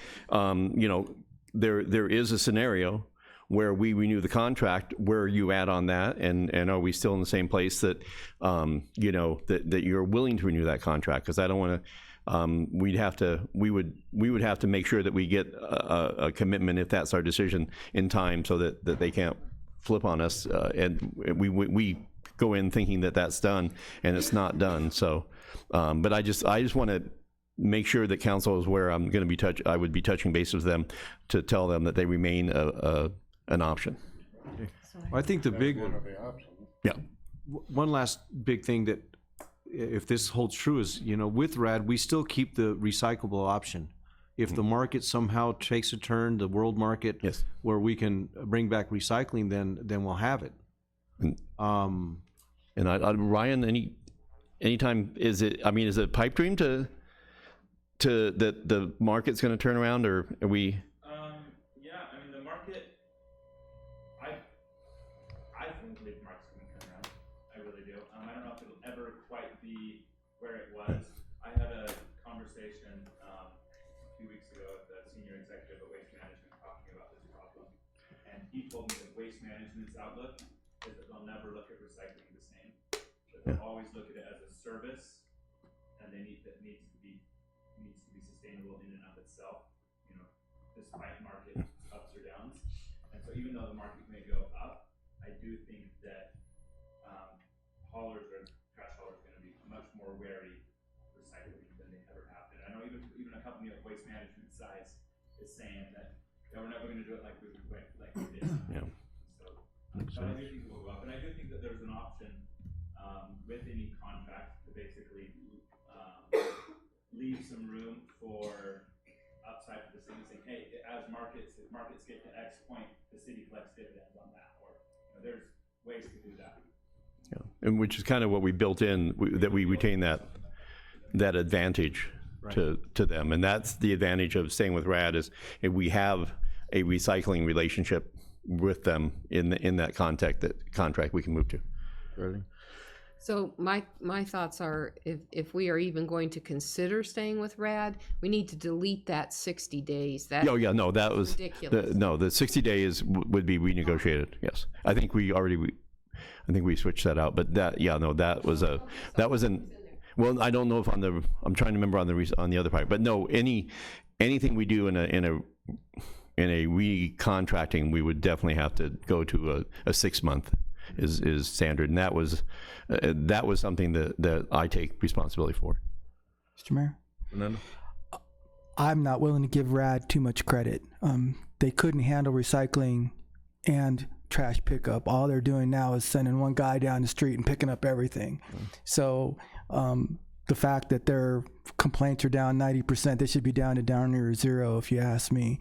J: there is a scenario where we renew the contract. Where are you at on that? And are we still in the same place that that you're willing to renew that contract? Because I don't want to. We would have to make sure that we get a commitment, if that's our decision, in time, so that they can't flip on us, and we go in thinking that that's done and it's not done. So, but I just want to make sure that council is where I'm going to be I would be touching base with them to tell them that they remain an option.
H: I think the big
J: yeah.
H: One last big thing that, if this holds true, is, with RAD, we still keep the recyclable option. If the market somehow takes a turn, the world market,
J: yes,
H: where we can bring back recycling, then we'll have it.
J: And Ryan, anytime, is it a pipe dream to that the market's going to turn around, or are we?
U: Yeah, the market, I believe the market's going to turn around. I really do. I don't know if it'll ever quite be where it was. I had a conversation a few weeks ago with the senior executive at Waste Management talking about this problem, and he told me that Waste Management's outlook is that they'll never look at recycling the same. That they'll always look at it as a service, and that needs to be sustainable in and of itself, despite market ups or downs. And so even though the market may go up, I do think that haulers or trash haulers are going to be much more wary of recycling than they ever have been. I know even a company of Waste Management size is saying that we're never going to do it like we did.
J: Yeah.
U: So, but I do think it will go up, and I do think that there's an option with any contract to basically leave some room for upside for the city, saying, hey, if markets get to X point, the city collects dividends on that, or there's ways to do that.
J: Yeah, and which is kind of what we built in, that we retain that advantage to them, and that's the advantage of staying with RAD, is if we have a recycling relationship with them in that contract we can move to.
H: Really?
I: So my thoughts are, if we are even going to consider staying with RAD, we need to delete that 60 days. That
J: That was
I: ridiculous.
J: The 60 days would be renegotiated. Yes, I think we switched that out. But that was an. Well, I don't know if I'm trying to remember on the other part. But no, anything we do in a recontracting, we would definitely have to go to a 6 month. Is standard, and that was something that I take responsibility for.
D: Mr. Mayor?
J: Fernando?
D: I'm not willing to give RAD too much credit. They couldn't handle recycling and trash pickup. All they're doing now is sending one guy down the street and picking up everything. So the fact that their complaints are down 90%, they should be down near zero, if you ask me.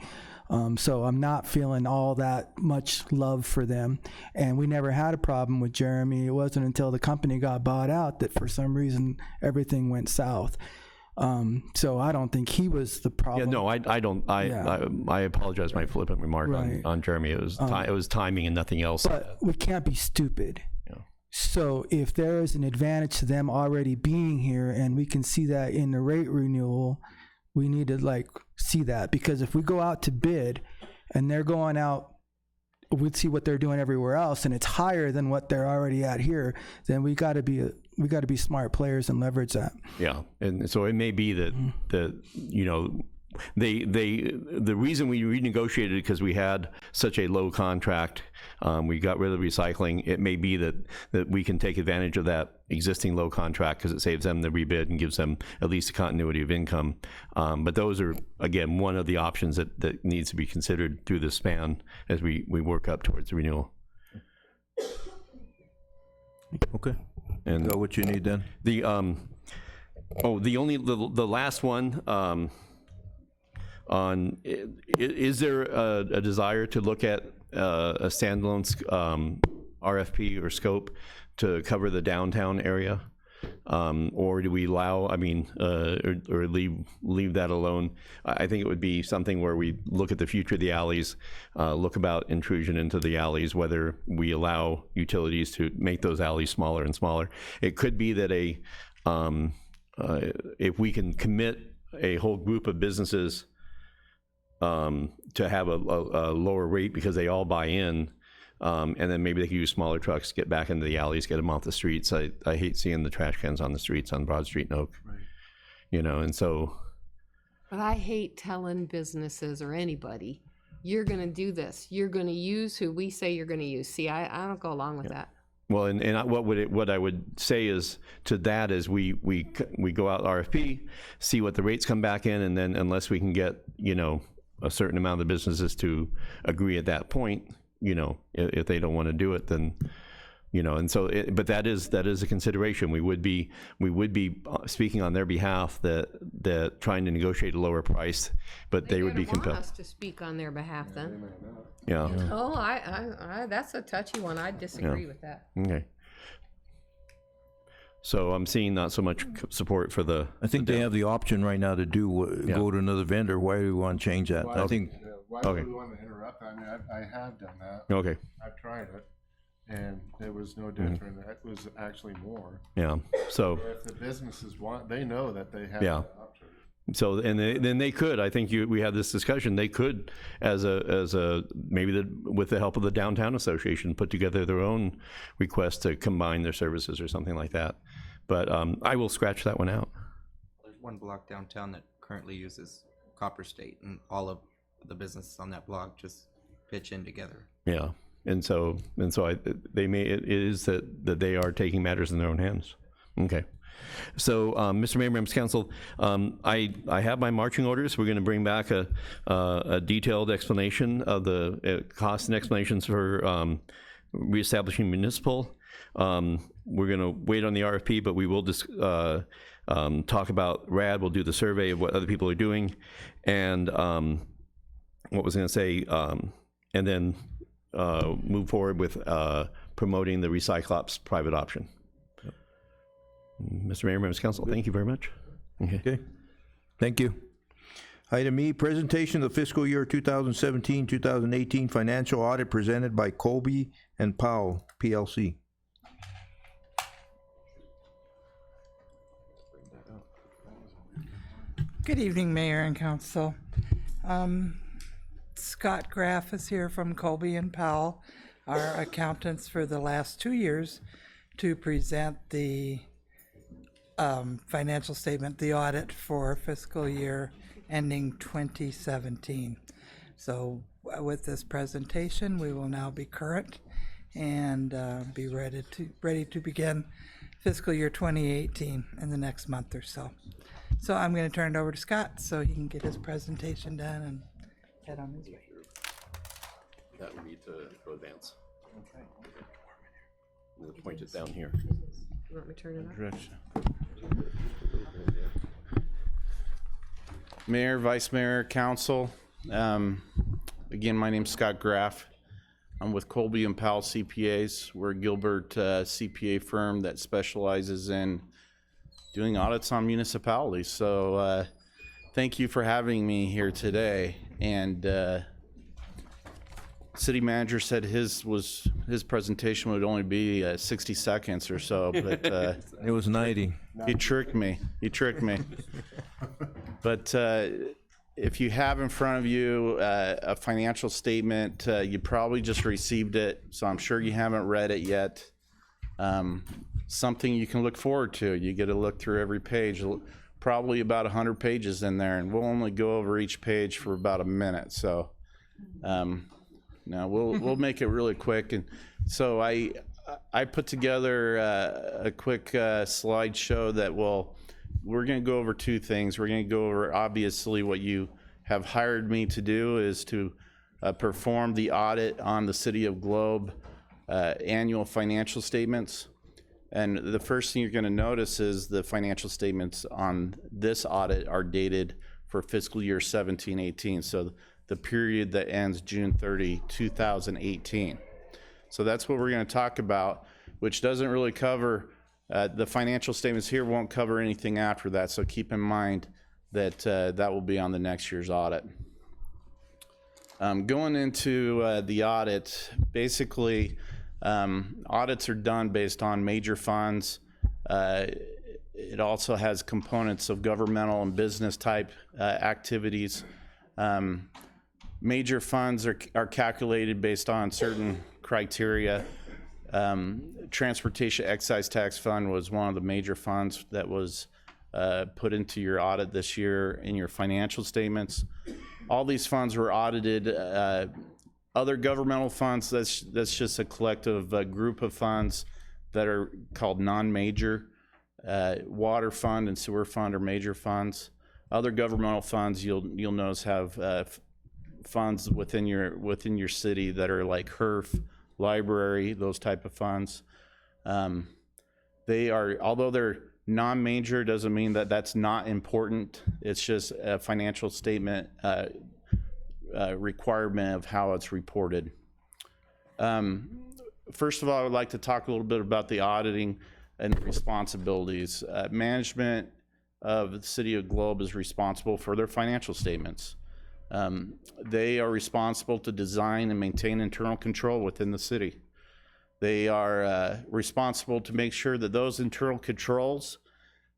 D: So I'm not feeling all that much love for them. And we never had a problem with Jeremy. It wasn't until the company got bought out that for some reason everything went south. So I don't think he was the problem.
J: Yeah, no, I don't. I apologize for my flippant remark on Jeremy. It was timing and nothing else.
D: But we can't be stupid. Yeah. So if there is an advantage to them already being here, and we can see that in the rate renewal, we need to see that, because if we go out to bid and they're going out we'd see what they're doing everywhere else, and it's higher than what they're already at here, then we got to be smart players and leverage that.
J: Yeah, and so it may be that the reason we renegotiated it because we had such a low contract, we got rid of recycling. It may be that we can take advantage of that existing low contract because it saves them the rebid and gives them at least a continuity of income. But those are, again, one of the options that needs to be considered through the span as we work up towards the renewal.
B: Okay.
J: And
B: got what you need then?
J: The last one. Is there a desire to look at a standalone RFP or scope to cover the downtown area? Or do we allow, or leave that alone? I think it would be something where we look at the future of the alleys, look about intrusion into the alleys, whether we allow utilities to make those alleys smaller and smaller. It could be that if we can commit a whole group of businesses to have a lower rate because they all buy in, and then maybe they can use smaller trucks, get back into the alleys, get them off the streets. I hate seeing the trash cans on the streets on Broad Street and Oak. Right. And so.
I: But I hate telling businesses or anybody, you're going to do this. You're going to use who we say you're going to use. See, I don't go along with that.
J: Well, and what I would say is to that is we go out RFP, see what the rates come back in, and then unless we can get a certain amount of the businesses to agree at that point, if they don't want to do it, then and so but that is a consideration. We would be speaking on their behalf that trying to negotiate a lower price, but they would be compelled.
I: Want us to speak on their behalf then.
J: Yeah.
I: Oh, I that's a touchy one. I disagree with that.
J: Okay. So I'm seeing not so much support for the.
B: I think they have the option right now to go to another vendor. Why do we want to change that?
G: Why
B: I think.
G: Why would we want to interrupt? I mean, I have done that.
J: Okay.
G: I've tried it, and it was no different. It was actually more.
J: Yeah. So.
G: If the businesses want, they know that they have.
J: Yeah.
G: That option.
J: So then they could. I think we had this discussion. They could, with the help of the Downtown Association, put together their own request to combine their services or something like that. But I will scratch that one out.
F: There's one block downtown that currently uses Copper State, and all of the businesses on that block just pitch in together.
J: Yeah, and so it is that they are taking matters in their own hands. Okay. So, Mr. Mayor, members of council, I have my marching orders. We're going to bring back a detailed explanation of the costs and explanations for reestablishing municipal. We're going to wait on the RFP, but we will just talk about RAD. We'll do the survey of what other people are doing, and what was I going to say, and then move forward with promoting the Recyclops private option. Mr. Mayor, members of council, thank you very much.
B: Okay. Thank you. Item E, presentation of the fiscal year 2017-2018 financial audit presented by Colby and Powell, PLC.
C: Good evening, Mayor and Council. Scott Graff is here from Colby and Powell, our accountants for the last 2 years, to present the financial statement, the audit for fiscal year ending 2017. So with this presentation, we will now be current and be ready to begin fiscal year 2018 in the next month or so. So I'm going to turn it over to Scott so he can get his presentation done and head on his way.
J: That would be to advance. Okay. I'm going to point it down here.
I: You want me to turn it up?
V: Direction. Mayor, Vice Mayor, Council. Again, my name's Scott Graff. I'm with Colby and Powell CPAs. We're a Gilbert CPA firm that specializes in doing audits on municipalities. So thank you for having me here today. And city manager said his presentation would only be 60 seconds or so, but
B: it was 90.
V: He tricked me. But if you have in front of you a financial statement, you probably just received it, so I'm sure you haven't read it yet. Something you can look forward to. You get to look through every page, probably about 100 pages in there, and we'll only go over each page for about a minute. So now we'll make it really quick. And so I put together a quick slideshow that we're going to go over two things. We're going to go over, obviously, what you have hired me to do is to perform the audit on the City of Globe annual financial statements. And the first thing you're going to notice is the financial statements on this audit are dated for fiscal year 17-18. So the period that ends June 30, 2018. So that's what we're going to talk about, which doesn't really cover, the financial statements here won't cover anything after that. So keep in mind that that will be on the next year's audit. Going into the audit, basically, audits are done based on major funds. It also has components of governmental and business type activities. Major funds are calculated based on certain criteria. Transportation Excise Tax Fund was one of the major funds that was put into your audit this year in your financial statements. All these funds were audited. Other governmental funds, that's just a collective group of funds that are called non-major. Water fund and sewer fund are major funds. Other governmental funds you'll notice have funds within your city that are like HERF, library, those type of funds. They are, although they're non-major, doesn't mean that that's not important. It's just a financial statement requirement of how it's reported. First of all, I would like to talk a little bit about the auditing and responsibilities. Management of the City of Globe is responsible for their financial statements. They are responsible to design and maintain internal control within the city. They are responsible to make sure that those internal controls,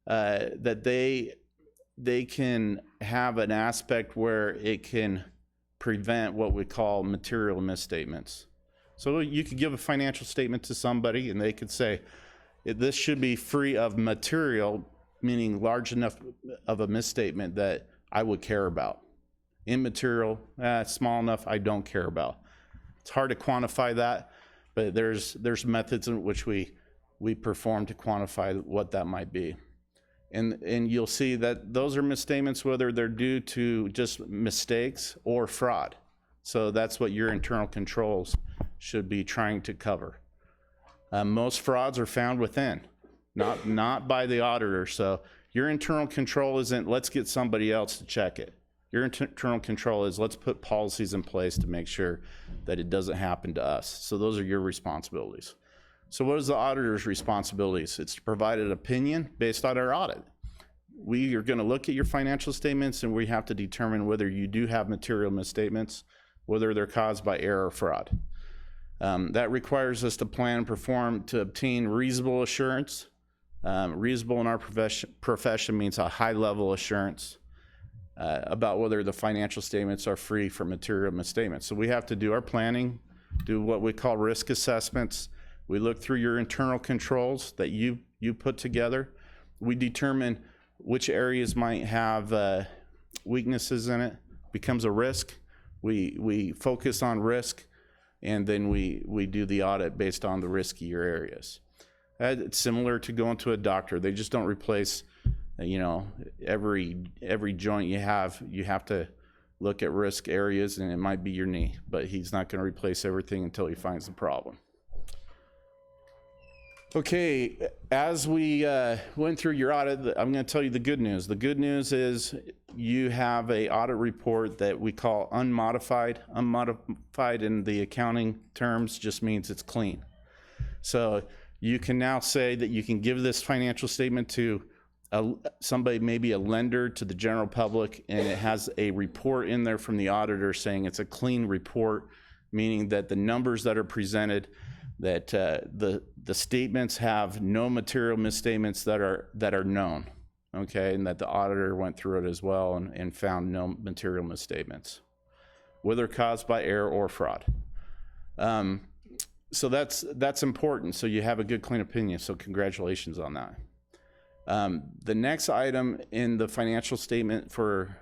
V: that they can have an aspect where it can prevent what we call material misstatements. So you could give a financial statement to somebody and they could say, this should be free of material, meaning large enough of a misstatement that I would care about. Immaterial, small enough, I don't care about. It's hard to quantify that, but there's methods in which we perform to quantify what that might be. And you'll see that those are misstatements, whether they're due to just mistakes or fraud. So that's what your internal controls should be trying to cover. Most frauds are found within, not by the auditor. So your internal control isn't, let's get somebody else to check it. Your internal control is, let's put policies in place to make sure that it doesn't happen to us. So those are your responsibilities. So what is the auditor's responsibilities? It's to provide an opinion based on our audit. We are going to look at your financial statements and we have to determine whether you do have material misstatements, whether they're caused by error or fraud. That requires us to plan and perform to obtain reasonable assurance. Reasonable in our profession means a high level assurance about whether the financial statements are free from material misstatements. So we have to do our planning, do what we call risk assessments. We look through your internal controls that you put together. We determine which areas might have weaknesses in it, becomes a risk. We focus on risk, and then we do the audit based on the riskier areas. It's similar to going to a doctor. They just don't replace, every joint you have. You have to look at risk areas, and it might be your knee, but he's not going to replace everything until he finds the problem. Okay, as we went through your audit, I'm going to tell you the good news. The good news is you have a audit report that we call unmodified. Unmodified in the accounting terms just means it's clean. So you can now say that you can give this financial statement to somebody, maybe a lender, to the general public, and it has a report in there from the auditor saying it's a clean report, meaning that the numbers that are presented, that the statements have no material misstatements that are known. okay, and that the auditor went through it as well and found no material misstatements, whether caused by error or fraud. So that's important. So you have a good, clean opinion. So congratulations on that. The next item in the financial statement for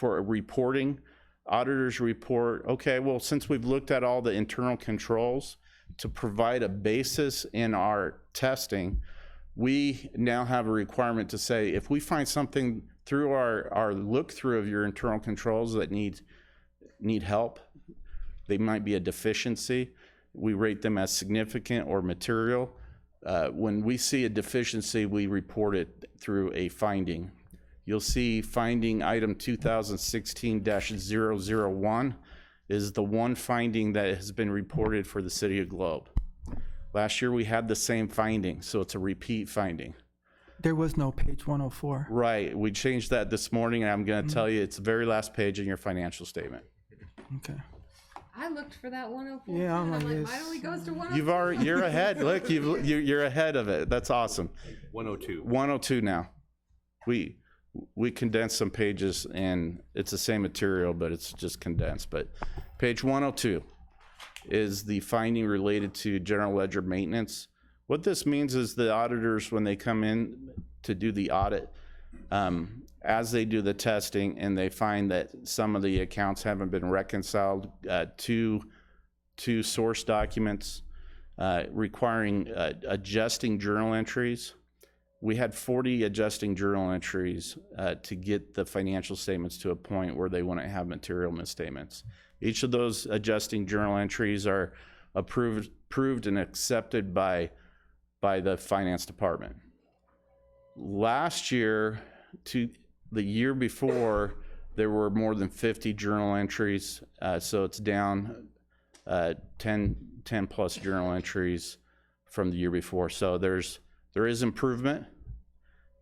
V: reporting, auditor's report. Okay, well, since we've looked at all the internal controls to provide a basis in our testing, we now have a requirement to say, if we find something through our look through of your internal controls that need help, they might be a deficiency, we rate them as significant or material. When we see a deficiency, we report it through a finding. You'll see finding item 2016-001 is the one finding that has been reported for the city of Globe. Last year we had the same finding, so it's a repeat finding.
D: There was no page 104.
V: Right, we changed that this morning, and I'm going to tell you it's the very last page in your financial statement.
D: Okay.
I: I looked for that 104.
D: Yeah, I'm
I: and
D: like,
I: mine only goes to 104.
V: You've already, you're ahead. Look, you're ahead of it. That's awesome.
J: 102.
V: 102 now. We condensed some pages, and it's the same material, but it's just condensed. But page 102 is the finding related to general ledger maintenance. What this means is the auditors, when they come in to do the audit, as they do the testing and they find that some of the accounts haven't been reconciled to source documents, requiring adjusting journal entries. We had 40 adjusting journal entries to get the financial statements to a point where they wouldn't have material misstatements. Each of those adjusting journal entries are approved and accepted by the finance department. Last year to the year before, there were more than 50 journal entries, so it's down 10 plus journal entries from the year before. So there is improvement,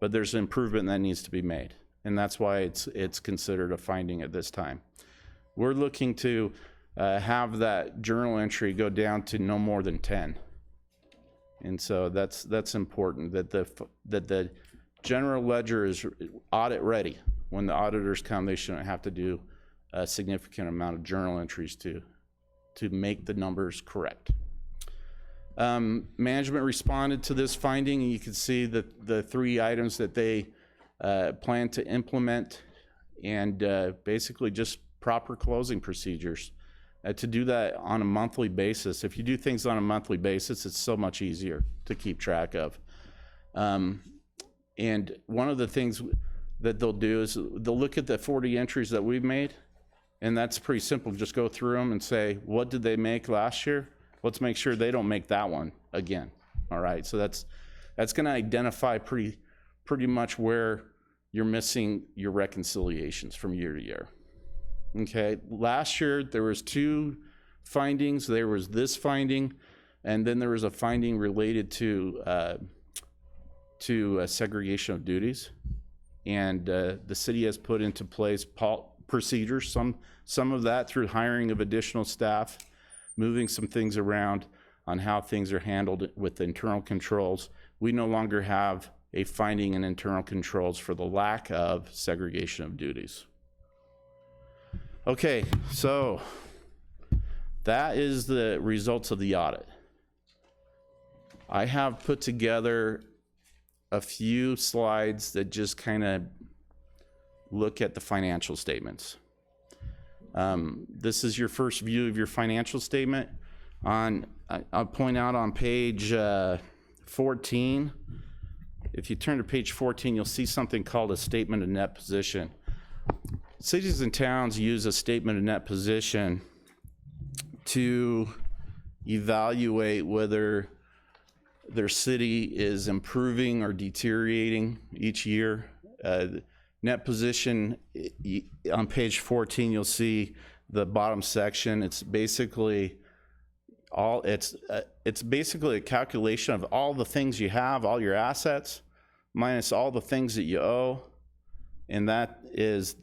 V: but there's improvement that needs to be made, and that's why it's considered a finding at this time. We're looking to have that journal entry go down to no more than 10, and so that's important that the general ledger is audit ready. When the auditors come, they shouldn't have to do a significant amount of journal entries to make the numbers correct. Management responded to this finding, and you can see the 3 items that they plan to implement, and basically just proper closing procedures. To do that on a monthly basis, if you do things on a monthly basis, it's so much easier to keep track of. And one of the things that they'll do is they'll look at the 40 entries that we've made, and that's pretty simple. Just go through them and say, what did they make last year? Let's make sure they don't make that one again. All right, so that's going to identify pretty much where you're missing your reconciliations from year to year. Okay, last year there was 2 findings. There was this finding, and then there was a finding related to segregation of duties, and the city has put into place procedures. Some of that through hiring of additional staff, moving some things around on how things are handled with internal controls. We no longer have a finding in internal controls for the lack of segregation of duties. Okay, so that is the results of the audit. I have put together a few slides that just kind of look at the financial statements. This is your first view of your financial statement. I'll point out on page 14, if you turn to page 14, you'll see something called a statement of net position. Cities and towns use a statement of net position to evaluate whether their city is improving or deteriorating each year. Net position on page 14, you'll see the bottom section. It's basically it's basically a calculation of all the things you have, all your assets, minus all the things that you owe, and that is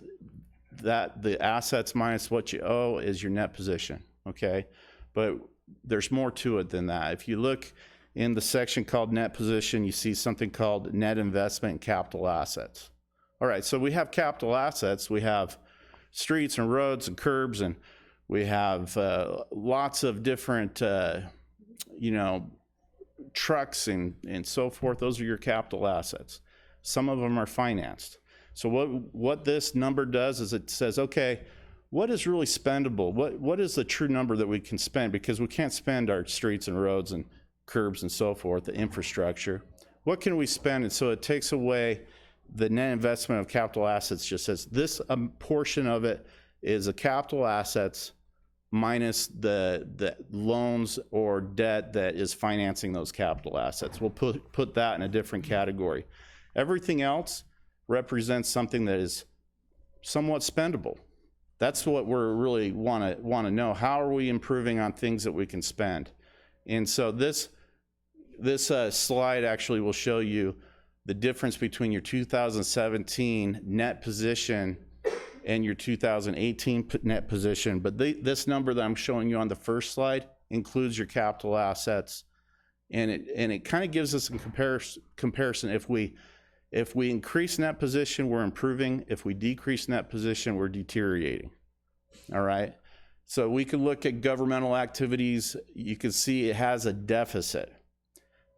V: the assets minus what you owe is your net position. Okay, but there's more to it than that. If you look in the section called net position, you see something called net investment and capital assets. All right, so we have capital assets. We have streets and roads and curbs, and we have lots of different, trucks and so forth. Those are your capital assets. Some of them are financed. So what this number does is it says, okay, what is really spendable? What is the true number that we can spend? Because we can't spend our streets and roads and curbs and so forth, the infrastructure. What can we spend? And so it takes away the net investment of capital assets, just says this portion of it is a capital assets minus the loans or debt that is financing those capital assets. We'll put that in a different category. Everything else represents something that is somewhat spendable. That's what we're really want to know. How are we improving on things that we can spend? And so this slide actually will show you the difference between your 2017 net position and your 2018 net position. But this number that I'm showing you on the first slide includes your capital assets, and it kind of gives us a comparison. If we increase net position, we're improving. If we decrease net position, we're deteriorating. All right. So we can look at governmental activities. You can see it has a deficit,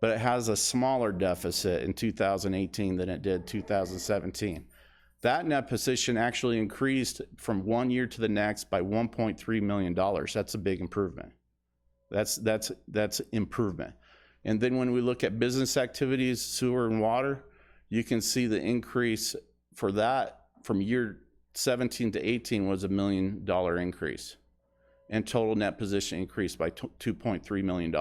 V: but it has a smaller deficit in 2018 than it did 2017. That net position actually increased from one year to the next by $1.3 million. That's a big improvement. That's improvement. And then when we look at business activities, sewer and water, you can see the increase for that from year 17 to 18 was $1 million increase, and total net position increased by $2.3 million.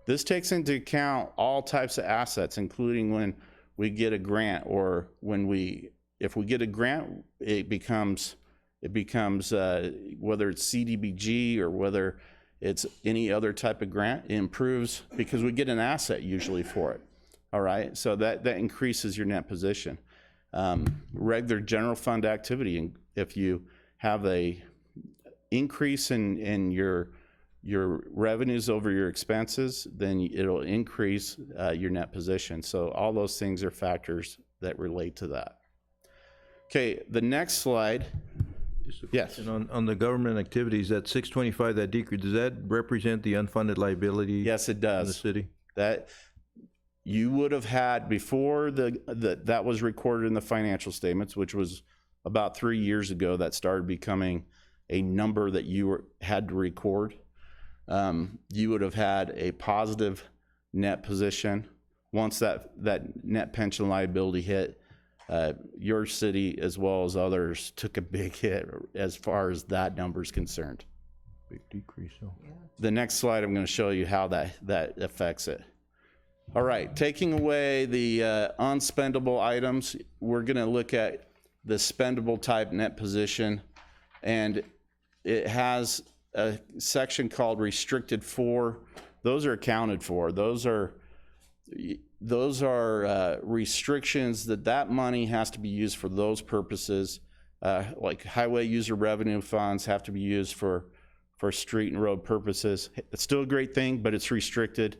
V: This takes into account all types of assets, including when we get a grant, or if we get a grant, it becomes whether it's CDBG or whether it's any other type of grant, it improves because we get an asset usually for it. All right, so that increases your net position. Regular general fund activity, and if you have a increase in your revenues over your expenses, then it'll increase your net position. So all those things are factors that relate to that. Okay, the next slide. Yes.
B: On the government activities, that 625, that decrease, does that represent the unfunded liability?
V: Yes, it does.
B: In the city?
V: That you would have had before that was recorded in the financial statements, which was about 3 years ago, that started becoming a number that you had to record. You would have had a positive net position. Once that net pension liability hit, your city as well as others took a big hit as far as that number is concerned.
B: Big decrease. So. Yeah.
V: The next slide, I'm going to show you how that affects it. All right, taking away the unspendable items, we're going to look at the spendable type net position, and it has a section called restricted for. Those are accounted for. Those are restrictions that money has to be used for those purposes. Like highway user revenue funds have to be used for street and road purposes. It's still a great thing, but it's restricted.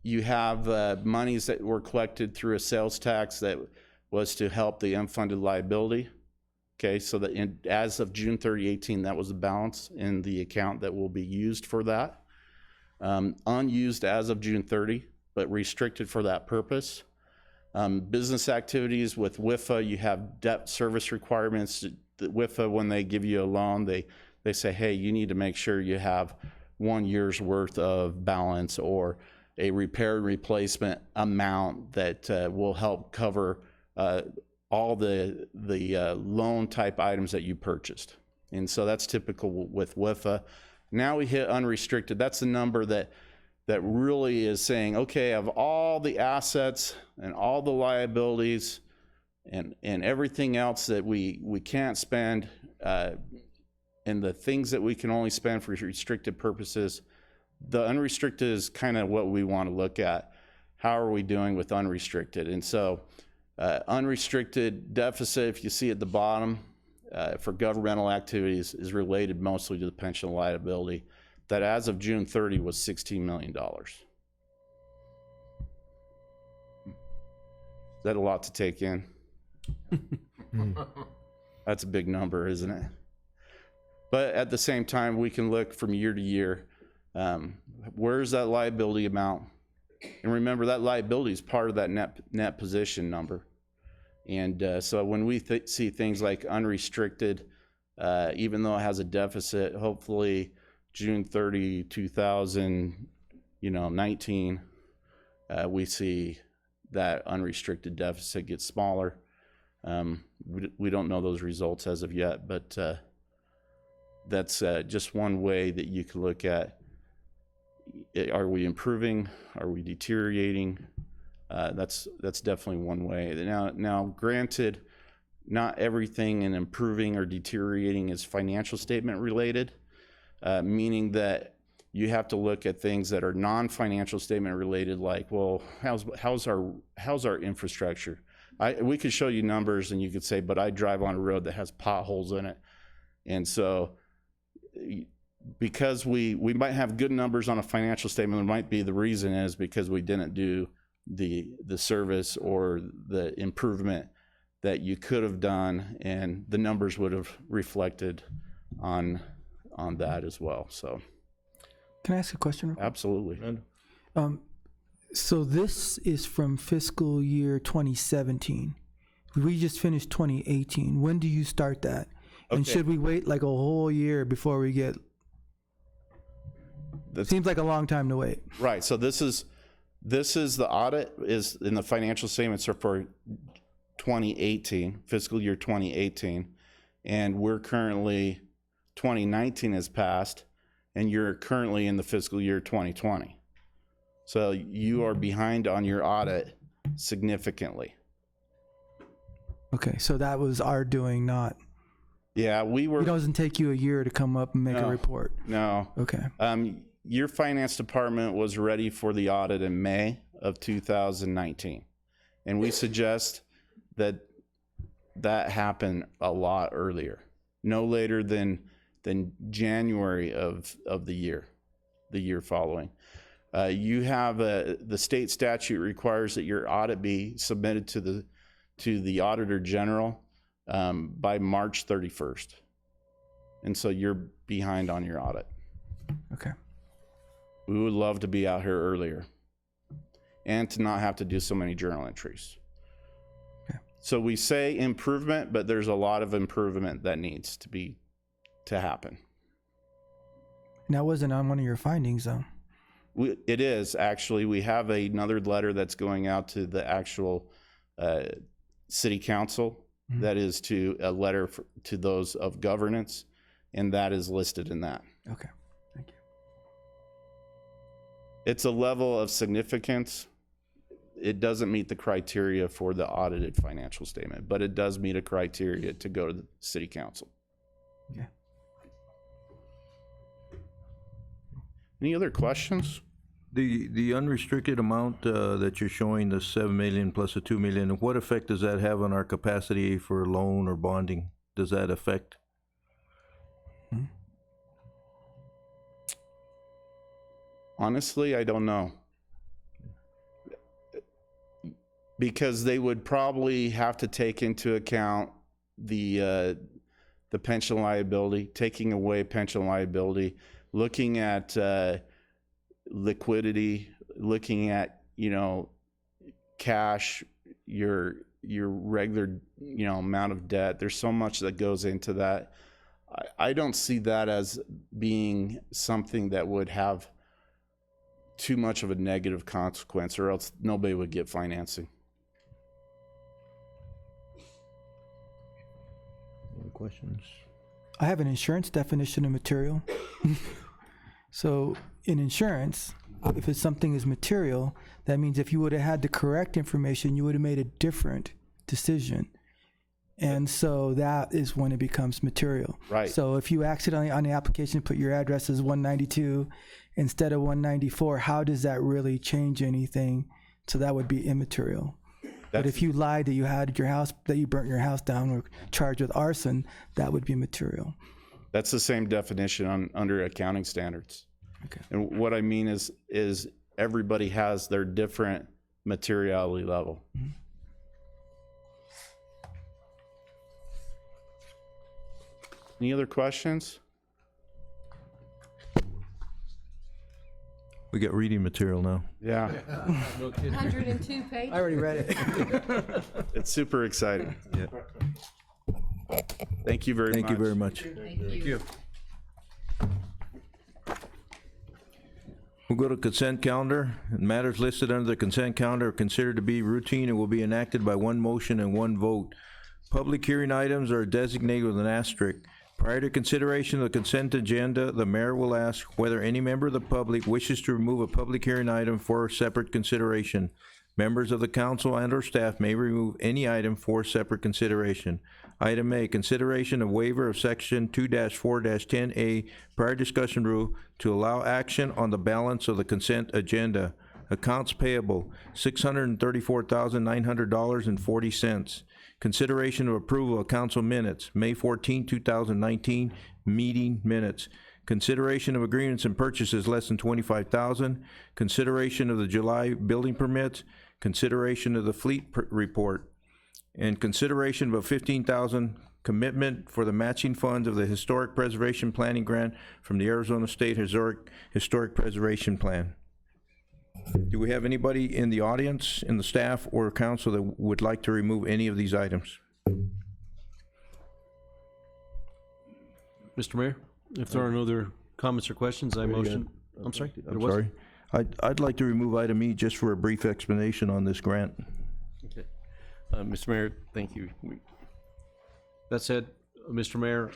V: You have monies that were collected through a sales tax that was to help the unfunded liability. Okay, so that as of June 30, 18, that was the balance in the account that will be used for that. Unused as of June 30, but restricted for that purpose. Business activities with WIFA, you have debt service requirements. The WIFA, when they give you a loan, they say, hey, you need to make sure you have 1 year's worth of balance or a repair and replacement amount that will help cover all the loan type items that you purchased. And so that's typical with WIFA. Now we hit unrestricted. That's the number that really is saying, okay, of all the assets and all the liabilities and everything else that we can't spend and the things that we can only spend for restricted purposes, the unrestricted is kind of what we want to look at. How are we doing with unrestricted? And so unrestricted deficit, if you see at the bottom, for governmental activities is related mostly to the pension liability. that as of June 30 was $16 million. Is that a lot to take in? That's a big number, isn't it? But at the same time, we can look from year to year. Where's that liability amount? And remember, that liability is part of that net position number. And so when we see things like unrestricted, even though it has a deficit, hopefully June 30, 2019, we see that unrestricted deficit get smaller. We don't know those results as of yet, but that's just one way that you can look at, are we improving? Are we deteriorating? That's definitely one way. Now, granted, not everything in improving or deteriorating is financial statement related, meaning that you have to look at things that are non-financial statement related, like, well, how's our infrastructure? We could show you numbers and you could say, but I drive on a road that has potholes in it. And so because we might have good numbers on a financial statement, it might be the reason is because we didn't do the service or the improvement that you could have done, and the numbers would have reflected on that as well. So
D: can I ask a question?
V: Absolutely.
D: So this is from fiscal year 2017. We just finished 2018. When do you start that? And
V: Okay.
D: should we wait like a whole year before we get? Seems like a long time to wait.
V: Right. So this is the audit is in the financial statements are for 2018, fiscal year 2018, and we're currently 2019 has passed, and you're currently in the fiscal year 2020. So you are behind on your audit significantly.
D: Okay, so that was our doing, not.
V: Yeah, we were.
D: It doesn't take you a year to come up and make a
V: No.
D: report.
V: No.
D: Okay.
V: Your finance department was ready for the audit in May of 2019. And we suggest that happen a lot earlier, no later than January of the year following. You have the state statute requires that your audit be submitted to the Auditor General by March 31st. And so you're behind on your audit.
D: Okay.
V: We would love to be out here earlier and to not have to do so many journal entries.
D: Okay.
V: So we say improvement, but there's a lot of improvement that needs to happen.
D: And that wasn't on one of your findings, though.
V: It is actually. We have another letter that's going out to the actual city council.
D: Mm-hmm.
V: That is to a letter to those of governance, and that is listed in that.
D: Okay. Thank you.
V: It's a level of significance. It doesn't meet the criteria for the audited financial statement, but it does meet a criteria to go to the city council.
D: Okay.
V: Any other questions?
B: The unrestricted amount that you're showing, the 7 million plus the 2 million, what effect does that have on our capacity for loan or bonding? Does that affect?
V: Honestly, I don't know. Because they would probably have to take into account the pension liability, taking away pension liability, looking at liquidity, looking at, cash, your regular, amount of debt. There's so much that goes into that. I don't see that as being something that would have too much of a negative consequence, or else nobody would get financing.
B: Any questions?
D: I have an insurance definition of material. So in insurance, if it's something is material, that means if you would have had the correct information, you would have made a different decision. And so that is when it becomes material.
V: Right.
D: So if you accidentally on the application put your address as 192 instead of 194, how does that really change anything? So that would be immaterial. But if you lied that you had your house, that you burnt your house down or charged with arson, that would be material.
V: That's the same definition under accounting standards. And what I mean is everybody has their different materiality level. Any other questions?
B: We got reading material now.
V: Yeah.
I: 102 pages.
D: I already read it.
V: It's super exciting.
B: Yeah.
V: Thank you very much.
B: Thank you very much.
I: Thank you.
B: We'll go to consent calendar. Matters listed under the consent calendar are considered to be routine and will be enacted by one motion and one vote. Public hearing items are designated with an asterisk. Prior to consideration of the consent agenda, the mayor will ask whether any member of the public wishes to remove a public hearing item for separate consideration. Members of the council and/or staff may remove any item for separate consideration. Item A, consideration of waiver of section 2-4-10A prior discussion rule to allow action on the balance of the consent agenda. Accounts payable, $634,900.40. Consideration of approval of council minutes, May 14, 2019, meeting minutes. Consideration of agreements and purchases less than $25,000. Consideration of the July building permits. Consideration of the fleet report. And consideration of a $15,000 commitment for the matching funds of the Historic Preservation Planning Grant from the Arizona State Historic Preservation Plan. Do we have anybody in the audience, in the staff or council that would like to remove any of these items?
H: Mr. Mayor, if there are no other comments or questions, I motion. I'm sorry?
B: I'm sorry. I'd like to remove item E just for a brief explanation on this grant.
J: Okay. Mr. Mayor, thank you.
H: That said, Mr. Mayor,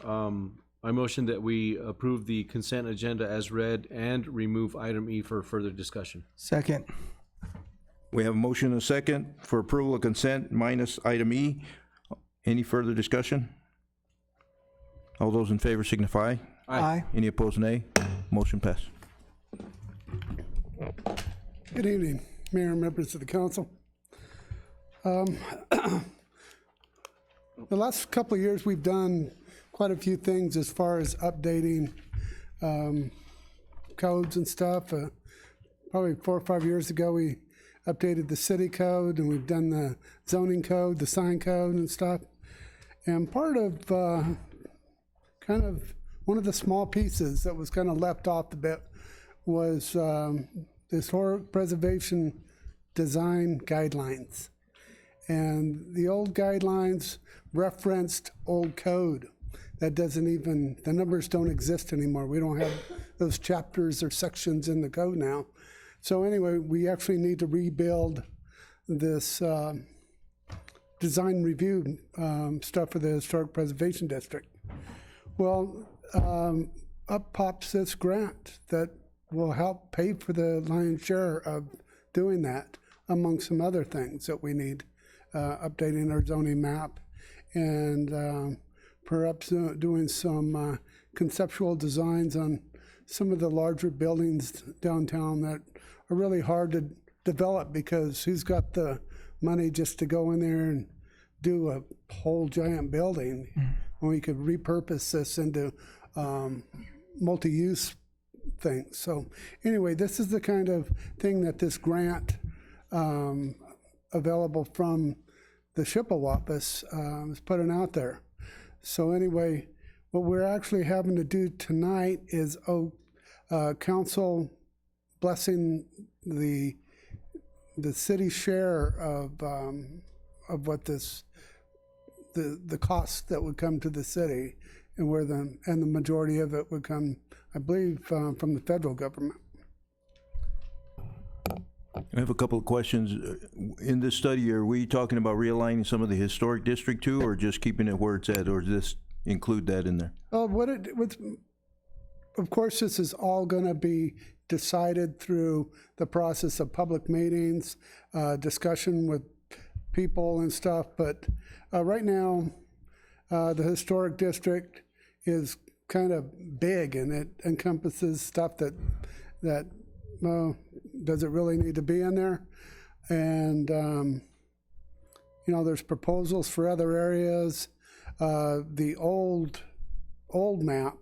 H: I motion that we approve the consent agenda as read and remove item E for further discussion.
D: Second.
B: We have a motion and a second for approval of consent minus item E. Any further discussion? All those in favor signify.
D: Aye.
B: Any opposed, nay. Motion passed.
A: Good evening, Mayor and members of the council. The last couple of years, we've done quite a few things as far as updating codes and stuff. Probably 4 or 5 years ago, we updated the city code, and we've done the zoning code, the sign code and stuff. And part of kind of one of the small pieces that was kind of left off the bit was the Historic Preservation Design Guidelines. And the old guidelines referenced old code. That doesn't even, the numbers don't exist anymore. We don't have those chapters or sections in the code now. So anyway, we actually need to rebuild this design review stuff for the Historic Preservation District. Well, up pops this grant that will help pay for the lion's share of doing that, among some other things that we need, updating our zoning map and perhaps doing some conceptual designs on some of the larger buildings downtown that are really hard to develop because who's got the money just to go in there and do a whole giant building when we could repurpose this into multi-use things. So anyway, this is the kind of thing that this grant available from the SHPO office is putting out there. So anyway, what we're actually having to do tonight is council blessing the city's share of what this the cost that would come to the city, and the majority of it would come, I believe, from the federal government.
B: I have a couple of questions. In this study, are we talking about realigning some of the historic district too, or just keeping it where it's at, or does this include that in there?
A: Of course, this is all going to be decided through the process of public meetings, discussion with people and stuff. But right now, the historic district is kind of big, and it encompasses stuff that does it really need to be in there? And there's proposals for other areas. The old map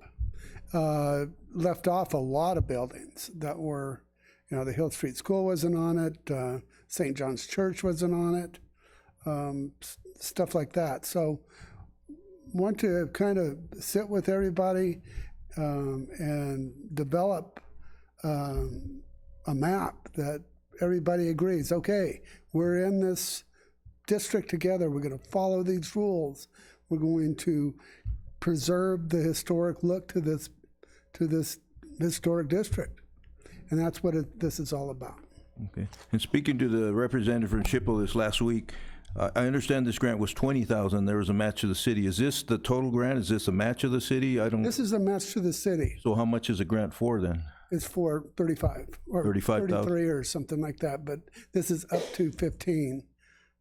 A: left off a lot of buildings that were, the Hill Street School wasn't on it, St. John's Church wasn't on it, stuff like that. So want to kind of sit with everybody and develop a map that everybody agrees, okay, we're in this district together, we're going to follow these rules, we're going to preserve the historic look to this historic district. And that's what this is all about.
B: Okay. And speaking to the representative from SHPO this last week, I understand this grant was $20,000. There was a match to the city. Is this the total grant? Is this a match of the city?
A: This is a match to the city.
B: So how much is the grant for then?
A: It's for 35 or
B: 35,000?
A: 33 or something like that. But this is up to 15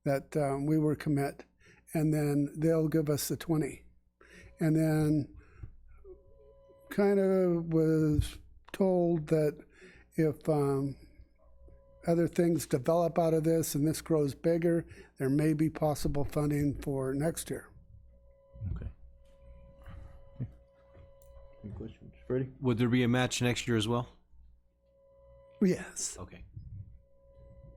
A: that we were commit, and then they'll give us the 20. And then kind of was told that if other things develop out of this and this grows bigger, there may be possible funding for next year.
B: Okay. Any questions? Freddie?
H: Would there be a match next year as well?
A: Yes.
H: Okay.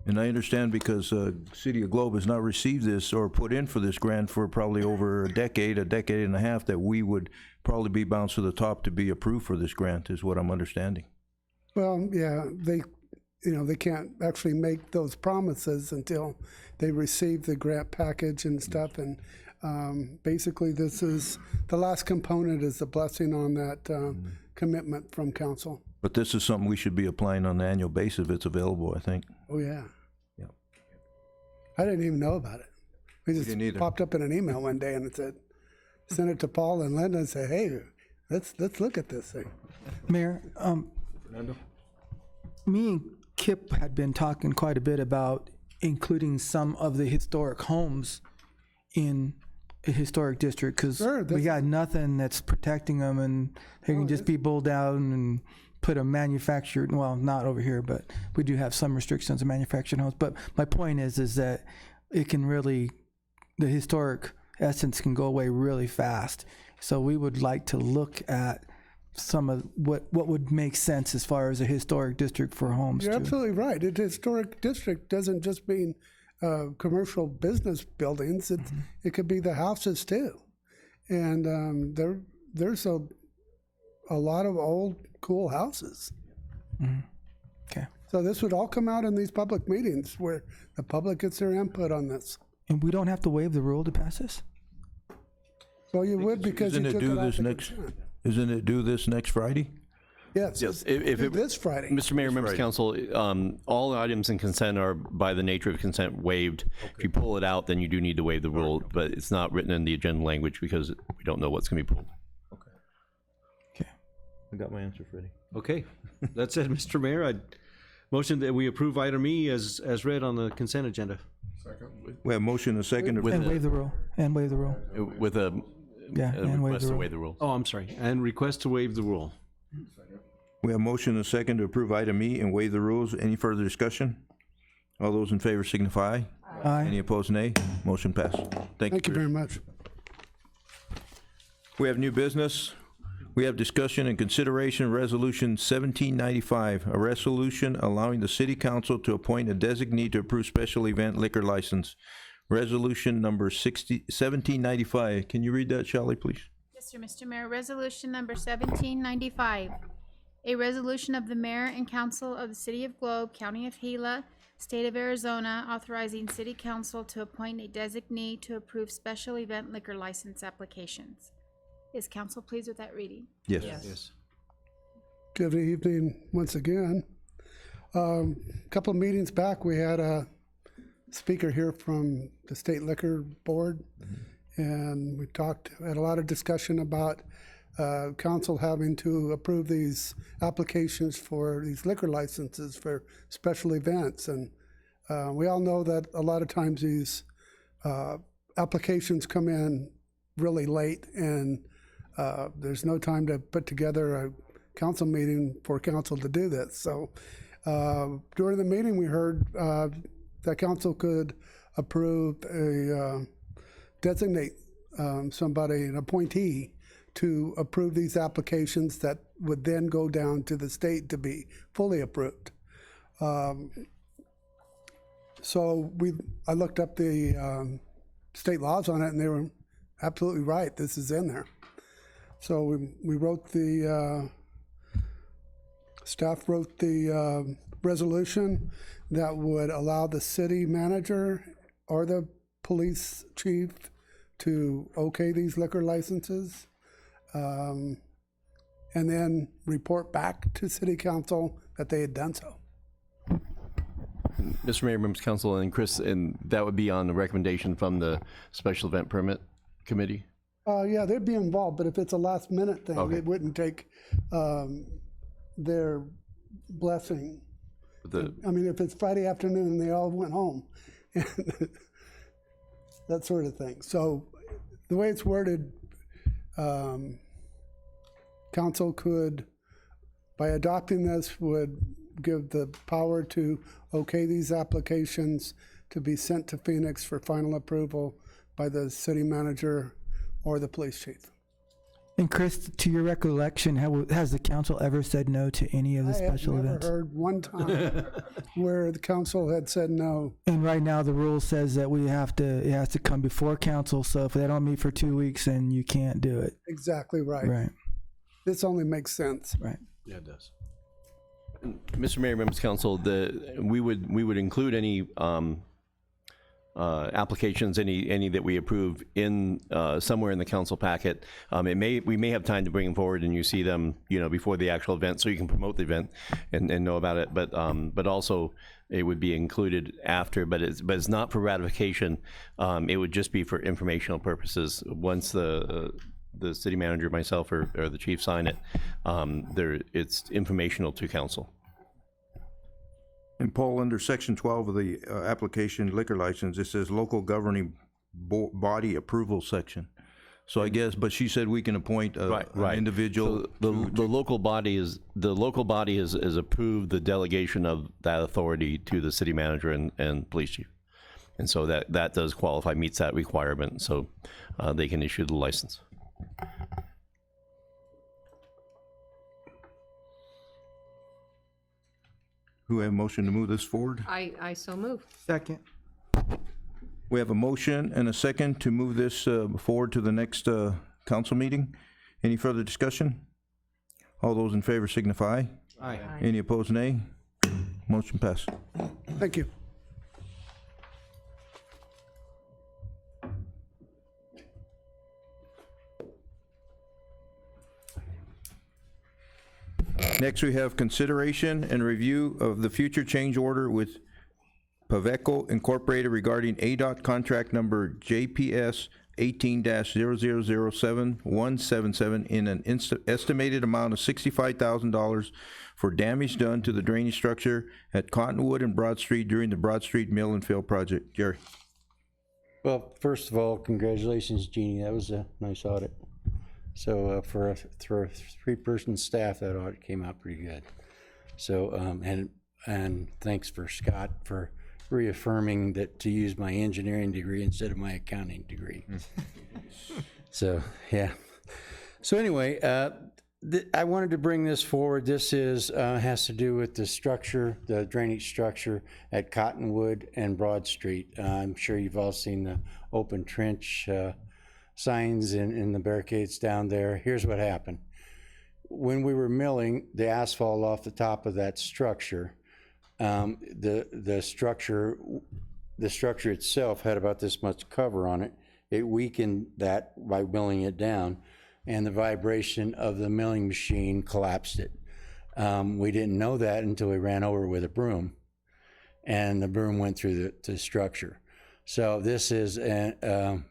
B: And I understand because City of Globe has not received this or put in for this grant for probably over a decade and a half, that we would probably be bounced to the top to be approved for this grant, is what I'm understanding.
A: Well, yeah, they can't actually make those promises until they receive the grant package and stuff. And basically, this is the last component is the blessing on that commitment from council.
B: But this is something we should be applying on an annual basis if it's available, I think.
A: Oh, yeah.
B: Yeah.
A: I didn't even know about it. We just
B: didn't either.
A: popped up in an email one day and it said, send it to Paul and Linda and say, hey, let's look at this thing.
D: Mayor, me and Kip had been talking quite a bit about including some of the historic homes in a historic district, because we got nothing that's protecting them, and they can just be pulled down and put a manufactured, well, not over here, but we do have some restrictions on manufactured homes. But my point is that it can really, the historic essence can go away really fast. So we would like to look at some of what would make sense as far as a historic district for homes.
A: You're
D: too.
A: absolutely right. A historic district doesn't just mean commercial business buildings. It could be the houses too. And there's a lot of old, cool houses.
D: Okay.
A: So this would all come out in these public meetings where the public gets their input on this.
D: And we don't have to waive the rule to pass this?
A: Well, you would because you took it off the consent.
B: Isn't it due this next Friday?
A: Yes.
J: Yes,
A: This Friday.
J: Mr. Mayor, members of council, all items in consent are by the nature of consent waived. If you pull it out, then you do need to waive the rule, but it's not written in the agenda language because we don't know what's going to be pulled.
B: I got my answer, Freddie.
H: Okay. That said, Mr. Mayor, I'd motion that we approve item E as read on the consent agenda.
G: Second.
B: We have motion and a second.
D: And waive the rule. And waive the rule.
J: With a
D: and waive
J: request
D: the
J: to
D: rule.
J: waive the rule.
H: Oh, I'm sorry. And request to waive the rule.
B: We have motion and a second to approve item E and waive the rules. Any further discussion? All those in favor signify.
D: Aye.
B: Any opposed, nay. Motion passed.
A: Thank you very much.
B: We have new business. We have discussion and consideration resolution 1795, a resolution allowing the city council to appoint a designee to approve special event liquor license. Resolution number 1795. Can you read that, Shelley, please?
E: Yes, sir, Mr. Mayor. Resolution number 1795. A resolution of the mayor and council of the city of Globe, county of Gila, state of Arizona, authorizing city council to appoint a designee to approve special event liquor license applications. Is council pleased with that reading?
B: Yes.
H: Yes.
A: Good evening once again. A couple of meetings back, we had a speaker here from the State Liquor Board, and we had a lot of discussion about council having to approve these applications for these liquor licenses for special events. And we all know that a lot of times these applications come in really late, and there's no time to put together a council meeting for council to do this. So during the meeting, we heard that council could approve designate somebody, an appointee, to approve these applications that would then go down to the state to be fully approved. So I looked up the state laws on it, and they were absolutely right. This is in there. So we wrote staff wrote the resolution that would allow the city manager or the police chief to okay these liquor licenses, and then report back to city council that they had done so.
J: Mr. Mayor, members of council, and Chris, and that would be on the recommendation from the Special Event Permit Committee?
A: Yeah, they'd be involved, but if it's a last minute thing,
J: Okay.
A: it wouldn't take their blessing. I mean, if it's Friday afternoon and they all went home, that sort of thing. So the way it's worded, council could, by adopting this, would give the power to okay these applications to be sent to Phoenix for final approval by the city manager or the police chief.
D: And Chris, to your recollection, has the council ever said no to any of the special events?
A: I have never heard one time where the council had said no.
D: And right now, the rule says that it has to come before council. So if they don't meet for 2 weeks, then you can't do it.
A: Exactly right.
D: Right.
A: This only makes sense.
D: Right.
H: Yeah, it does.
J: Mr. Mayor, members of council, we would include any applications, any that we approve in somewhere in the council packet. We may have time to bring them forward and you see them, before the actual event, so you can promote the event and know about it. But also it would be included after. But it's not for ratification. It would just be for informational purposes. Once the city manager, myself, or the chief sign it, it's informational to council.
B: And Paul, under section 12 of the application liquor license, it says local governing body approval section. So I guess, but she said we can appoint an individual.
J: So the local body has approved the delegation of that authority to the city manager and police chief. And so that does qualify, meets that requirement, so they can issue the license.
B: Who have a motion to move this forward?
I: I so move.
D: Second.
B: We have a motion and a second to move this forward to the next council meeting. Any further discussion? All those in favor signify.
H: Aye.
B: Any opposed, nay. Motion passed.
A: Thank you.
B: Next, we have consideration and review of the future change order with Paveco Incorporated regarding ADOT contract number JPS 18-0007-177 in an estimated amount of $65,000 for damage done to the drainage structure at Cottonwood and Broad Street during the Broad Street Mill and Fill project. Jerry.
L: Well, first of all, congratulations, Jeannie. That was a nice audit. So for a three-person staff, that audit came out pretty good. So and thanks for Scott for reaffirming that to use my engineering degree instead of my accounting degree. So yeah. So anyway, I wanted to bring this forward. This has to do with the structure, the drainage structure at Cottonwood and Broad Street. I'm sure you've all seen the open trench signs in the barricades down there. Here's what happened. When we were milling the asphalt off the top of that structure, the structure itself had about this much cover on it. It weakened that by milling it down, and the vibration of the milling machine collapsed it. We didn't know that until we ran over with a broom, and the broom went through the structure. So this is a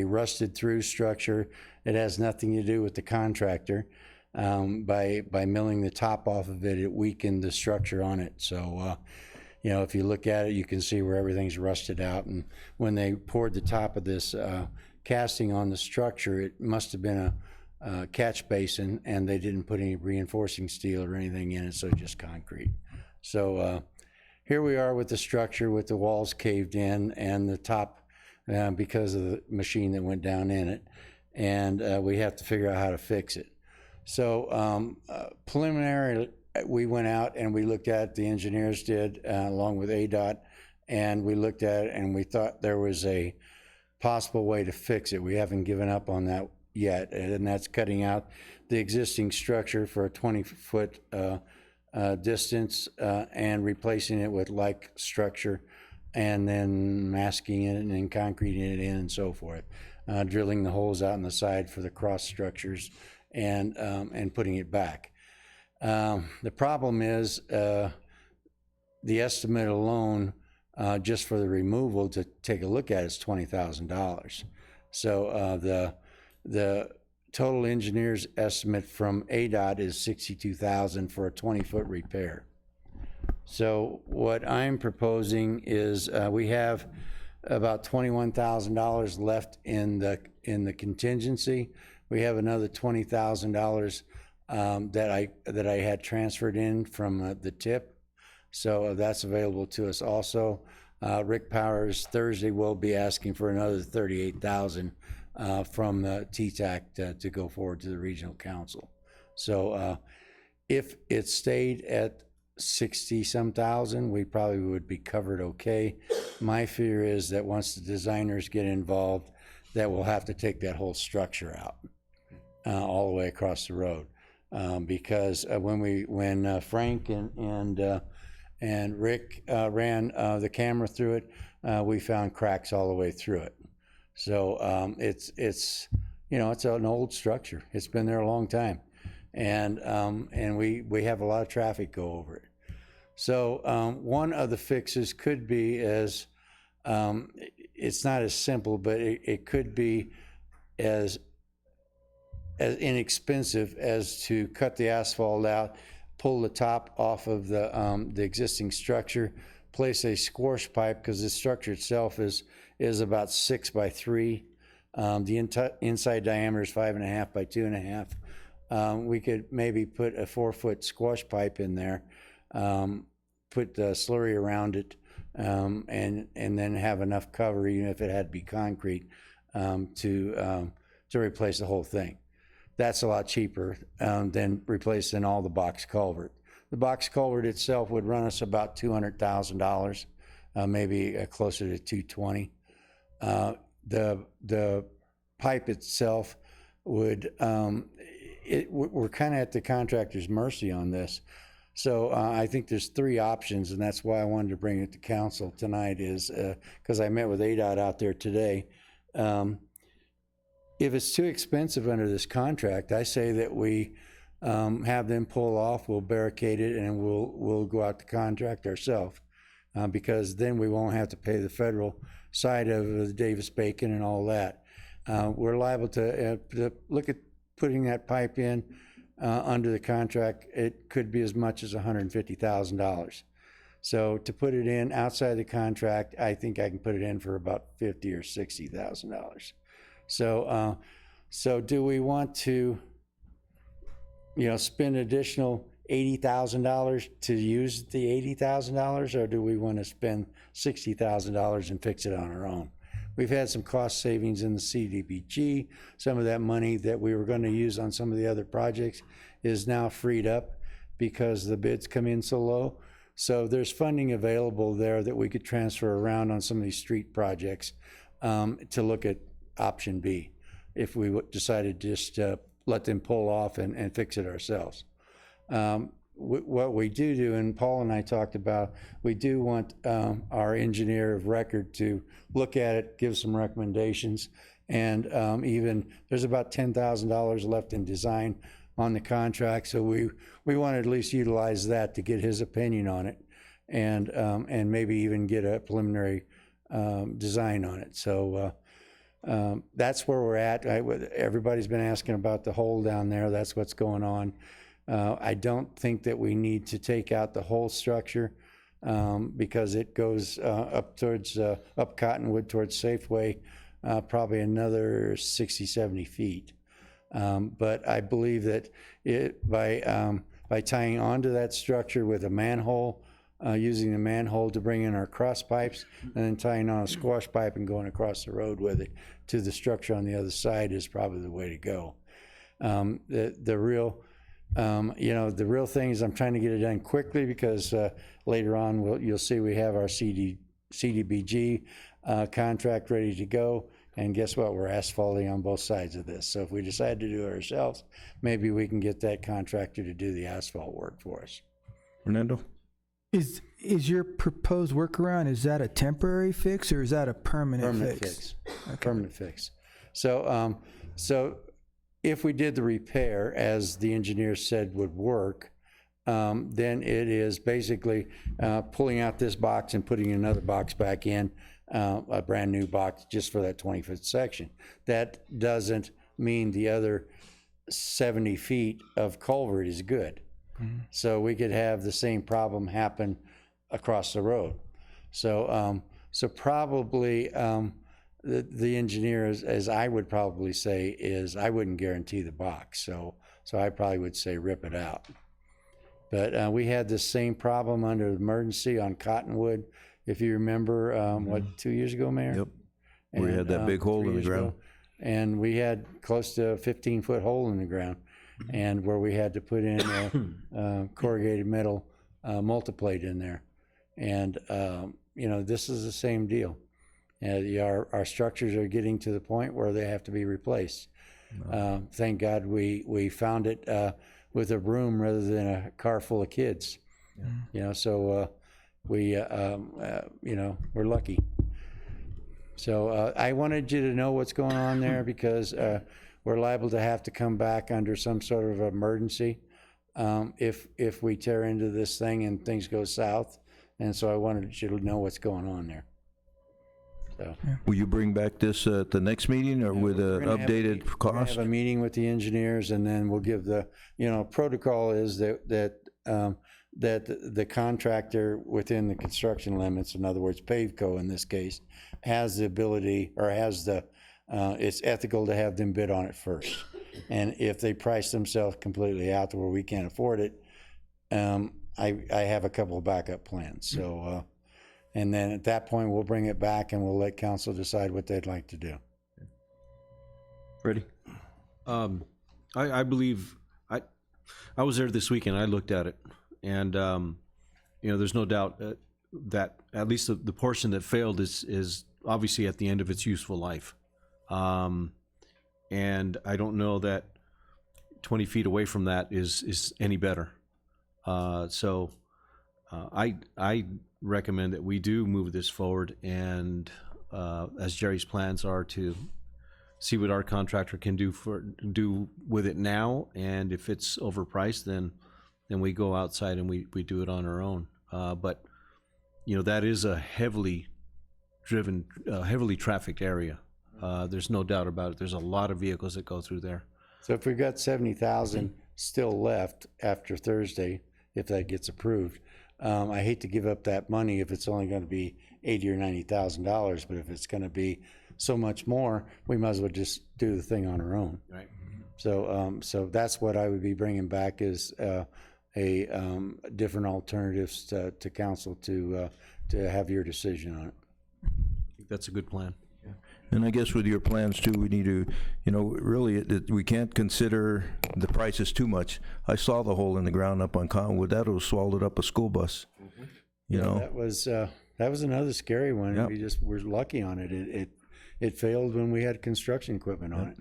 L: rusted through structure. It has nothing to do with the contractor. By milling the top off of it, it weakened the structure on it. So, if you look at it, you can see where everything's rusted out. And when they poured the top of this casting on the structure, it must have been a catch basin, and they didn't put any reinforcing steel or anything in it, so just concrete. So here we are with the structure with the walls caved in and the top because of the machine that went down in it. and we have to figure out how to fix it. So preliminary, we went out and we looked at, the engineers did, along with ADOT, and we looked at it and we thought there was a possible way to fix it. We haven't given up on that yet, and that's cutting out the existing structure for a 20-foot distance and replacing it with like structure, and then masking it and then concreting it in and so forth. Drilling the holes out on the side for the cross structures and putting it back. The problem is the estimate alone just for the removal to take a look at is $20,000. So the total engineer's estimate from ADOT is $62,000 for a 20-foot repair. So what I'm proposing is we have about $21,000 left in the contingency. We have another $20,000 that I had transferred in from the TIP. So that's available to us also. Rick Powers Thursday will be asking for another $38,000 from the TTAC to go forward to the regional council. So if it stayed at 60-some thousand, we probably would be covered okay. My fear is that once the designers get involved, that we'll have to take that whole structure out all the way across the road. Because when Frank and Rick ran the camera through it, we found cracks all the way through it. So it's an old structure. It's been there a long time, and we have a lot of traffic go over it. So one of the fixes could be it's not as simple, but it could be as inexpensive as to cut the asphalt out, pull the top off of the existing structure, place a squash pipe, because the structure itself is about 6 by 3. The inside diameter is 5.5 by 2.5. We could maybe put a 4-foot squash pipe in there, put the slurry around it, and then have enough cover, even if it had to be concrete, to replace the whole thing. That's a lot cheaper than replacing all the box culvert. The box culvert itself would run us about $200,000, maybe closer to $220,000. The pipe itself would, we're kind of at the contractor's mercy on this. So I think there's 3 options, and that's why I wanted to bring it to council tonight, is because I met with ADOT out there today. If it's too expensive under this contract, I say that we have them pull off, we'll barricade it, and we'll go out to contract ourselves, because then we won't have to pay the federal side of the Davis-Bacon and all that. We're liable to look at putting that pipe in under the contract. It could be as much as $150,000. So to put it in outside the contract, I think I can put it in for about $50,000 or $60,000. So do we want to, spend additional $80,000 to use the $80,000, or do we want to spend $60,000 and fix it on our own? We've had some cost savings in the CDBG. Some of that money that we were going to use on some of the other projects is now freed up because the bids come in so low. So there's funding available there that we could transfer around on some of these street projects to look at option B, if we decided to just let them pull off and fix it ourselves. What we do, and Paul and I talked about, we do want our engineer of record to look at it, give some recommendations, and even there's about $10,000 left in design on the contract, so we want to at least utilize that to get his opinion on it, and maybe even get a preliminary design on it. So that's where we're at. Everybody's been asking about the hole down there. That's what's going on. I don't think that we need to take out the whole structure because it goes up towards up Cottonwood towards Safeway, probably another 60, 70 feet. But I believe that by tying onto that structure with a manhole using the manhole to bring in our cross pipes, and then tying on a squash pipe and going across the road with it to the structure on the other side is probably the way to go. The real thing is I'm trying to get it done quickly because later on you'll see we have our CDBG contract ready to go. And guess what? We're asphalting on both sides of this. So if we decide to do it ourselves, maybe we can get that contractor to do the asphalt work for us.
B: Fernando?
D: Is your proposed workaround, is that a temporary fix or is that a permanent fix?
L: Okay. Permanent fix. So, if we did the repair as the engineer said would work, then it is basically pulling out this box and putting another box back in, a brand new box just for that 20-foot section. That doesn't mean the other 70 feet of culvert is good. So we could have the same problem happen across the road. So probably the engineer, as I would probably say, is I wouldn't guarantee the box. So I probably would say rip it out. But we had the same problem under emergency on Cottonwood, if you remember, 2 years ago, Mayor?
B: Yep. We had that big hole in the ground.
L: And we had close to a 15-foot hole in the ground, and where we had to put in corrugated metal multiplate in there. And, this is the same deal. Our structures are getting to the point where they have to be replaced. Thank God we found it with a broom rather than a car full of kids. So we're lucky. So I wanted you to know what's going on there because we're liable to have to come back under some sort of emergency if we tear into this thing and things go south. And so I wanted you to know what's going on there. So.
B: Will you bring back this at the next meeting or with an updated cost?
L: We're gonna have a meeting with the engineers, and then we'll give the, protocol is that the contractor within the construction limits, in other words, Pavco in this case, has the ability, or has the, it's ethical to have them bid on it first. And if they price themselves completely out to where we can't afford it, I have a couple of backup plans. So, and then at that point, we'll bring it back and we'll let council decide what they'd like to do.
B: Ready?
H: I believe, I was there this weekend, I looked at it, and, there's no doubt that at least the portion that failed is obviously at the end of its useful life. And I don't know that 20 feet away from that is any better. So I recommend that we do move this forward, and as Jerry's plans are to see what our contractor can do with it now, and if it's overpriced, then we go outside and we do it on our own. But that is a heavily driven, heavily trafficked area. There's no doubt about it. There's a lot of vehicles that go through there.
L: So if we've got 70,000 still left after Thursday, if that gets approved, I hate to give up that money if it's only going to be $80,000 or $90,000, but if it's going to be so much more, we might as well just do the thing on our own.
H: Right.
L: So that's what I would be bringing back is different alternatives to council to have your decision on it.
H: I think that's a good plan.
B: And I guess with your plans too, we need to, really, we can't consider the prices too much. I saw the hole in the ground up on Cottonwood. That was swallowed up a school bus.
L: That was another scary one.
B: Yep.
L: We just were lucky on it. It failed when we had construction equipment on it.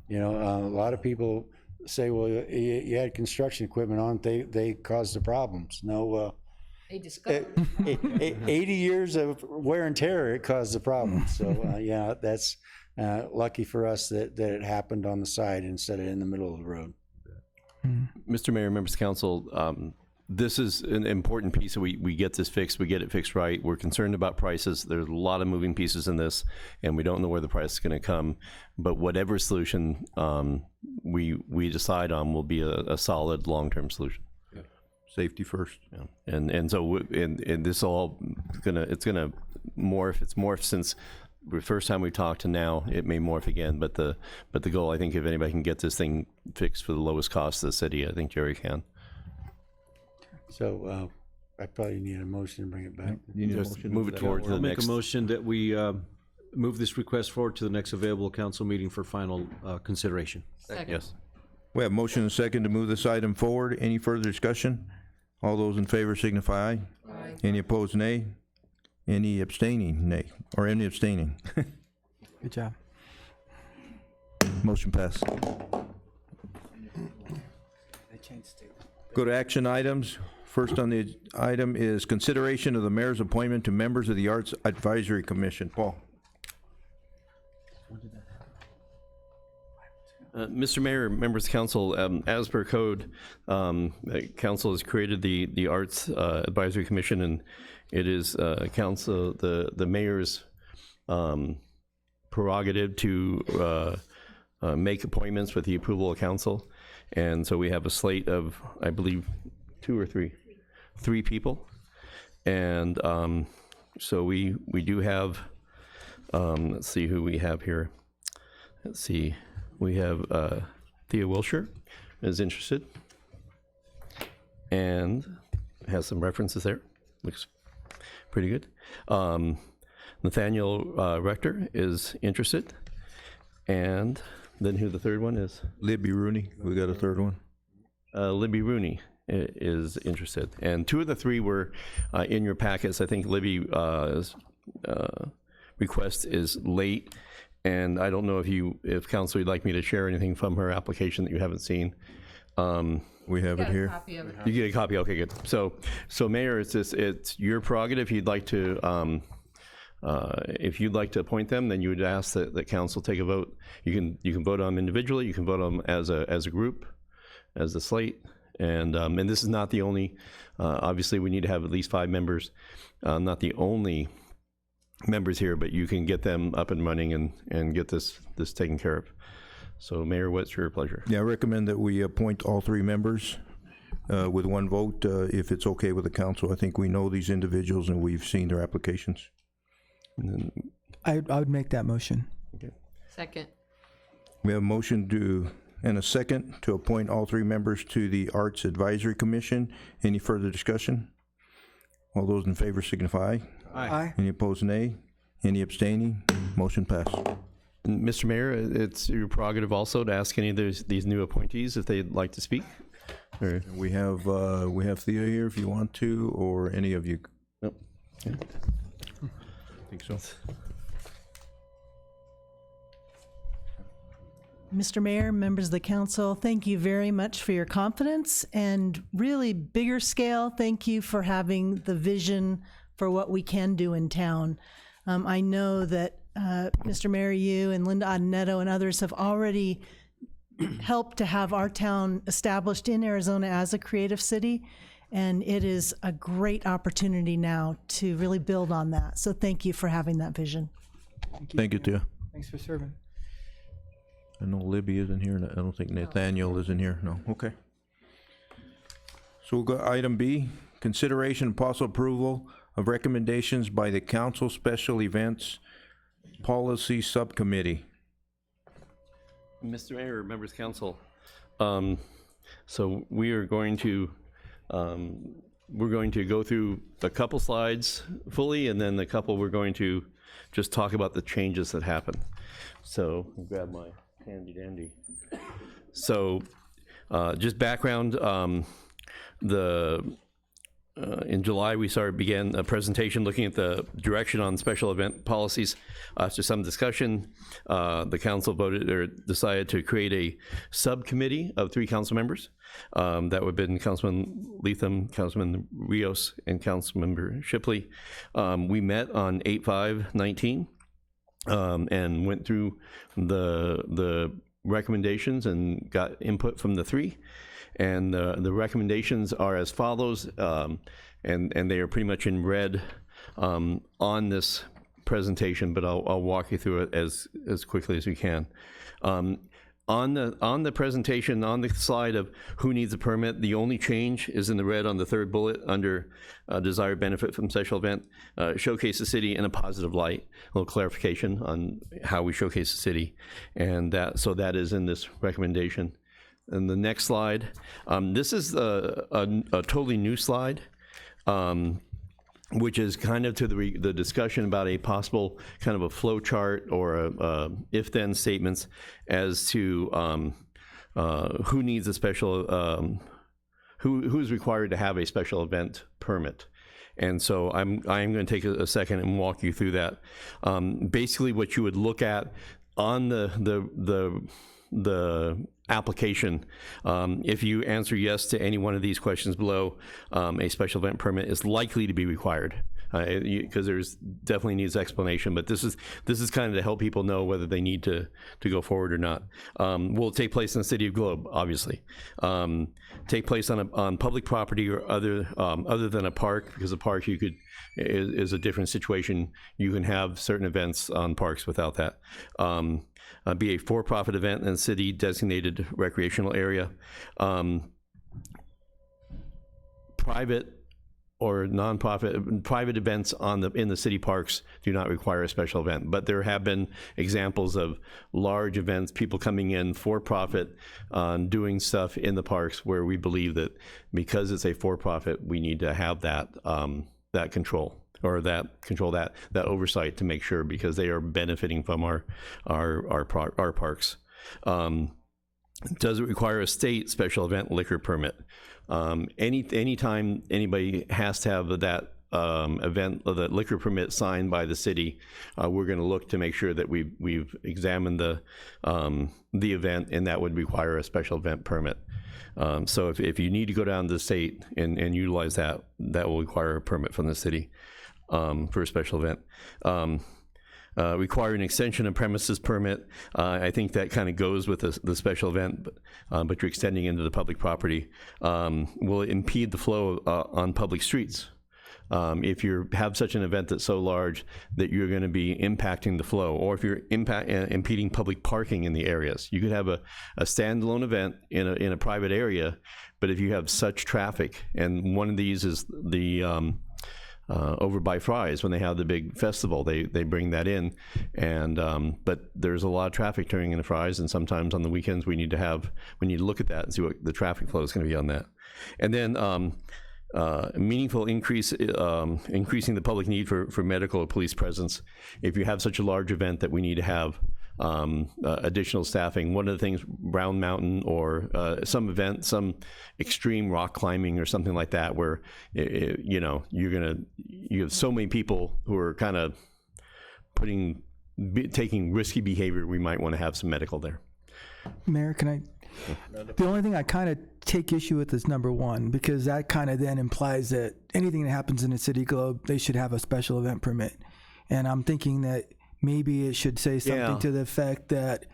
B: Yep.
L: A lot of people say, well, you had construction equipment on it, they caused the problems. No,
I: They discovered
L: 80 years of wear and tear, it caused the problem. So that's lucky for us that it happened on the side instead of in the middle of the road.
J: Mr. Mayor, members of council, this is an important piece. We get this fixed, we get it fixed right. We're concerned about prices. There's a lot of moving pieces in this, and we don't know where the price is going to come. But whatever solution we decide on will be a solid long-term solution.
B: Safety first.
J: Yeah. And so this all it's gonna morph. It's morphed since the first time we talked to now. It may morph again, but the goal, I think, if anybody can get this thing fixed for the lowest cost of the city, I think Jerry can.
L: So I probably need a motion to bring it back.
B: You need a
J: Just
B: motion
J: move
B: for
J: it
B: that?
J: forward to
H: I'll
J: the
H: make
J: next.
H: a motion that we move this request forward to the next available council meeting for final consideration.
I: Second.
J: Yes.
B: We have motion and second to move this item forward. Any further discussion? All those in favor signify aye.
I: Aye.
B: Any opposed, nay. Any abstaining, nay. Or any abstaining.
D: Good job.
B: Motion passed. Go to action items. First on the item is consideration of the mayor's appointment to members of the Arts Advisory Commission. Paul.
J: Mr. Mayor, members of council, as per code, council has created the Arts Advisory Commission, and it is council, the mayor's prerogative to make appointments with the approval of council. And so we have a slate of, I believe, three people. And so we do have, let's see who we have here. Let's see. We have Thea Wilshire is interested and has some references there. Looks pretty good. Nathaniel Rector is interested. And then who the third one is?
B: Libby Rooney. We got a third one.
J: Libby Rooney is interested. And two of the three were in your packets. I think Libby's request is late. And I don't know if council would like me to share anything from her application that you haven't seen.
B: We have it here.
I: Copy of it.
J: You get a copy. Okay, good. So Mayor, it's your prerogative. You'd like to, if you'd like to appoint them, then you would ask that council take a vote. You can vote on them individually. You can vote on them as a group, as a slate. And this is not the only. Obviously, we need to have at least 5 members. Not the only members here, but you can get them up and running and get this taken care of. So Mayor, what's your pleasure?
B: Yeah, I recommend that we appoint all 3 members with 1 vote, if it's okay with the council. I think we know these individuals and we've seen their applications.
J: And then,
D: I would make that motion.
J: okay.
I: Second.
B: We have a motion and a second to appoint all 3 members to the Arts Advisory Commission. Any further discussion? All those in favor signify aye.
D: Aye.
B: Any opposed, nay. Any abstaining? Motion passed.
J: And Mr. Mayor, it's your prerogative also to ask any of these new appointees if they'd like to speak. Or,
B: We have Thea here if you want to, or any of you.
J: nope. Okay.
B: I think so.
M: Mr. Mayor, members of the council, thank you very much for your confidence, and really bigger scale, thank you for having the vision for what we can do in town. I know that Mr. Mayor, you and Linda Adenetto and others have already helped to have our town established in Arizona as a creative city, and it is a great opportunity now to really build on that. So thank you for having that vision.
B: Thank you, Thea.
D: Thanks for serving.
B: I know Libby isn't here, and I don't think Nathaniel is in here. No, okay. So we'll go item B, consideration and possible approval of recommendations by the Council Special Events Policy Subcommittee.
J: Mr. Mayor, members of council, so we are going to go through a couple slides fully, and then the couple we're going to just talk about the changes that happen. So I'll grab my handy dandy. So just background, in July, we began a presentation looking at the direction on special event policies. After some discussion, the council decided to create a subcommittee of 3 council members. That would have been Councilman Leatham, Councilman Rios, and Councilmember Shipley. We met on 8/5/19 and went through the recommendations and got input from the 3. And the recommendations are as follows, and they are pretty much in red on this presentation, but I'll walk you through it as quickly as we can. On the presentation, on the slide of who needs a permit, the only change is in the red on the 3rd bullet under desired benefit from special event, showcase the city in a positive light. A little clarification on how we showcase the city, and that is in this recommendation. And the next slide, this is a totally new slide. which is kind of to the discussion about a possible kind of a flow chart or a if-then statements as to who needs a special, who's required to have a special event permit. And so I'm going to take a second and walk you through that. Basically, what you would look at on the application, if you answer yes to any one of these questions below, a special event permit is likely to be required, because there's definitely needs explanation. But this is kind of to help people know whether they need to go forward or not. Will take place in the city of Globe, obviously. Take place on public property or other than a park, because a park is a different situation. You can have certain events on parks without that. Be a for-profit event in a city designated recreational area. Private or nonprofit, private events in the city parks do not require a special event, but there have been examples of large events, people coming in for profit, doing stuff in the parks where we believe that because it's a for-profit, we need to have that control. Or that oversight to make sure, because they are benefiting from our parks. Does it require a state special event liquor permit? Anytime anybody has to have that the liquor permit signed by the city, we're going to look to make sure that we've examined the event, and that would require a special event permit. So if you need to go down to the state and utilize that will require a permit from the city. For a special event. Require an extension of premises permit. I think that kind of goes with the special event, but you're extending into the public property. Will it impede the flow on public streets? If you have such an event that's so large that you're going to be impacting the flow, or if you're impeding public parking in the areas. You could have a standalone event in a private area, but if you have such traffic, and one of these is the over by Fry's, when they have the big festival, they bring that in, and but there's a lot of traffic turning into Fry's, and sometimes on the weekends we need to look at that and see what the traffic flow is going to be on that. And then meaningful increasing the public need for medical or police presence. If you have such a large event that we need to have additional staffing. One of the things, Brown Mountain or some event, some extreme rock climbing or something like that, where you have so many people who are kind of taking risky behavior. We might want to have some medical there.
D: Mayor, can I? The only thing I kind of take issue with is number one, because that kind of then implies that anything that happens in the City Globe, they should have a special event permit. And I'm thinking that maybe it should say something to the effect that,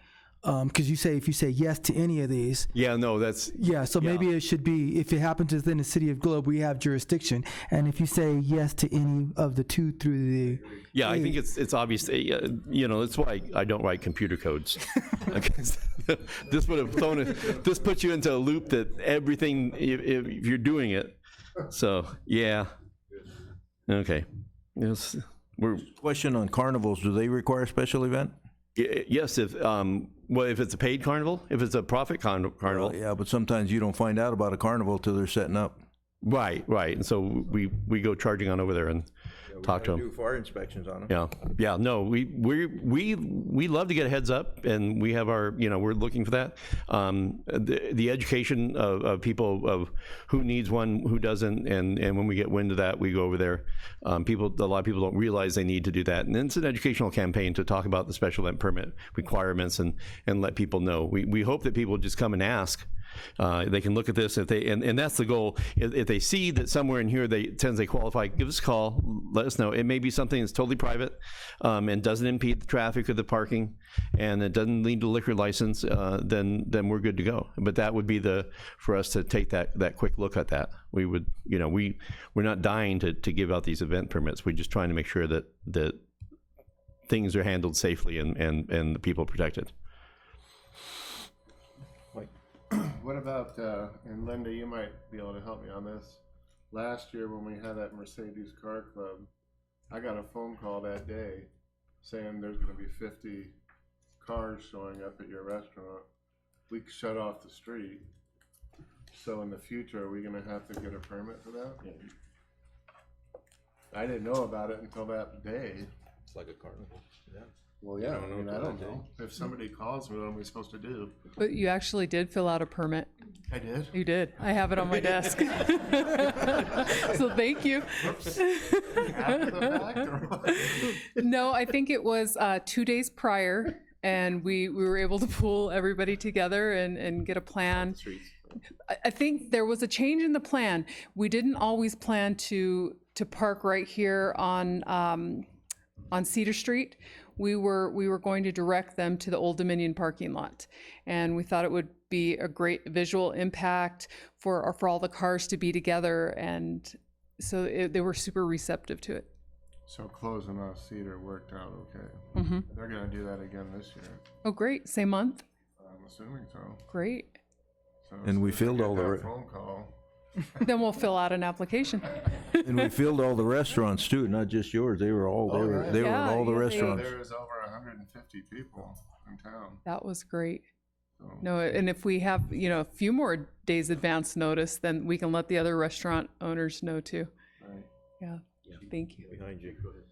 D: because if you say yes to any of these.
J: Yeah, no, that's.
D: Yeah, so maybe it should be, if it happens within the City of Globe, we have jurisdiction. And if you say yes to any of the 2 through the.
J: Yeah, I think it's obvious. That's why I don't write computer codes. This would have this puts you into a loop that everything, if you're doing it. So, yeah. Okay. Yes.
B: Question on carnivals, do they require a special event?
J: Yes, if it's a paid carnival, if it's a profit carnival.
B: Well, yeah, but sometimes you don't find out about a carnival till they're setting up.
J: Right, and so we go charging on over there and talk to them.
B: Do fire inspections on them.
J: Yeah. No, we love to get a heads up, and we have our, we're looking for that. The education of people of who needs one, who doesn't, and when we get wind of that, we go over there. A lot of people don't realize they need to do that, and it's an educational campaign to talk about the special event permit requirements and let people know. We hope that people just come and ask. They can look at this and that's the goal. If they see that somewhere in here they qualify, give us a call, let us know. It may be something that's totally private and doesn't impede the traffic or the parking, and it doesn't lead to liquor license. Then we're good to go. But that would be for us to take that quick look at that. We would, we're not dying to give out these event permits. We're just trying to make sure that things are handled safely and the people protected.
G: What about, and Linda, you might be able to help me on this. Last year when we had that Mercedes Car Club, I got a phone call that day saying there's going to be 50 cars showing up at your restaurant. We shut off the street. So in the future, are we going to have to get a permit for that? I didn't know about it until that day.
B: It's like a carnival. Yeah.
G: Well, yeah,
B: don't know
G: I mean, I
B: till
G: don't
B: that day.
G: know. If somebody calls me, what am I supposed to do?
N: But you actually did fill out a permit.
G: I did?
N: You did. I have it on my desk. So thank you.
G: After the fact, or what?
N: No, I think it was 2 days prior, and we were able to pull everybody together and get a plan. I think there was a change in the plan. We didn't always plan to park right here on Cedar Street. We were going to direct them to the Old Dominion parking lot, and we thought it would be a great visual impact for all the cars to be together, and so they were super receptive to it.
G: So closing off Cedar worked out okay.
N: Mm-hmm.
G: They're gonna do that again this year.
N: Oh, great! Same month.
G: I'm assuming so.
N: Great.
G: So
B: And we
G: as soon as I
B: filled
G: get
B: all the
G: that
B: re-
G: phone call.
N: Then we'll fill out an application.
B: And we filled all the restaurants too, not just yours. They were all, they were in all the restaurants.
G: There was over 150 people in town.
N: That was great. No, and if we have, a few more days advance notice, then we can let the other restaurant owners know too.
G: Right.
N: Yeah. Thank you.
B: Behind you, go ahead.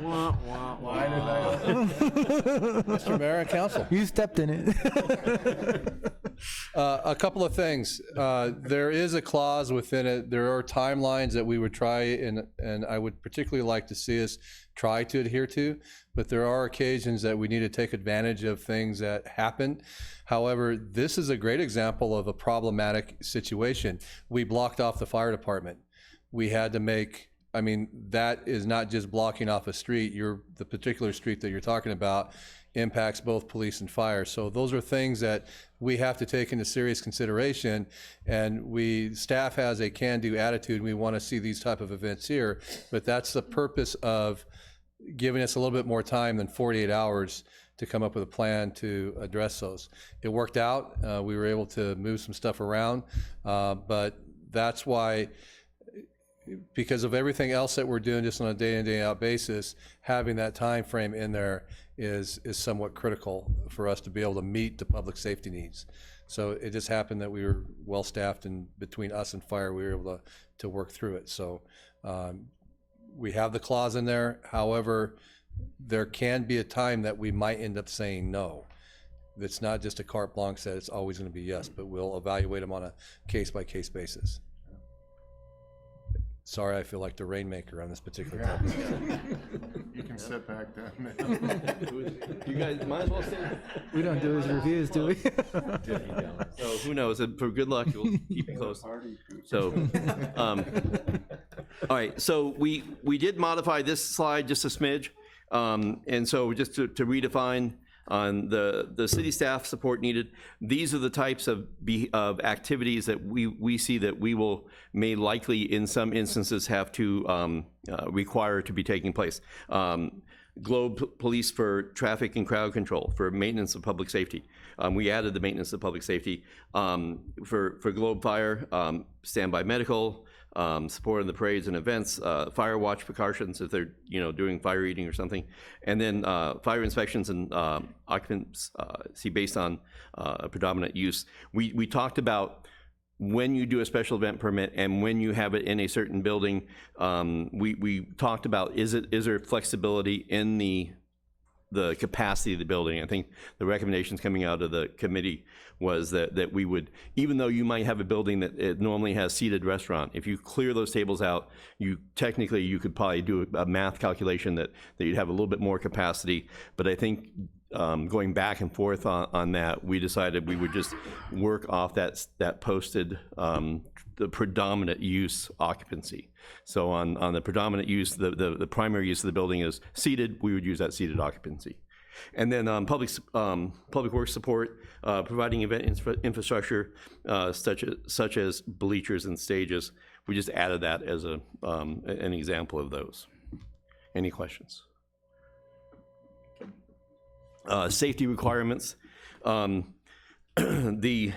G: Why did I?
O: Mr. Mayor and Council.
D: You stepped in it.
O: A couple of things. There is a clause within it. There are timelines that we would try, and I would particularly like to see us try to adhere to, but there are occasions that we need to take advantage of things that happen. However, this is a great example of a problematic situation. We blocked off the fire department. We had to make, that is not just blocking off a street. The particular street that you're talking about impacts both police and fire. So those are things that we have to take into serious consideration, and staff has a can-do attitude. We want to see these type of events here, but that's the purpose of giving us a little bit more time than 48 hours to come up with a plan to address those. It worked out. We were able to move some stuff around, but that's why, because of everything else that we're doing just on a day in, day out basis, having that time frame in there is somewhat critical for us to be able to meet the public safety needs. So it just happened that we were well staffed, and between us and fire, we were able to work through it. So we have the clause in there. However, there can be a time that we might end up saying no. It's not just a carte blanche that it's always going to be yes, but we'll evaluate them on a case-by-case basis. Sorry, I feel like the rainmaker on this particular topic.
G: You can sit back down now.
J: You guys might as well stay.
D: We don't do his reviews, do we?
J: So who knows? For good luck, we'll keep it close. So, all right. So we did modify this slide just a smidge, and so just to redefine on the city staff support needed. These are the types of activities that we see that we may likely in some instances have to require to be taking place. Globe Police for traffic and crowd control, for maintenance of public safety. We added the maintenance of public safety. For Globe Fire, standby medical, support in the parades and events, fire watch precautions if they're doing fire eating or something, and then fire inspections and occupancy based on predominant use. We talked about when you do a special event permit and when you have it in a certain building. We talked about is there flexibility in the capacity of the building. I think the recommendations coming out of the committee was that we would, even though you might have a building that it normally has seated restaurant, if you clear those tables out, you could probably do a math calculation that you'd have a little bit more capacity. But I think going back and forth on that, we decided we would just work off that posted the predominant use occupancy. So on the predominant use, the primary use of the building is seated, we would use that seated occupancy. And then public works support, providing event infrastructure such as bleachers and stages. We just added that as an example of those. Any questions? Safety requirements. The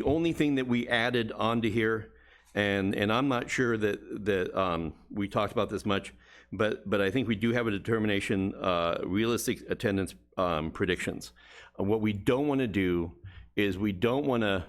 J: only thing that we added onto here, and I'm not sure that we talked about this much, but I think we do have a determination, realistic attendance predictions. What we don't want to do is we don't want to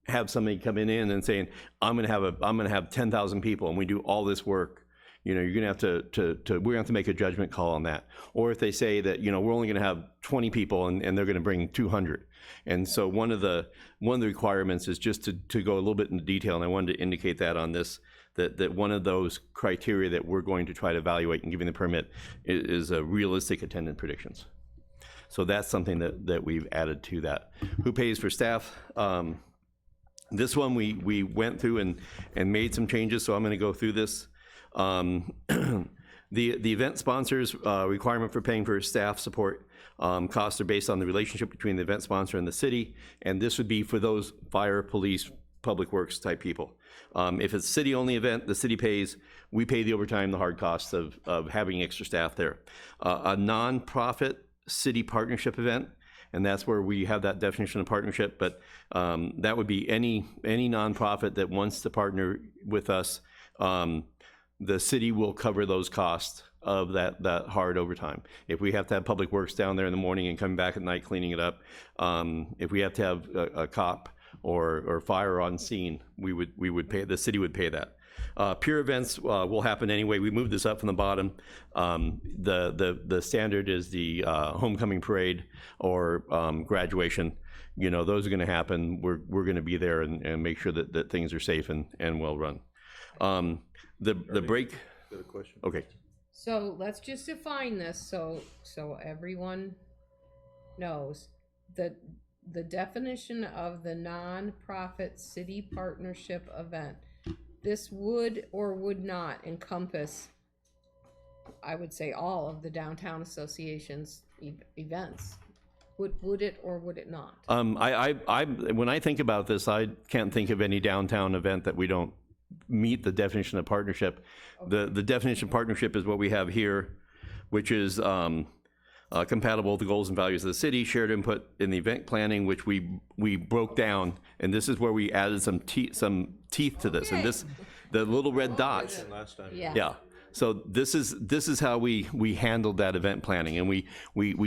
J: have somebody coming in and saying, I'm gonna have 10,000 people and we do all this work. You know, you're gonna have we're gonna have to make a judgment call on that. Or if they say that, you know, we're only gonna have 20 people and they're gonna bring 200. And so one of the requirements is just to go a little bit into detail, and I wanted to indicate that on this, that one of those criteria that we're going to try to evaluate in giving the permit is realistic attendance predictions. So that's something that we've added to that. Who pays for staff? This one we went through and made some changes, so I'm gonna go through this. The event sponsors requirement for paying for staff support costs are based on the relationship between the event sponsor and the city, and this would be for those fire, police, public works type people. If it's a city-only event, the city pays. We pay the overtime, the hard costs of having extra staff there. A nonprofit city partnership event, and that's where we have that definition of partnership, but that would be any nonprofit that wants to partner with us. The city will cover those costs of that hard overtime. If we have to have public works down there in the morning and coming back at night cleaning it up, if we have to have a cop or fire on scene, we would pay, the city would pay that. Peer events will happen anyway. We moved this up from the bottom. The standard is the homecoming parade or graduation. You know, those are gonna happen. We're gonna be there and make sure that things are safe and well run. The break.
B: Got a question?
J: Okay.
I: So let's just define this so everyone knows that the definition of the nonprofit city partnership event. This would or would not encompass, I would say, all of the downtown association's events. Would it or would it not?
J: When I think about this, I can't think of any downtown event that we don't meet the definition of partnership. Okay. The definition of partnership is what we have here, which is compatible with the goals and values of the city, shared input in the event planning, which we broke down, and this is where we added some teeth to this. Okay. And this, the little red dots.
B: Last time.
J: Yeah. So this is how we handled that event planning, and we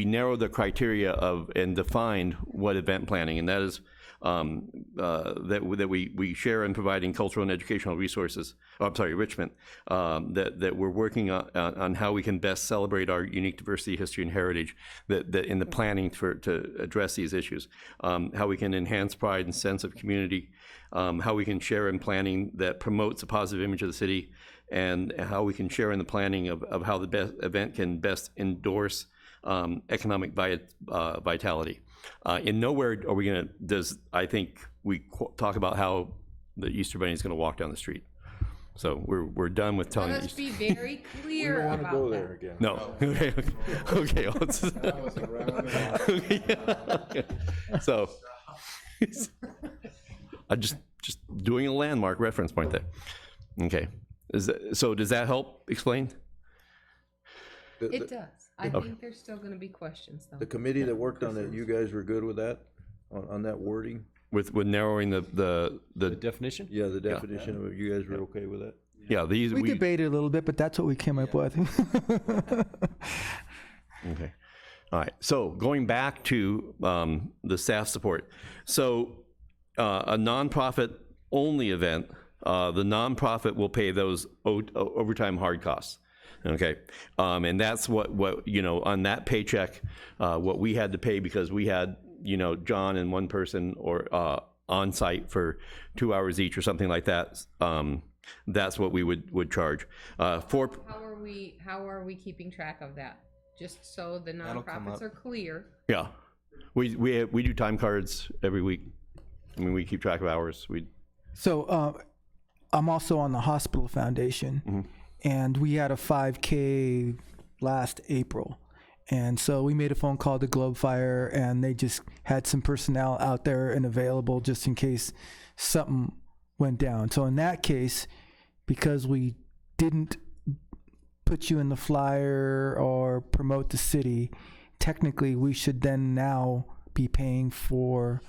J: narrowed the criteria of and defined what event planning, and that is that we share in providing cultural and educational resources. Enrichment. That we're working on how we can best celebrate our unique diversity, history, and heritage. That in the planning to address these issues. How we can enhance pride and sense of community. How we can share in planning that promotes a positive image of the city, and how we can share in the planning of how the event can best endorse economic vitality. In nowhere are we gonna, I think we talk about how the Easter Bunny is gonna walk down the street. So we're done with telling.
I: Let us be very clear
B: We don't
I: about
B: go
I: that.
B: there again.
J: No. Okay. So I'm just doing a landmark reference point there. Okay. So does that help explain?
I: It does. I think there's still going to be questions, though.
B: The committee that worked on it, you guys were good with that, on that wording?
J: With narrowing the
H: definition?
B: Yeah, the definition, you guys were okay with that?
J: Yeah,
D: We debated a little bit, but that's what we came up with.
J: Okay. All right. So going back to the staff support. So a nonprofit only event, the nonprofit will pay those overtime hard costs. Okay. And that's what you know, on that paycheck, what we had to pay because we had, you know, John and one person or on site for 2 hours each or something like that. That's what we would charge.
I: How are we keeping track of that? Just so the nonprofits are clear.
J: Yeah, we do time cards every week. I mean, we keep track of hours.
D: So I'm also on the hospital foundation,
J: mm-hmm.
D: and we had a 5K last April. And so we made a phone call to Globe Fire, and they just had some personnel out there and available just in case something went down. So in that case, because we didn't put you in the flyer or promote the city, technically we should then now be paying for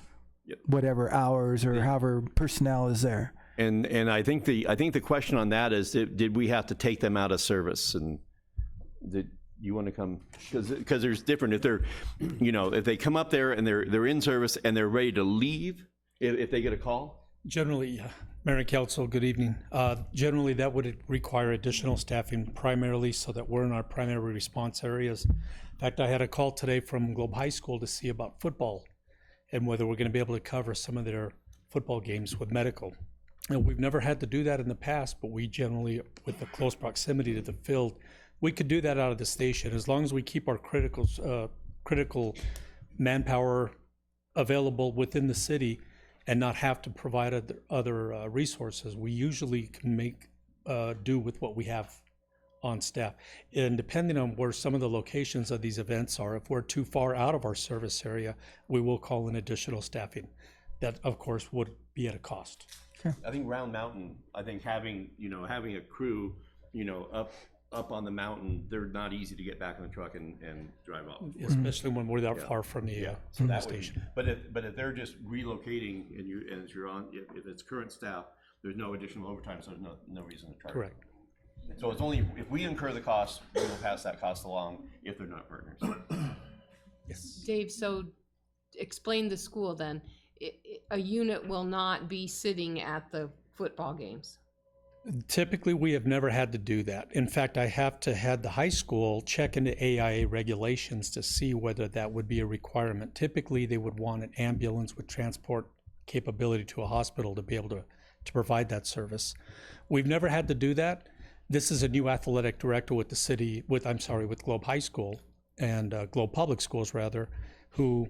D: whatever hours or however personnel is there.
J: And I think the question on that is, did we have to take them out of service? And did you want to come? Because there's different. If they're, you know, if they come up there and they're in service and they're ready to leave, if they get a call,
K: Generally, Mayor and Council, good evening. Generally, that would require additional staffing primarily so that we're in our primary response areas. In fact, I had a call today from Globe High School to see about football and whether we're going to be able to cover some of their football games with medical. And we've never had to do that in the past, but we generally, with the close proximity to the field, we could do that out of the station as long as we keep our critical manpower available within the city and not have to provide other resources. We usually can make do with what we have on staff. And depending on where some of the locations of these events are, if we're too far out of our service area, we will call in additional staffing. That, of course, would be at a cost.
J: I think Round Mountain, I think having a crew, up on the mountain, they're not easy to get back in the truck and drive off.
K: Especially when we're that far from the, from the station.
J: But if they're just relocating if it's current staff, there's no additional overtime, so there's no reason to charge.
K: Correct.
J: So it's only if we incur the cost, we will pass that cost along if they're not partners.
K: Yes.
I: Dave, so explain the school then. A unit will not be sitting at the football games.
K: Typically, we have never had to do that. In fact, I have to had the high school check into AIA regulations to see whether that would be a requirement. Typically, they would want an ambulance with transport capability to a hospital to be able to provide that service. We've never had to do that. This is a new athletic director with the city, with Globe High School and Globe Public Schools rather, who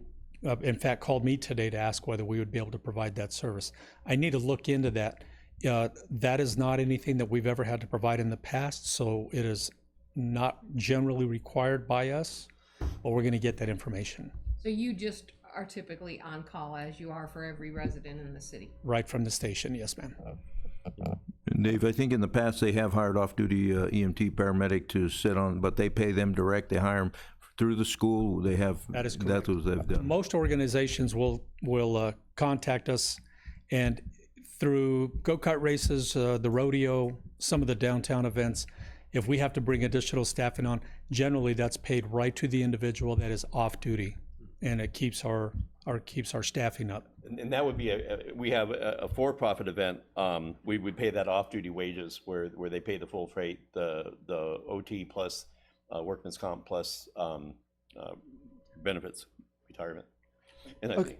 K: in fact called me today to ask whether we would be able to provide that service. I need to look into that. That is not anything that we've ever had to provide in the past, so it is not generally required by us, but we're going to get that information.
I: So you just are typically on call as you are for every resident in the city?
K: Right from the station, yes, ma'am.
B: Dave, I think in the past they have hired off-duty EMT paramedic to sit on, but they pay them direct. They hire them through the school. They have.
K: That is correct.
B: That's what they've done.
K: Most organizations will contact us, and through go-kart races, the rodeo, some of the downtown events, if we have to bring additional staffing on, generally that's paid right to the individual that is off-duty, and it keeps our staffing up.
J: And that would be we have a for-profit event. We would pay that off-duty wages where they pay the full freight, the OT plus workman's comp plus benefits, retirement. And I think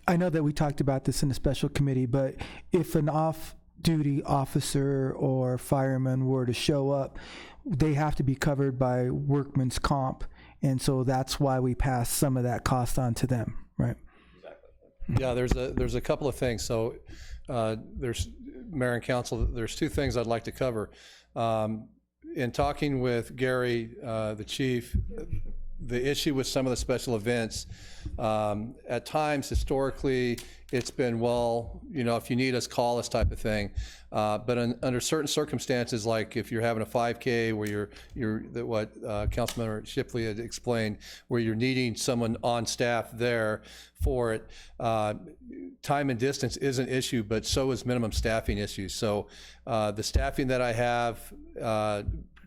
D: I know that we talked about this in a special committee, but if an off-duty officer or fireman were to show up, they have to be covered by workman's comp, and so that's why we pass some of that cost on to them, right?
O: Yeah, there's a couple of things. So there's, Mayor and Council, there's two things I'd like to cover. In talking with Gary, the chief, the issue with some of the special events, at times historically it's been, well, if you need us, call us type of thing. But under certain circumstances, like if you're having a 5K where what Councilmember Shipley had explained, where you're needing someone on staff there for it, time and distance is an issue, but so is minimum staffing issues. So the staffing that I have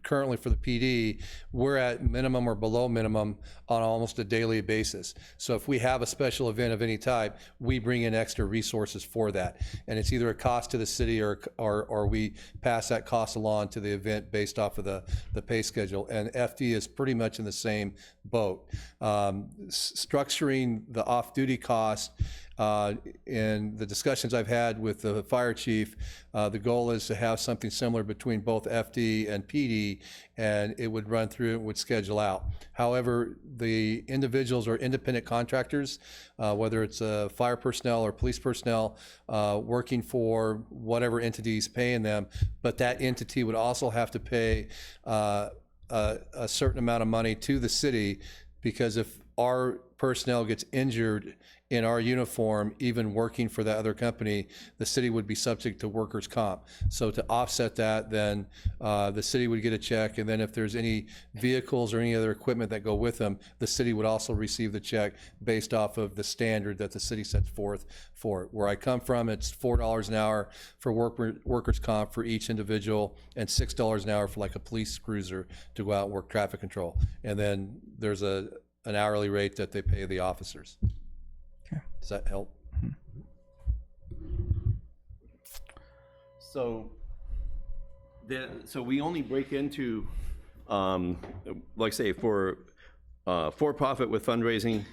O: currently for the PD, we're at minimum or below minimum on almost a daily basis. So if we have a special event of any type, we bring in extra resources for that. And it's either a cost to the city or we pass that cost along to the event based off of the pay schedule. And FD is pretty much in the same boat. Structuring the off-duty cost, in the discussions I've had with the fire chief, the goal is to have something similar between both FD and PD, and it would run through and would schedule out. However, the individuals are independent contractors, whether it's fire personnel or police personnel working for whatever entity is paying them, but that entity would also have to pay a certain amount of money to the city, because if our personnel gets injured in our uniform, even working for that other company, the city would be subject to workers' comp. So to offset that, then the city would get a check, and then if there's any vehicles or any other equipment that go with them, the city would also receive the check based off of the standard that the city sets forth for it. Where I come from, it's $4 an hour for workers' comp for each individual, and $6 an hour for like a police cruiser to go out and work traffic control. And then there's an hourly rate that they pay the officers. Does that help?
J: So we only break into, like say for for-profit with fundraising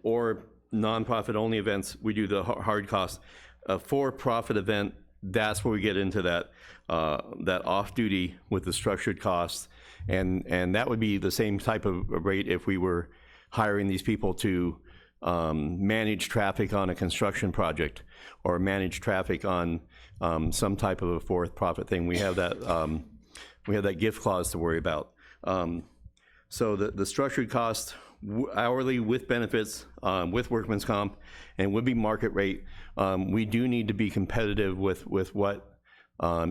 J: or nonprofit only events, we do the hard cost. A for-profit event, that's where we get into that off-duty with the structured costs, and that would be the same type of rate if we were hiring these people to manage traffic on a construction project or manage traffic on some type of a for-profit thing. We have that gift clause to worry about. So the structured cost hourly with benefits, with workman's comp, and would be market rate. We do need to be competitive with what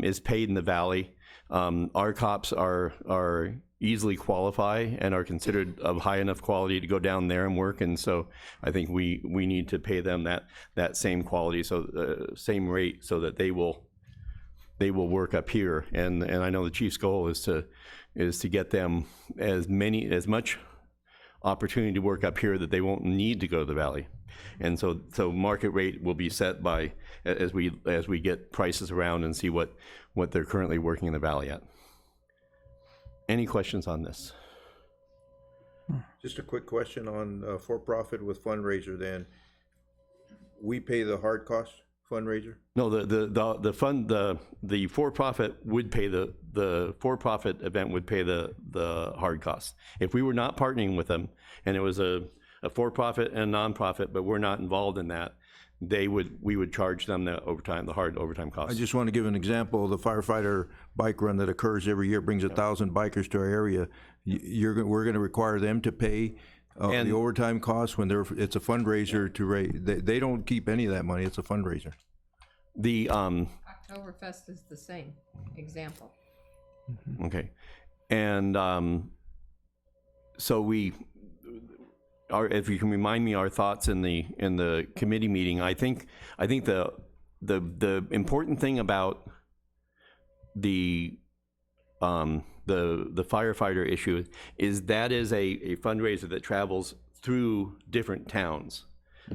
J: is paid in the Valley. Our cops are easily qualify and are considered of high enough quality to go down there and work, and so I think we need to pay them that same quality, so same rate, so that they will work up here. And I know the chief's goal is to get them as much opportunity to work up here that they won't need to go to the Valley. And so market rate will be set by as we get prices around and see what they're currently working in the Valley at. Any questions on this?
B: Just a quick question on for-profit with fundraiser then. We pay the hard cost fundraiser?
J: No, the for-profit would pay the for-profit event would pay the hard costs. If we were not partnering with them and it was a for-profit and a non-profit, but we're not involved in that, we would charge them the hard overtime costs.
B: I just want to give an example. The firefighter bike run that occurs every year brings 1,000 bikers to our area. We're going to require them to pay the overtime costs when it's a fundraiser to raise. They don't keep any of that money. It's a fundraiser.
J: The
I: Oktoberfest is the same example.
J: Okay, and so if you can remind me our thoughts in the committee meeting, I think the important thing about the firefighter issue is that is a fundraiser that travels through different towns,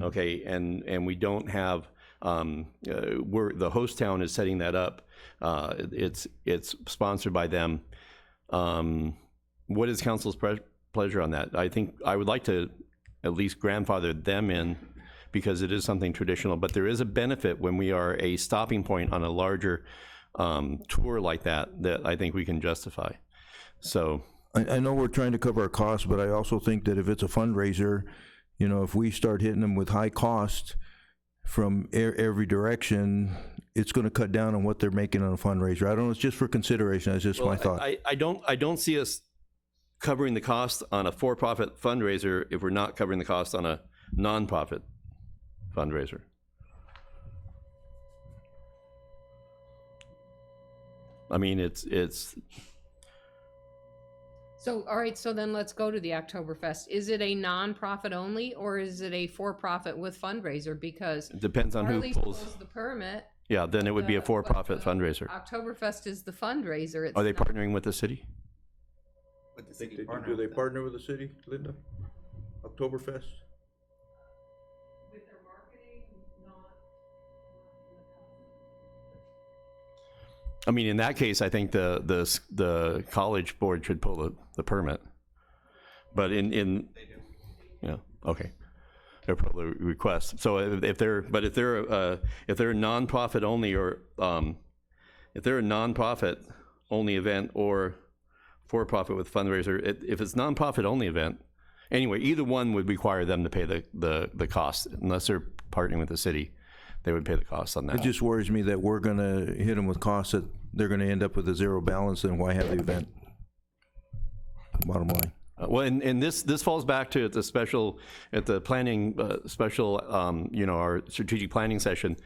J: okay, and we don't have the host town is setting that up. It's sponsored by them. What is council's pleasure on that? I think I would like to at least grandfather them in, because it is something traditional, but there is a benefit when we are a stopping point on a larger tour like that I think we can justify. So
B: I know we're trying to cover our costs, but I also think that if it's a fundraiser, if we start hitting them with high cost from every direction, it's going to cut down on what they're making on a fundraiser. I don't know, it's just for consideration. That's just my thought.
J: I don't see us covering the cost on a for-profit fundraiser if we're not covering the cost on a non-profit fundraiser. I mean, it's
I: So, all right, so then let's go to the Oktoberfest. Is it a non-profit only, or is it a for-profit with fundraiser? Because
J: it depends on
I: Harley
J: who pulls
I: the permit.
J: Yeah, then it would be a for-profit fundraiser.
I: Oktoberfest is the fundraiser.
J: Are they partnering with the city?
B: Do they partner with the city, Linda? Oktoberfest?
I: With their marketing, not.
J: I mean, in that case, I think the college board should pull the permit. But okay, they're probably request. So if they're a nonprofit only, or if they're a nonprofit only event or for-profit with fundraiser, if it's nonprofit only event, anyway, either one would require them to pay the cost. Unless they're partnering with the city, they would pay the cost on that.
B: It just worries me that we're going to hit them with costs that they're going to end up with a zero balance, and why have the event? Bottom line.
J: Well, and this falls back to the planning special, our strategic planning session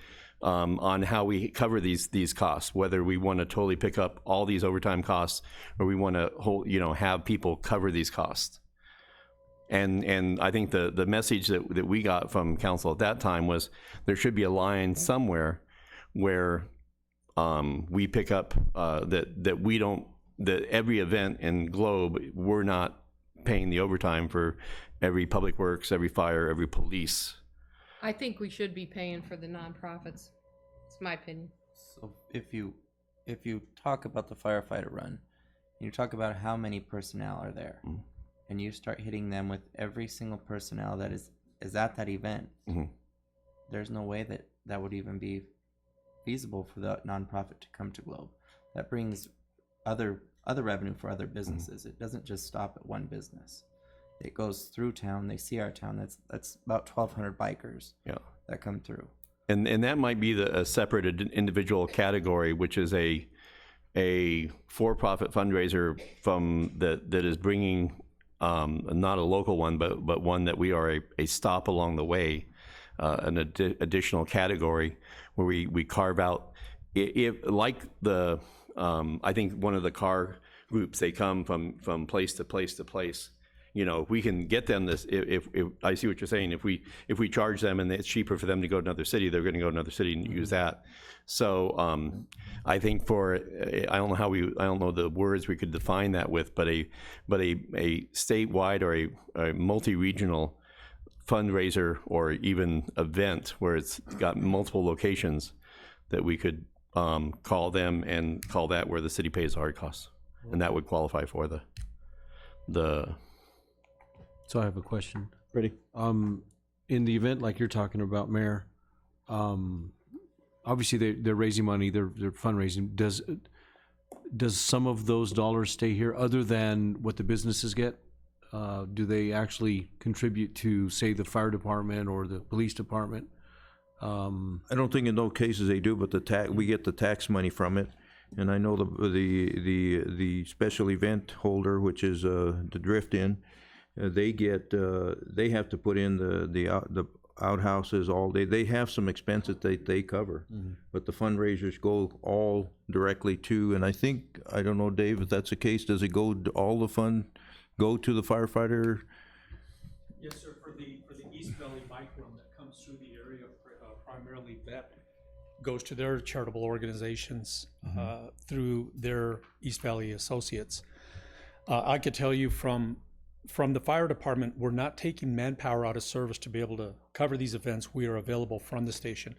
J: on how we cover these costs, whether we want to totally pick up all these overtime costs or we want to have people cover these costs. And I think the message that we got from council at that time was there should be a line somewhere where we pick up that every event in Globe, we're not paying the overtime for every public works, every fire, every police.
I: I think we should be paying for the nonprofits. It's my opinion.
F: So if you talk about the firefighter run, you talk about how many personnel are there, and you start hitting them with every single personnel that is at that event, there's no way that would even be feasible for the nonprofit to come to Globe. That brings other revenue for other businesses. It doesn't just stop at one business. It goes through town. They see our town. That's about 1,200 bikers that come through.
J: And that might be a separate individual category, which is a for-profit fundraiser that is bringing not a local one, but one that we are a stop along the way, an additional category where we carve out, like the I think one of the car groups, they come from place to place to place. You know, if we can get them this, if I see what you're saying, if we charge them and it's cheaper for them to go to another city, they're going to go to another city and use that. So I think I don't know the words we could define that with, but a statewide or a multi-regional fundraiser or even event where it's got multiple locations that we could call them and call that where the city pays our costs, and that would qualify for the.
H: So I have a question. Ready? In the event like you're talking about, Mayor, obviously they're raising money, they're fundraising. Does some of those dollars stay here other than what the businesses get? Do they actually contribute to, say, the fire department or the police department?
B: I don't think in those cases they do, but we get the tax money from it. And I know the special event holder, which is the Drift Inn, they have to put in the outhouses all day. They have some expenses they cover, but the fundraisers go all directly to. And I don't know, Dave, if that's the case. Does it go all the fund go to the firefighter?
K: Yes, sir. For the East Valley Bike Run that comes through the area, primarily that goes to their charitable organizations through their East Valley Associates. I could tell you from the fire department, we're not taking manpower out of service to be able to cover these events. We are available from the station.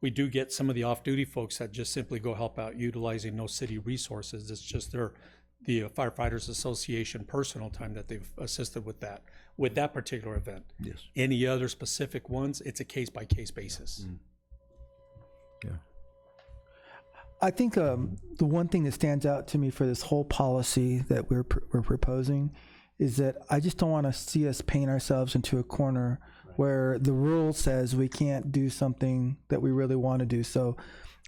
K: We do get some of the off-duty folks that just simply go help out utilizing no city resources. It's just the Firefighters Association personal time that they've assisted with that particular event.
B: Yes.
K: Any other specific ones, it's a case-by-case basis.
B: Yeah.
D: I think the one thing that stands out to me for this whole policy that we're proposing is that I just don't want to see us paint ourselves into a corner where the rule says we can't do something that we really want to do. So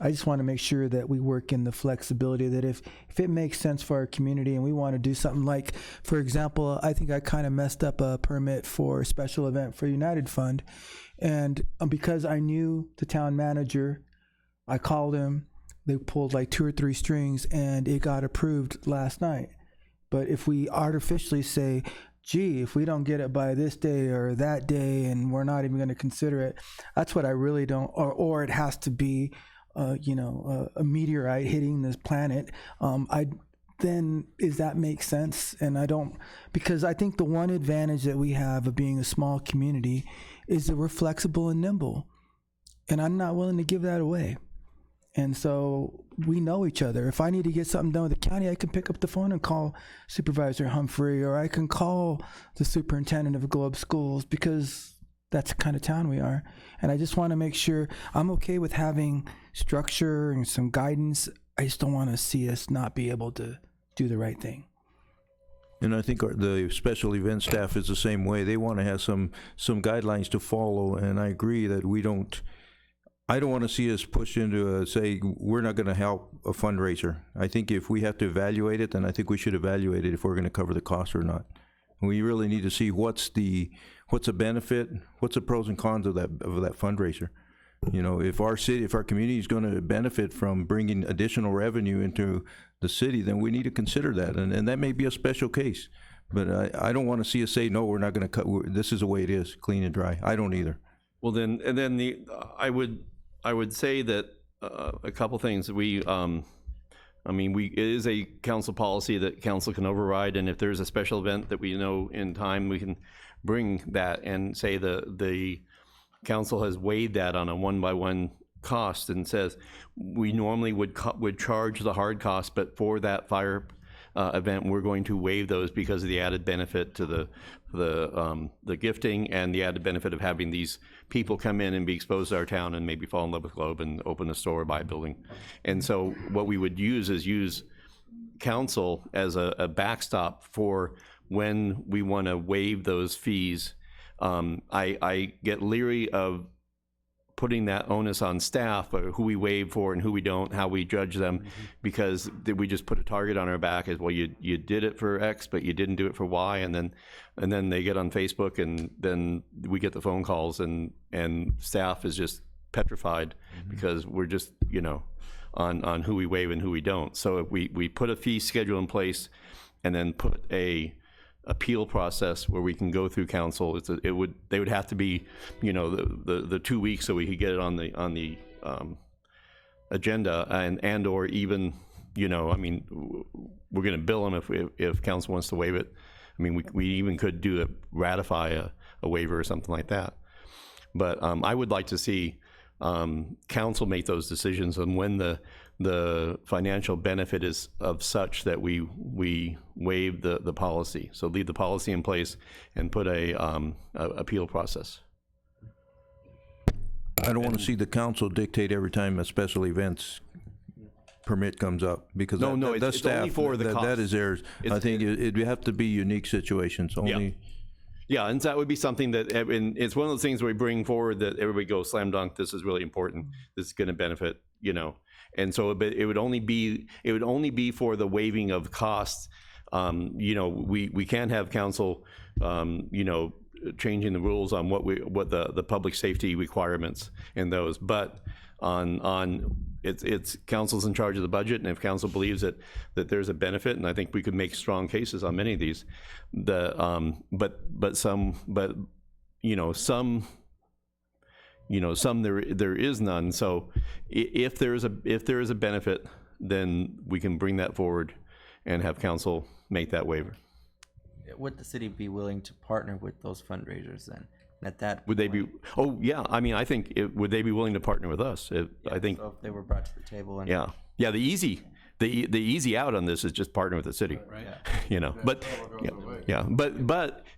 D: I just want to make sure that we work in the flexibility that if it makes sense for our community and we want to do something like, for example, I think I kind of messed up a permit for a special event for United Fund. And because I knew the town manager, I called him, they pulled like 2 or 3 strings and it got approved last night. But if we artificially say, gee, if we don't get it by this day or that day and we're not even going to consider it, that's what I really don't, or it has to be, a meteorite hitting this planet, then does that make sense? And because I think the one advantage that we have of being a small community is that we're flexible and nimble. And I'm not willing to give that away. And so we know each other. If I need to get something done with the county, I can pick up the phone and call Supervisor Humphrey, or I can call the superintendent of Globe Schools, because that's the kind of town we are. And I just want to make sure I'm okay with having structure and some guidance. I just don't want to see us not be able to do the right thing.
B: And I think the special event staff is the same way. They want to have some guidelines to follow, and I agree that I don't want to see us push into say we're not going to help a fundraiser. I think if we have to evaluate it, then I think we should evaluate it if we're going to cover the cost or not. We really need to see what's a benefit, what's the pros and cons of that fundraiser. You know, if our community is going to benefit from bringing additional revenue into the city, then we need to consider that, and that may be a special case. But I don't want to see us say no, we're not going to cut. This is the way it is, clean and dry. I don't either.
J: Well, I would say that a couple things. It is a council policy that council can override, and if there's a special event that we know in time, we can bring that and say the council has weighed that on a one-by-one cost and says, we normally would charge the hard cost, but for that fire event, we're going to waive those because of the added benefit to the gifting and the added benefit of having these people come in and be exposed to our town and maybe fall in love with Globe and open a store or buy a building. And so what we would use is use council as a backstop for when we want to waive those fees. I get leery of putting that onus on staff, who we waive for and who we don't, how we judge them, because we just put a target on our back as, well, you did it for X, but you didn't do it for Y, and then they get on Facebook, and then we get the phone calls, and staff is just petrified because we're just, on who we waive and who we don't. So if we put a fee schedule in place and then put a appeal process where we can go through council, they would have to be, the 2 weeks so we could get it on the agenda, and or even, we're going to bill them if council wants to waive it. I mean, we even could ratify a waiver or something like that. But I would like to see council make those decisions on when the financial benefit is of such that we waive the policy. So leave the policy in place and put a appeal process.
B: I don't want to see the council dictate every time a special events permit comes up, because that's
J: it's only for the cost.
B: That is theirs. I think it have to be unique situations only.
J: Yeah, and that would be something that, and it's one of those things where we bring forward that everybody goes, slam dunk, this is really important, this is going to benefit, and so it would only be for the waiving of costs. We can't have council, changing the rules on what the public safety requirements in those, but it's council's in charge of the budget, and if council believes that there's a benefit, and I think we could make strong cases on many of these, some there is none. So if there is a benefit, then we can bring that forward and have council make that waiver.
F: Would the city be willing to partner with those fundraisers then? At that
J: would they be? Oh yeah, I mean, I think would they be willing to partner with us? I think
F: so if they were brought to the table. And
J: yeah. The easy out on this is just partner with the city, right?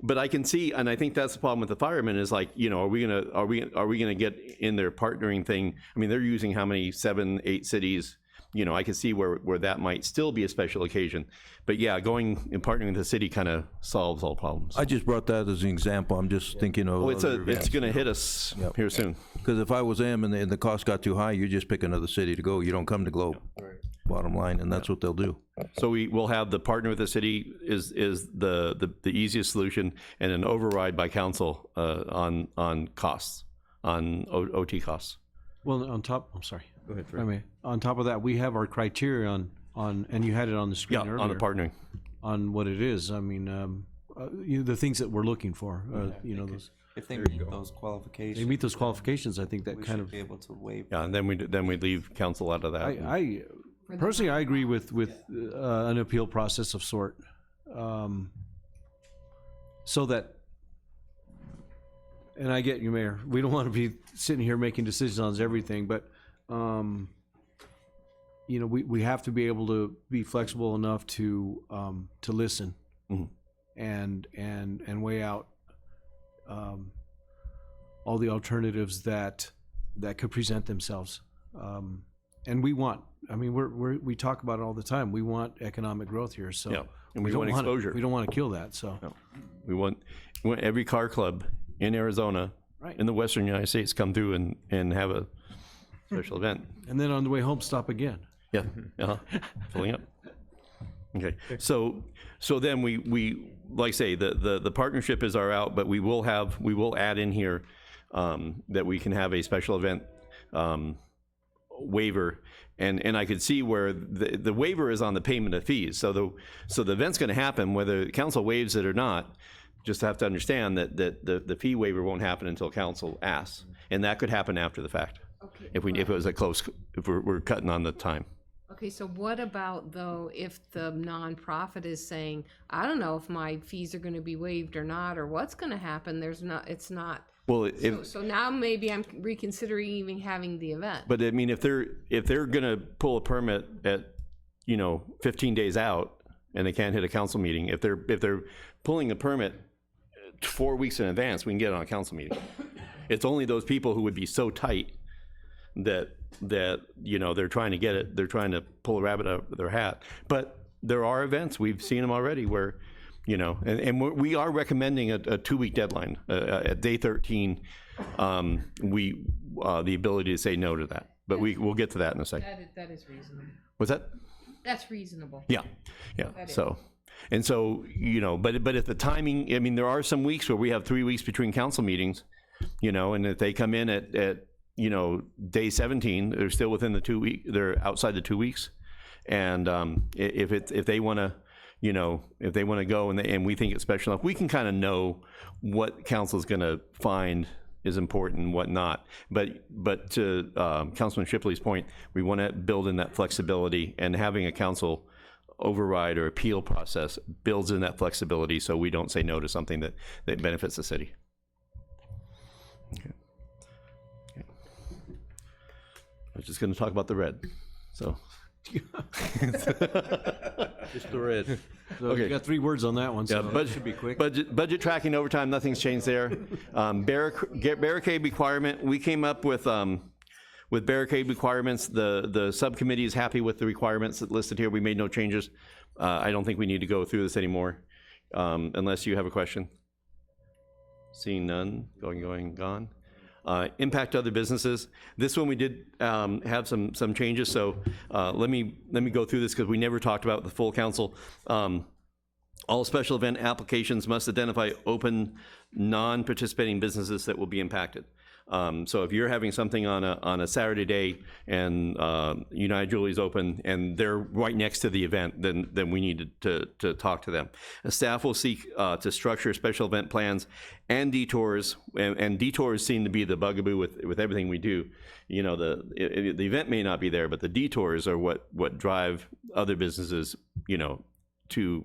J: But I can see, and I think that's the problem with the firemen is like, are we gonna get in their partnering thing? I mean, they're using how many 7, 8 cities? I can see where that might still be a special occasion. But yeah, going and partnering with the city kind of solves all problems.
B: I just brought that as an example. I'm just thinking of.
J: It's going to hit us here soon.
B: Because if I was them and the cost got too high, you just pick another city to go. You don't come to Globe. Right. Bottom line, and that's what they'll do.
J: So we will have the partner with the city is the easiest solution, and an override by council on costs, on OT costs.
H: Well, I'm sorry.
J: Go ahead, Fred.
H: I mean, on top of that, we have our criteria on, and you had it on the screen earlier.
J: On the partnering.
H: On what it is. I mean, the things that we're looking for. Those.
F: If they meet those qualifications.
H: They meet those qualifications. I think that
F: we
H: kind
F: should
H: of
F: be able to waive.
J: Yeah, and then we leave council out of that.
H: I personally, I agree with an appeal process of sort, so that. And I get you, Mayor. We don't want to be sitting here making decisions on everything, but we have to be able to be flexible enough to listen and weigh out all the alternatives that could present themselves. And we want. I mean, we talk about it all the time. We want economic growth here, so
J: and we want exposure.
H: We don't want to kill that. So
J: we want every car club in Arizona, in the Western United States, come through and have a special event.
H: And then on the way home, stop again.
J: Yeah, filling up. Okay, so then we like I say, the partnership is our out, but we will add in here that we can have a special event waiver, and I could see where the waiver is on the payment of fees. So the event's going to happen whether the council waives it or not. Just have to understand that the fee waiver won't happen until council asks, and that could happen after the fact.
I: Okay.
J: If it was if we're cutting on the time.
I: Okay. Okay, so what about though if the nonprofit is saying, I don't know if my fees are going to be waived or not, or what's going to happen? It's not.
J: Well,
I: So now maybe I'm reconsidering even having the event.
J: but I mean, if they're gonna pull a permit at, 15 days out and they can't hit a council meeting, if they're pulling a permit 4 weeks in advance, we can get it on a council meeting. It's only those people who would be so tight that they're trying to get it, they're trying to pull a rabbit out of their hat. But there are events, we've seen them already where, we are recommending a 2-week deadline. At day 13, the ability to say no to that. But we'll get to that in a second.
I: That is reasonable.
J: What's that?
I: That's reasonable.
J: Yeah.
I: That is.
J: So, but if the timing, I mean, there are some weeks where we have 3 weeks between council meetings, and if they come in at day 17, they're still within the 2 week, they're outside the 2 weeks. And if they want to, if they want to go and we think it's special enough, we can kind of know what council's going to find is important and what not. But to Councilman Shipley's point, we want to build in that flexibility, and having a council override or appeal process builds in that flexibility so we don't say no to something that benefits the city. Okay. I was just going to talk about the red, so.
H: Just the red. So
J: Okay.
H: you got 3 words on that one, so
J: Yeah,
H: that should be quick.
J: Budget tracking overtime, nothing's changed there. Barricade requirement, we came up with barricade requirements. The subcommittee is happy with the requirements that listed here. We made no changes. I don't think we need to go through this anymore, unless you have a question. Seeing none, gone. Impact other businesses. This one we did have some changes, so let me go through this because we never talked about the full council. All special event applications must identify open, non-participating businesses that will be impacted. So if you're having something on a Saturday day and United Jewelry's open and they're right next to the event, then we need to talk to them. The staff will seek to structure special event plans and detours, and detours seem to be the bugaboo with everything we do. The event may not be there, but the detours are what drive other businesses, to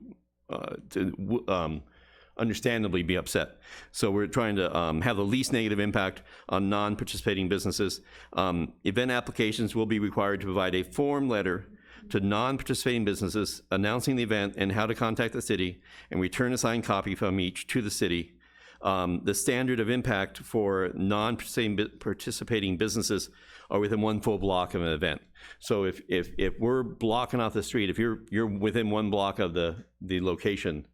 J: understandably be upset. So we're trying to have the least negative impact on non-participating businesses. Event applications will be required to provide a form letter to non-participating businesses announcing the event and how to contact the city, and return a signed copy from each to the city. The standard of impact for non-participating businesses are within 1 full block of an event. So if we're blocking off the street, if you're within 1 block of the location,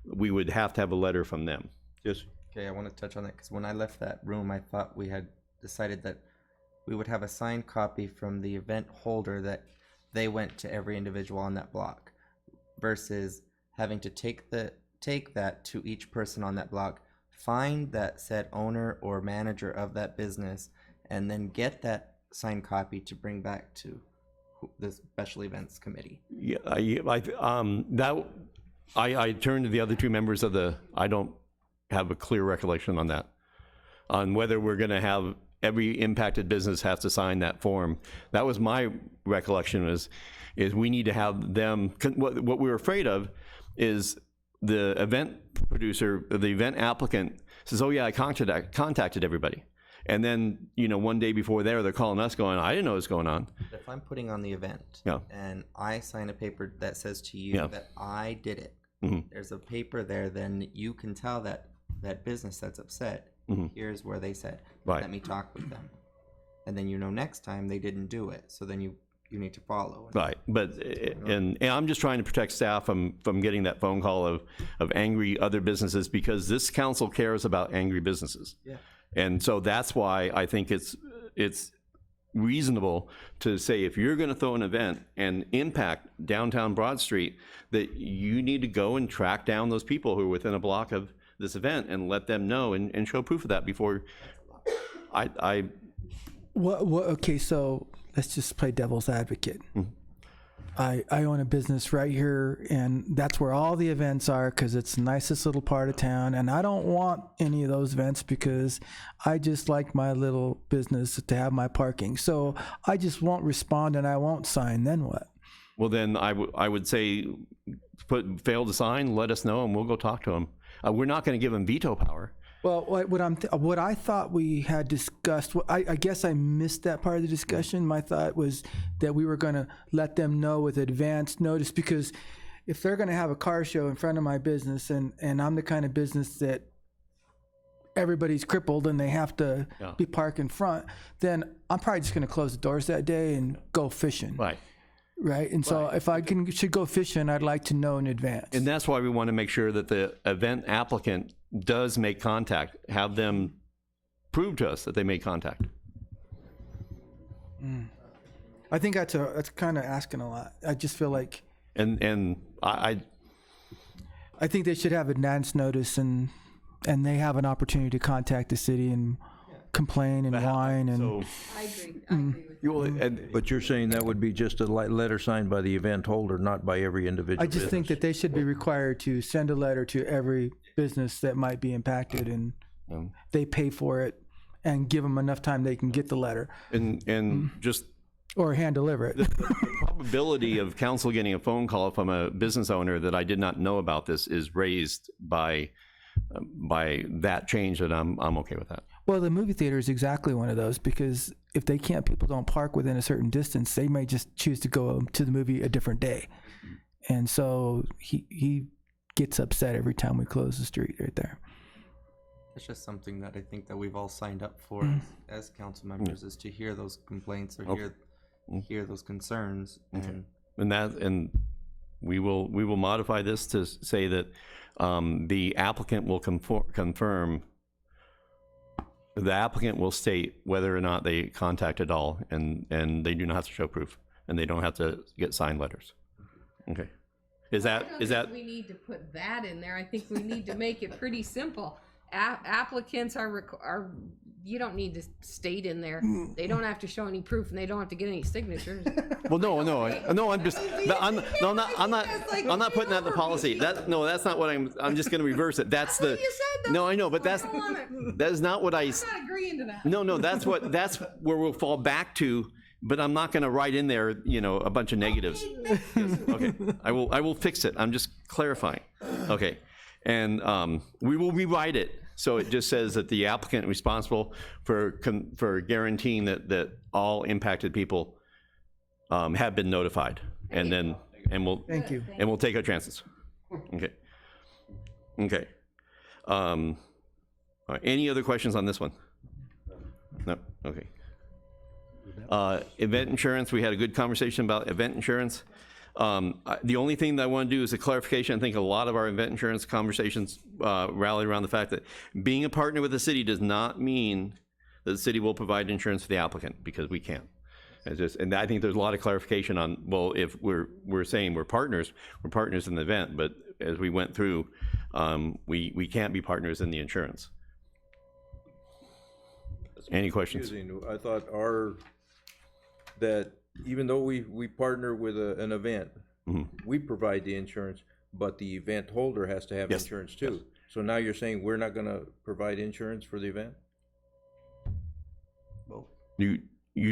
J: we would have to have a letter from them. Yes.
F: Okay, I want to touch on that because when I left that room, I thought we had decided that we would have a signed copy from the event holder that they went to every individual on that block, versus having to take that to each person on that block, find that said owner or manager of that business, and then get that signed copy to bring back to the special events committee.
J: Yeah, I turned to the other 2 members of I don't have a clear recollection on that, on whether we're going to have every impacted business have to sign that form. That was my recollection, is we need to have them, what we were afraid of is the event producer, the event applicant says, oh yeah, I contacted everybody. And then, 1 day before they're calling us going, I didn't know what was going on.
F: If I'm putting on the event,
J: Yeah.
F: and I sign a paper that says to you
J: Yeah.
F: that I did it,
J: Mhm.
F: there's a paper there, then you can tell that business that's upset,
J: Mhm.
F: here's where they said,
J: Right.
F: let me talk with them. And then next time they didn't do it, so then you need to follow.
J: Right, but and I'm just trying to protect staff from getting that phone call of angry other businesses, because this council cares about angry businesses.
F: Yeah.
J: And so that's why I think it's reasonable to say, if you're going to throw an event and impact downtown Broad Street, that you need to go and track down those people who are within a block of this event and let them know and show proof of that before
D: Okay, so let's just play devil's advocate. I own a business right here, and that's where all the events are because it's the nicest little part of town, and I don't want any of those events because I just like my little business to have my parking. So I just won't respond and I won't sign. Then what?
J: Well, then I would say fail to sign, let us know, and we'll go talk to them. We're not going to give them veto power.
D: Well, what I thought we had discussed, I guess I missed that part of the discussion. My thought was that we were going to let them know with advance notice, because if they're going to have a car show in front of my business, and I'm the kind of business that everybody's crippled and they have to be parked in front, then I'm probably just going to close the doors that day and go fishing. Right. And so if I should go fishing, I'd like to know in advance.
J: And that's why we want to make sure that the event applicant does make contact, have them prove to us that they made contact.
D: I think that's kind of asking a lot. I just feel like.
J: And I
D: think they should have advance notice, and they have an opportunity to contact the city and complain and whine. And
I: I agree with you.
B: But you're saying that would be just a letter signed by the event holder, not by every individual
D: I just think that they should be required to send a letter to every business that might be impacted, and they pay for it, and give them enough time they can get the letter.
J: And just
D: or hand deliver it.
J: The probability of council getting a phone call from a business owner that I did not know about this is raised by that change, that I'm okay with that.
D: Well, the movie theater is exactly one of those, because if people don't park within a certain distance, they may just choose to go to the movie a different day. And so he gets upset every time we close the street right there.
F: It's just something that I think that we've all signed up for as council members, is to hear those complaints or hear those concerns.
J: And we will modify this to say that the applicant will confirm. The applicant will state whether or not they contact at all, and they do not have to show proof, and they don't have to get signed letters. Okay. Is that?
I: We need to put that in there. I think we need to make it pretty simple. Applicants are you don't need to state in there. They don't have to show any proof, and they don't have to get any signatures.
J: Well, no. I'm just. I'm not putting that in the policy. That's not what I'm just going to reverse it. That's the.
I: You said
J: no, I know, but that is not what I.
I: I'm not agreeing to that.
J: No. That's where we'll fall back to. But I'm not going to write in there, a bunch of negatives. Okay. I will fix it. I'm just clarifying. Okay. And we will rewrite it so it just says that the applicant responsible for guaranteeing that all impacted people have been notified, and we'll
D: thank you,
J: and we'll take our chances. Okay. All right, any other questions on this one? No. Okay. Event insurance. We had a good conversation about event insurance. The only thing that I want to do is a clarification. I think a lot of our event insurance conversations rally around the fact that being a partner with the city does not mean that the city will provide insurance for the applicant, because we can't. And I think there's a lot of clarification on, well, if we're saying we're partners in the event, but as we went through, we can't be partners in the insurance. Any questions?
B: I thought that even though we partner with an event, we provide the insurance, but the event holder has to have insurance too. So now you're saying we're not going to provide insurance for the event?
J: Well, you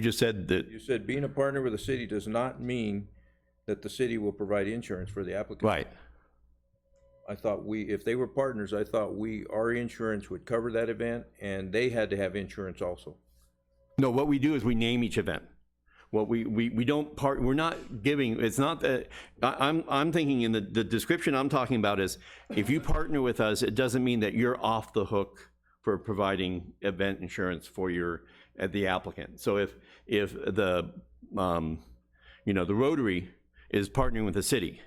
J: just said that.
B: You said being a partner with the city does not mean that the city will provide insurance for the applicant.
J: Right.
B: I thought if they were partners, I thought our insurance would cover that event, and they had to have insurance also.
J: No, what we do is we name each event. What we don't we're not giving, it's not that, I'm thinking in the description I'm talking about is, if you partner with us, it doesn't mean that you're off the hook for providing event insurance for the applicant. So if the the Rotary is partnering with the city,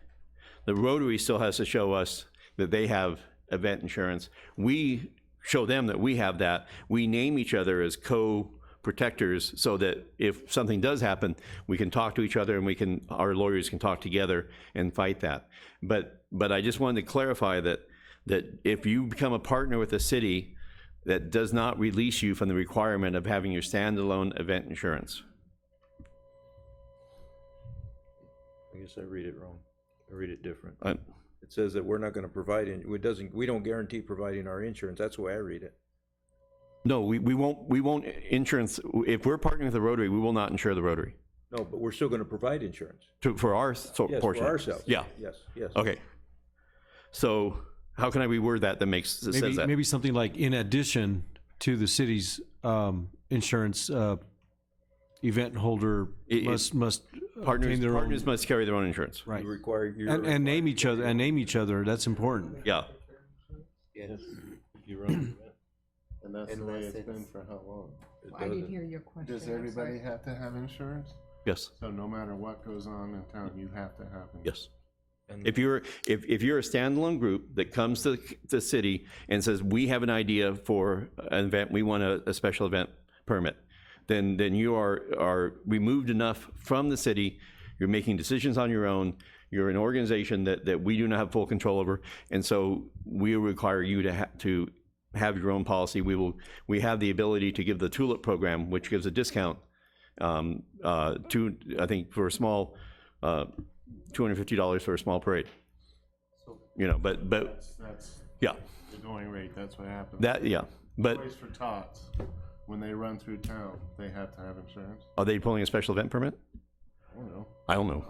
J: the Rotary still has to show us that they have event insurance. We show them that we have that. We name each other as co-protectors, so that if something does happen, we can talk to each other, and our lawyers can talk together and fight that. But I just wanted to clarify that if you become a partner with the city, that does not release you from the requirement of having your standalone event insurance.
B: I guess I read it wrong. I read it different. It says that we're not going to provide we don't guarantee providing our insurance. That's the way I read it.
J: No, we won't insurance. If we're partnering with the Rotary, we will not insure the Rotary.
B: No, but we're still gonna provide insurance.
J: For our
B: Yes,
J: portion?
B: for ourselves.
J: Yeah.
B: Yes, yes.
J: Okay. So how can I reword that says that?
H: Maybe something like, in addition to the city's insurance, event holder must obtain their own.
J: Partners must carry their own insurance.
H: Right.
B: You require your.
H: And name each other, that's important.
J: Yeah.
F: Yes.
G: And that's the way it's been for how long?
I: I didn't hear your question.
G: Does
I: I'm
G: everybody
I: sorry.
G: have to have insurance?
J: Yes.
G: So no matter what goes on in town, you have to have insurance?
J: Yes. If you're a standalone group that comes to the city and says, we have an idea for an event, we want a special event permit, then you are removed enough from the city. You're making decisions on your own. You're an organization that we do not have full control over, and so we require you to have your own policy. We have the ability to give the TULIP program, which gives a discount to, I think, for a small. $250 for a small parade. You know, but
G: That's
J: yeah,
G: the going rate, that's what happens.
J: but
G: Toys for Tots, when they run through town, they have to have insurance?
J: are they pulling a special event permit?
G: I don't know.
J: I don't know.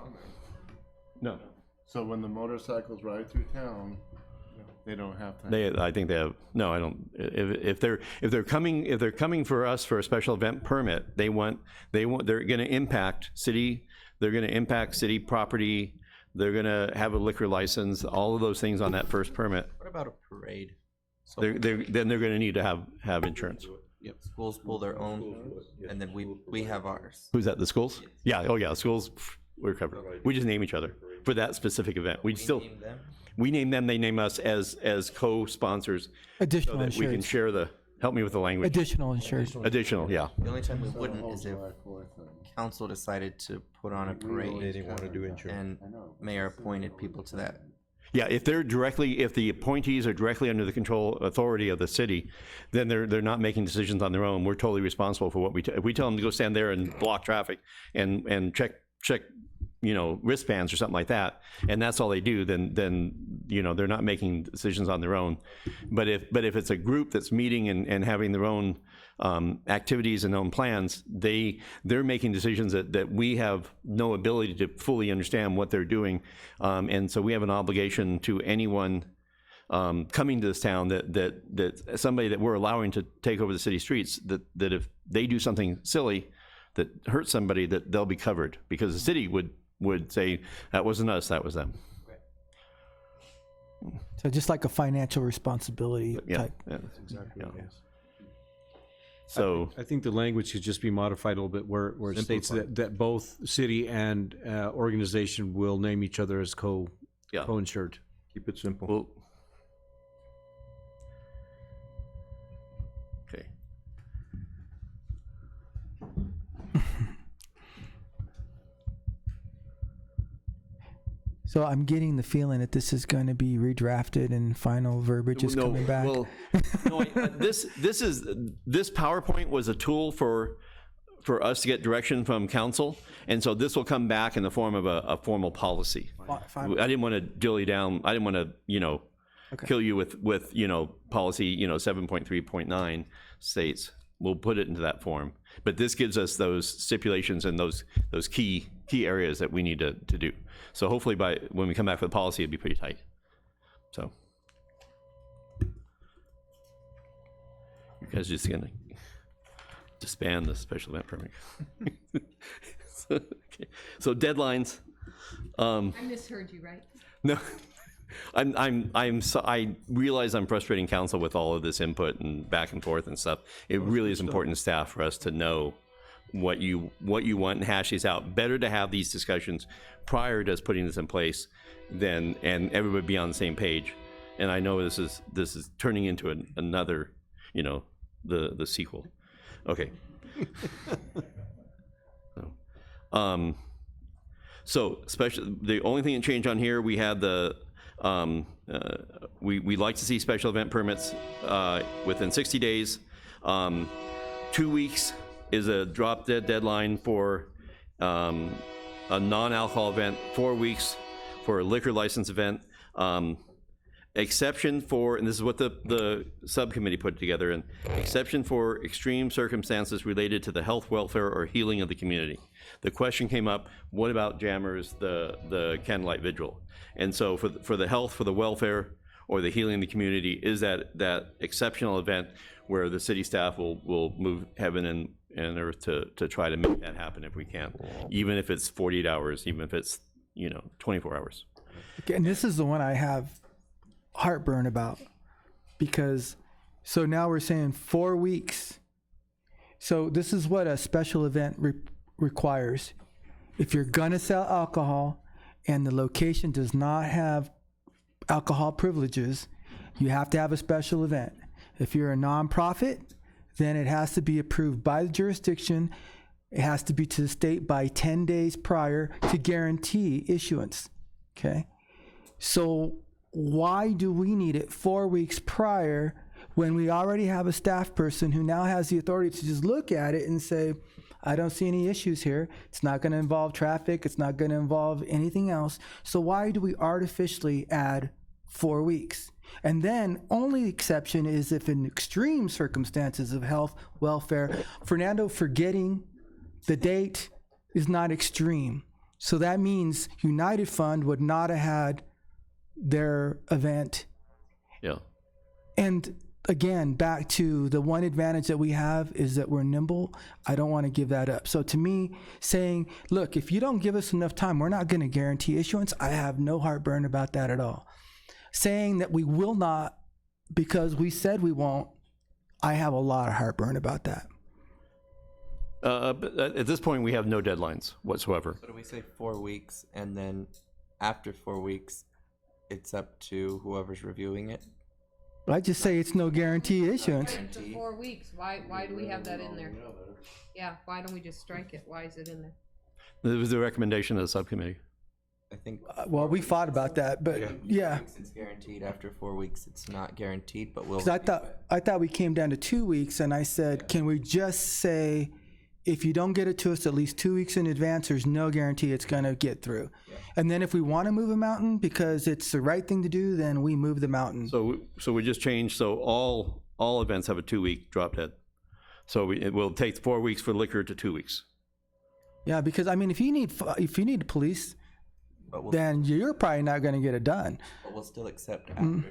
J: No.
G: So when the motorcycles ride through town, they don't have to.
J: I think they have. No, I don't. If they're coming for us for a special event permit, they're going to impact city. They're going to impact city property. They're going to have a liquor license. All of those things on that first permit.
F: What about a parade? So
J: Then they're going to need to have insurance.
F: schools pull their own, and then we have ours.
J: Who's that? The schools? Yeah. Oh yeah. Schools. We're covered. We just name each other for that specific event. We
F: name them?
J: We name them. They name us as co-sponsors.
D: Additional
J: so that we can
D: insurance.
J: share the. Help me with the language.
D: Additional insurance.
J: Additional. Yeah.
F: The only time we wouldn't is if council decided to put on a parade.
B: They didn't want to do insurance.
F: And mayor appointed people to that.
J: Yeah, if the appointees are directly under the control authority of the city, then they're not making decisions on their own. We're totally responsible for what if we tell them to go stand there and block traffic and check wristbands or something like that, and that's all they do, then they're not making decisions on their own. But if it's a group that's meeting and having their own activities and own plans, they're making decisions that we have no ability to fully understand what they're doing, and so we have an obligation to anyone coming to this town that somebody that we're allowing to take over the city streets, that if they do something silly that hurts somebody, that they'll be covered, because the city would say that wasn't us, that was them.
D: So just like a financial responsibility type.
J: Yeah.
H: That's exactly what it is.
J: So
H: I think the language could just be modified a little bit where it states that both city and organization will name each other as co-insured.
B: Keep it simple.
J: Well, okay.
D: So I'm getting the feeling that this is going to be redrafted and final verbiage is coming back.
J: Well, no, this PowerPoint was a tool for us to get direction from council, and so this will come back in the form of a formal policy.
D: Fine.
J: I didn't want to dilly down. I didn't want to, kill you with policy 7.3.9 states. We'll put it into that form, but this gives us those stipulations and those key areas that we need to do. So hopefully when we come back with the policy, it'll be pretty tight. So you guys are just gonna disband the special event permit. So deadlines.
I: I misheard you, right?
J: No, I realize I'm frustrating council with all of this input and back and forth and stuff. It really is important to staff for us to know what you want and hash these out. Better to have these discussions prior to us putting this in place and everybody be on the same page. And I know this is turning into another, the sequel. Okay. So the only thing that changed on here, we had we like to see special event permits within 60 days. 2 weeks is a drop dead deadline for a non-alcohol event, 4 weeks for a liquor license event. exception for, and this is what the subcommittee put together, an exception for extreme circumstances related to the health, welfare, or healing of the community. The question came up, what about jammers, the candlelight vigil? And so for the health, for the welfare, or the healing of the community, is that exceptional event where the city staff will move heaven and earth to try to make that happen if we can, even if it's 48 hours, even if it's 24 hours.
D: Okay, and this is the one I have heartburn about, because so now we're saying 4 weeks. So this is what a special event requires. If you're gonna sell alcohol and the location does not have alcohol privileges, you have to have a special event. If you're a nonprofit, then it has to be approved by the jurisdiction. It has to be to the state by 10 days prior to guarantee issuance. Okay, so why do we need it 4 weeks prior when we already have a staff person who now has the authority to just look at it and say, I don't see any issues here. It's not going to involve traffic. It's not going to involve anything else. So why do we artificially add 4 weeks? And then only exception is if in extreme circumstances of health, welfare. Fernando forgetting the date is not extreme. So that means United Fund would not have had their event.
J: Yeah.
D: And again, back to the one advantage that we have is that we're nimble. I don't want to give that up. So to me, saying, look, if you don't give us enough time, we're not going to guarantee issuance, I have no heartburn about that at all. Saying that we will not because we said we won't, I have a lot of heartburn about that.
J: But at this point, we have no deadlines whatsoever.
F: So do we say 4 weeks, and then after 4 weeks, it's up to whoever's reviewing it?
D: I just say it's no guarantee issuance.
I: To 4 weeks. Why do we have that in there? Yeah, why don't we just strike it? Why is it in there?
J: It was the recommendation of the subcommittee.
F: I think.
D: Well, we fought about that, but yeah.
F: It's guaranteed. After 4 weeks, it's not guaranteed, but we'll.
D: 'Cause I thought we came down to 2 weeks, and I said, can we just say, if you don't get it to us at least 2 weeks in advance, there's no guarantee it's going to get through. Yeah. And then if we want to move a mountain because it's the right thing to do, then we move the mountain.
J: So we just changed. So all events have a 2 week drop dead. So it will take 4 weeks for liquor to 2 weeks.
D: Yeah, because I mean, if you need police, then you're probably not going to get it done.
F: But we'll still accept after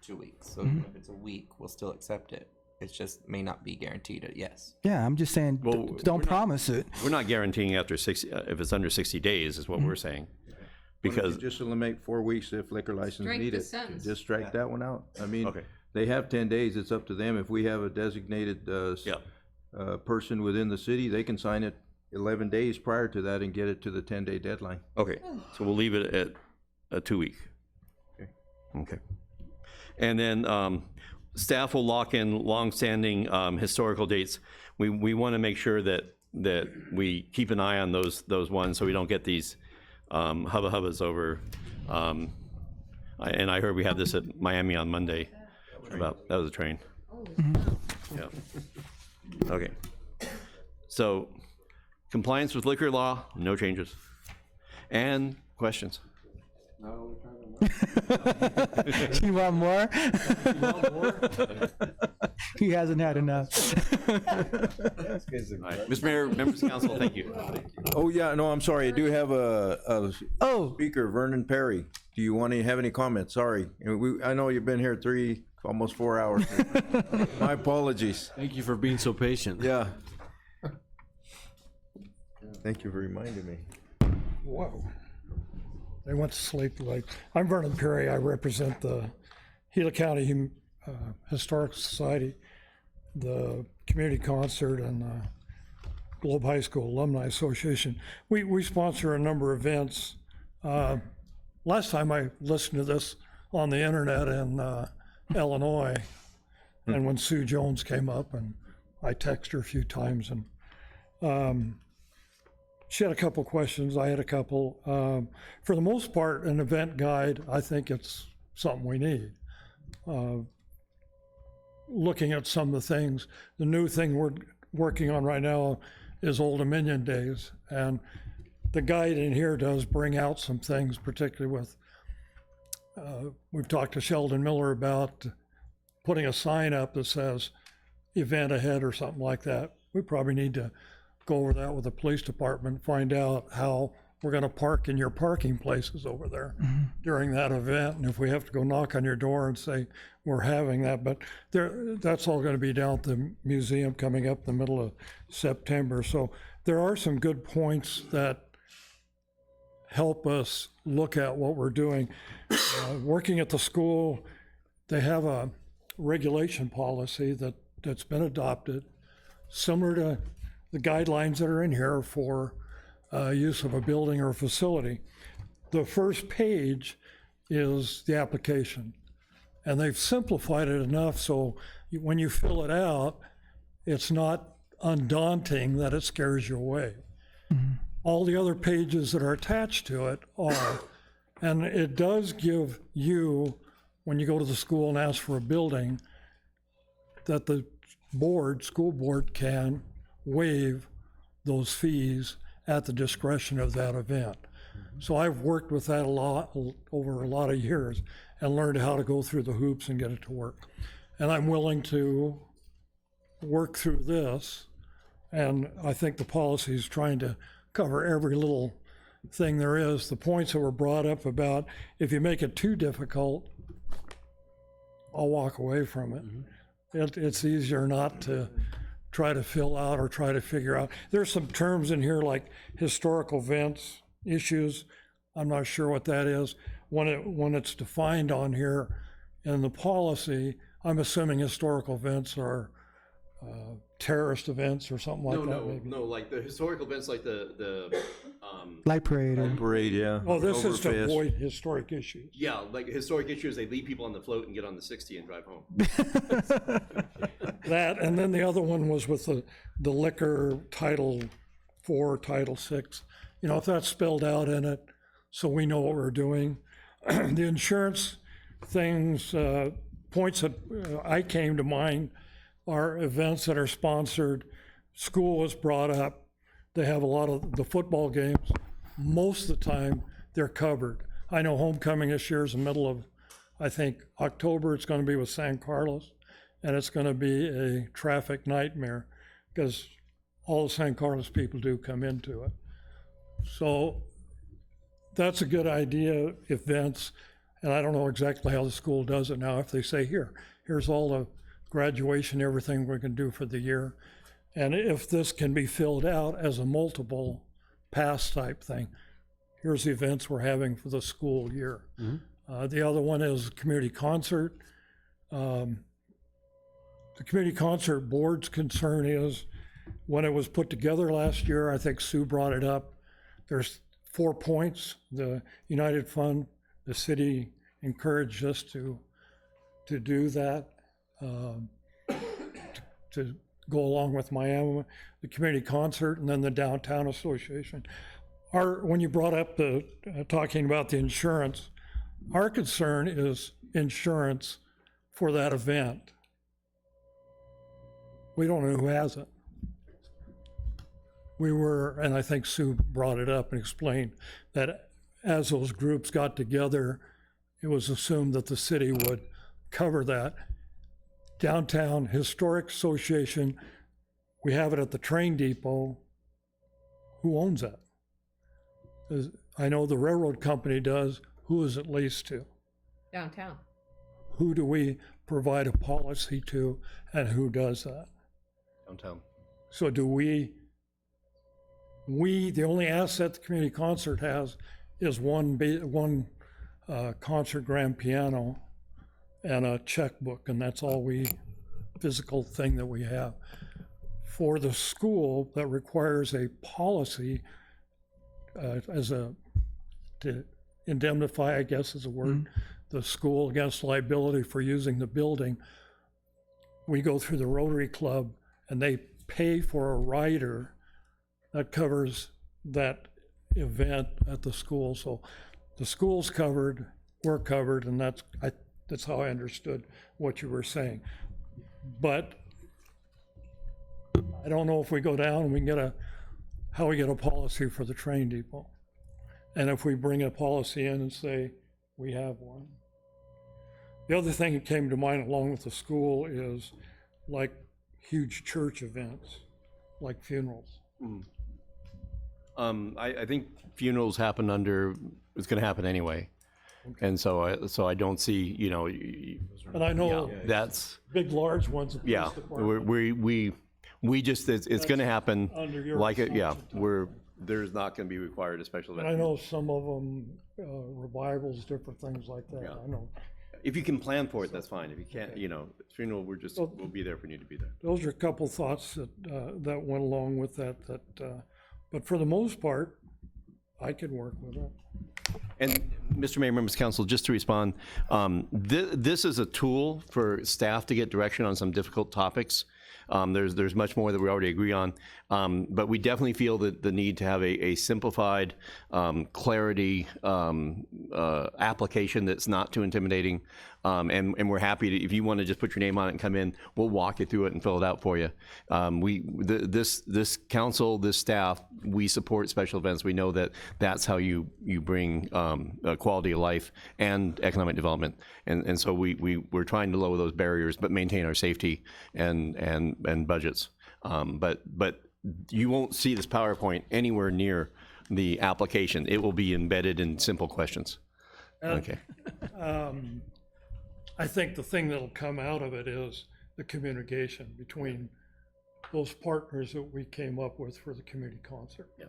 F: 2 weeks. So even if it's a week, we'll still accept it. It just may not be guaranteed a yes.
D: Yeah, I'm just saying, don't promise it.
J: We're not guaranteeing after 60, if it's under 60 days is what we're saying. Because
B: just eliminate 4 weeks if liquor license
I: Strike
B: needed.
I: the sentence.
B: Just strike that one out. I mean,
J: Okay.
B: they have 10 days. It's up to them. If we have a designated person within the city, they can sign it 11 days prior to that and get it to the 10-day deadline.
J: Okay, so we'll leave it at a 2 week. Okay. And then staff will lock in longstanding historical dates. We want to make sure that we keep an eye on those ones so we don't get these hubba hubbas over. And I heard we have this at Miami on Monday. That was a train. Yeah. Okay. So compliance with liquor law, no changes. And questions?
D: You want more? He hasn't had enough.
J: Mr. Mayor, members of the council, thank you.
B: Oh, yeah, no, I'm sorry. I do have a speaker, Vernon Perry. Do you want to have any comments? Sorry. I know you've been here almost 4 hours. My apologies.
H: Thank you for being so patient.
B: Yeah. Thank you for reminding me.
P: Whoa. They went to sleep late. I'm Vernon Perry. I represent the Gila County Historical Society, the Community Concert, and the Globe High School Alumni Association. We sponsor a number of events. Last time I listened to this on the internet in Illinois, and when Sue Jones came up, and I texted her a few times, and she had a couple questions. I had a couple. For the most part, an event guide, I think it's something we need. Looking at some of the things, the new thing we're working on right now is Old Dominion Days. And the guide in here does bring out some things, particularly with we've talked to Sheldon Miller about putting a sign up that says event ahead or something like that. We probably need to go over that with the police department, find out how we're going to park in your parking places over there during that event. And if we have to go knock on your door and say we're having that, but that's all going to be down at the museum coming up in the middle of September. So there are some good points that help us look at what we're doing. Working at the school, they have a regulation policy that's been adopted, similar to the guidelines that are in here for use of a building or a facility. The first page is the application, and they've simplified it enough so when you fill it out, it's not undaunting that it scares you away. All the other pages that are attached to it are, and it does give you, when you go to the school and ask for a building, that the school board can waive those fees at the discretion of that event. So I've worked with that a lot over a lot of years and learned how to go through the hoops and get it to work. And I'm willing to work through this, and I think the policy is trying to cover every little thing there is. The points that were brought up about if you make it too difficult, I'll walk away from it. It's easier not to try to fill out or try to figure out. There's some terms in here like historical events, issues. I'm not sure what that is. When it's defined on here in the policy, I'm assuming historical events are terrorist events or something like that. Maybe.
J: No, like the historical events, like the
D: Light parade.
B: Parade, yeah.
P: Oh, this is to
B: Overfest.
P: avoid historic issues.
J: yeah, like historic issues. They leave people on the float and get on the 60 and drive home.
P: That, and then the other one was with the liquor Title 4, Title 6. You know, if that's spelled out in it, so we know what we're doing. The insurance things, points that I came to mind are events that are sponsored. School was brought up. They have a lot of the football games. Most of the time, they're covered. I know homecoming this year is the middle of, I think, October. It's going to be with San Carlos, and it's going to be a traffic nightmare because all the San Carlos people do come into it. So that's a good idea, events, and I don't know exactly how the school does it now. If they say, here's all the graduation, everything we're going to do for the year. And if this can be filled out as a multiple pass type thing, here's the events we're having for the school year. The other one is community concert. The community concert board's concern is when it was put together last year, I think Sue brought it up, there's 4 points. The United Fund, the city encouraged us to do that, to go along with Miami, the community concert, and then the downtown association. When you brought up the talking about the insurance, our concern is insurance for that event. We don't know who has it. And I think Sue brought it up and explained that as those groups got together, it was assumed that the city would cover that. Downtown Historic Association, we have it at the train depot. Who owns that? I know the railroad company does. Who is it leased to?
I: Downtown.
P: Who do we provide a policy to, and who does that?
J: Downtown.
P: So do we, the only asset the community concert has is one concert grand piano and a checkbook, and that's all physical thing that we have. For the school, that requires a policy to indemnify, I guess is a word, the school against liability for using the building. We go through the Rotary Club and they pay for a rider that covers that event at the school. So the school's covered, we're covered, and that's how I understood what you were saying. But I don't know if we go down and we can how we get a policy for the train depot. And if we bring a policy in and say, we have one. The other thing that came to mind along with the school is like huge church events, like funerals.
J: I think funerals happen under, it's going to happen anyway. And so I don't see, you know,
P: And I know
J: that's,
P: big, large ones. the
J: yeah,
P: police department.
J: we just, it's going to happen
P: under your
J: like it, yeah, there's not going to be required a special
P: And
J: event.
P: I know some of them, revivals, different things like that. I know.
J: If you can plan for it, that's fine. If you can't, you know, funeral, we'll be there if we need to be there.
P: Those are a couple thoughts that, that went along with that, but for the most part, I can work with it.
J: And Mr. Mayor, members of council, just to respond, this is a tool for staff to get direction on some difficult topics. There's much more that we already agree on, but we definitely feel that the need to have a simplified, clarity application that's not too intimidating. And we're happy to, if you want to just put your name on it and come in, we'll walk you through it and fill it out for you. This council, this staff, we support special events. We know that that's how you bring quality of life and economic development. And so we're trying to lower those barriers, but maintain our safety and budgets. But you won't see this PowerPoint anywhere near the application. It will be embedded in simple questions. Okay.
P: I think the thing that'll come out of it is the communication between those partners that we came up with for the community concert.
J: Yeah.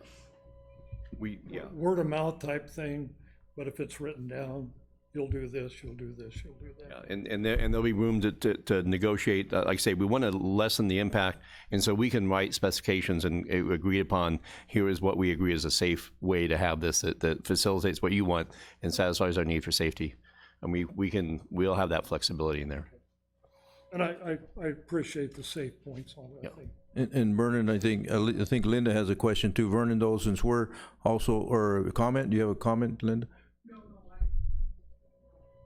P: Word of mouth type thing, but if it's written down, you'll do this, you'll do this, you'll do that.
J: And there'll be room to negotiate. Like I say, we want to lessen the impact, and so we can write specifications and agree upon, here is what we agree is a safe way to have this, that facilitates what you want and satisfies our need for safety. And we'll have that flexibility in there.
P: And I appreciate the safe points on that thing.
B: And Vernon, I think Linda has a question too. Vernon, though, since we're also, or a comment, do you have a comment, Linda? No.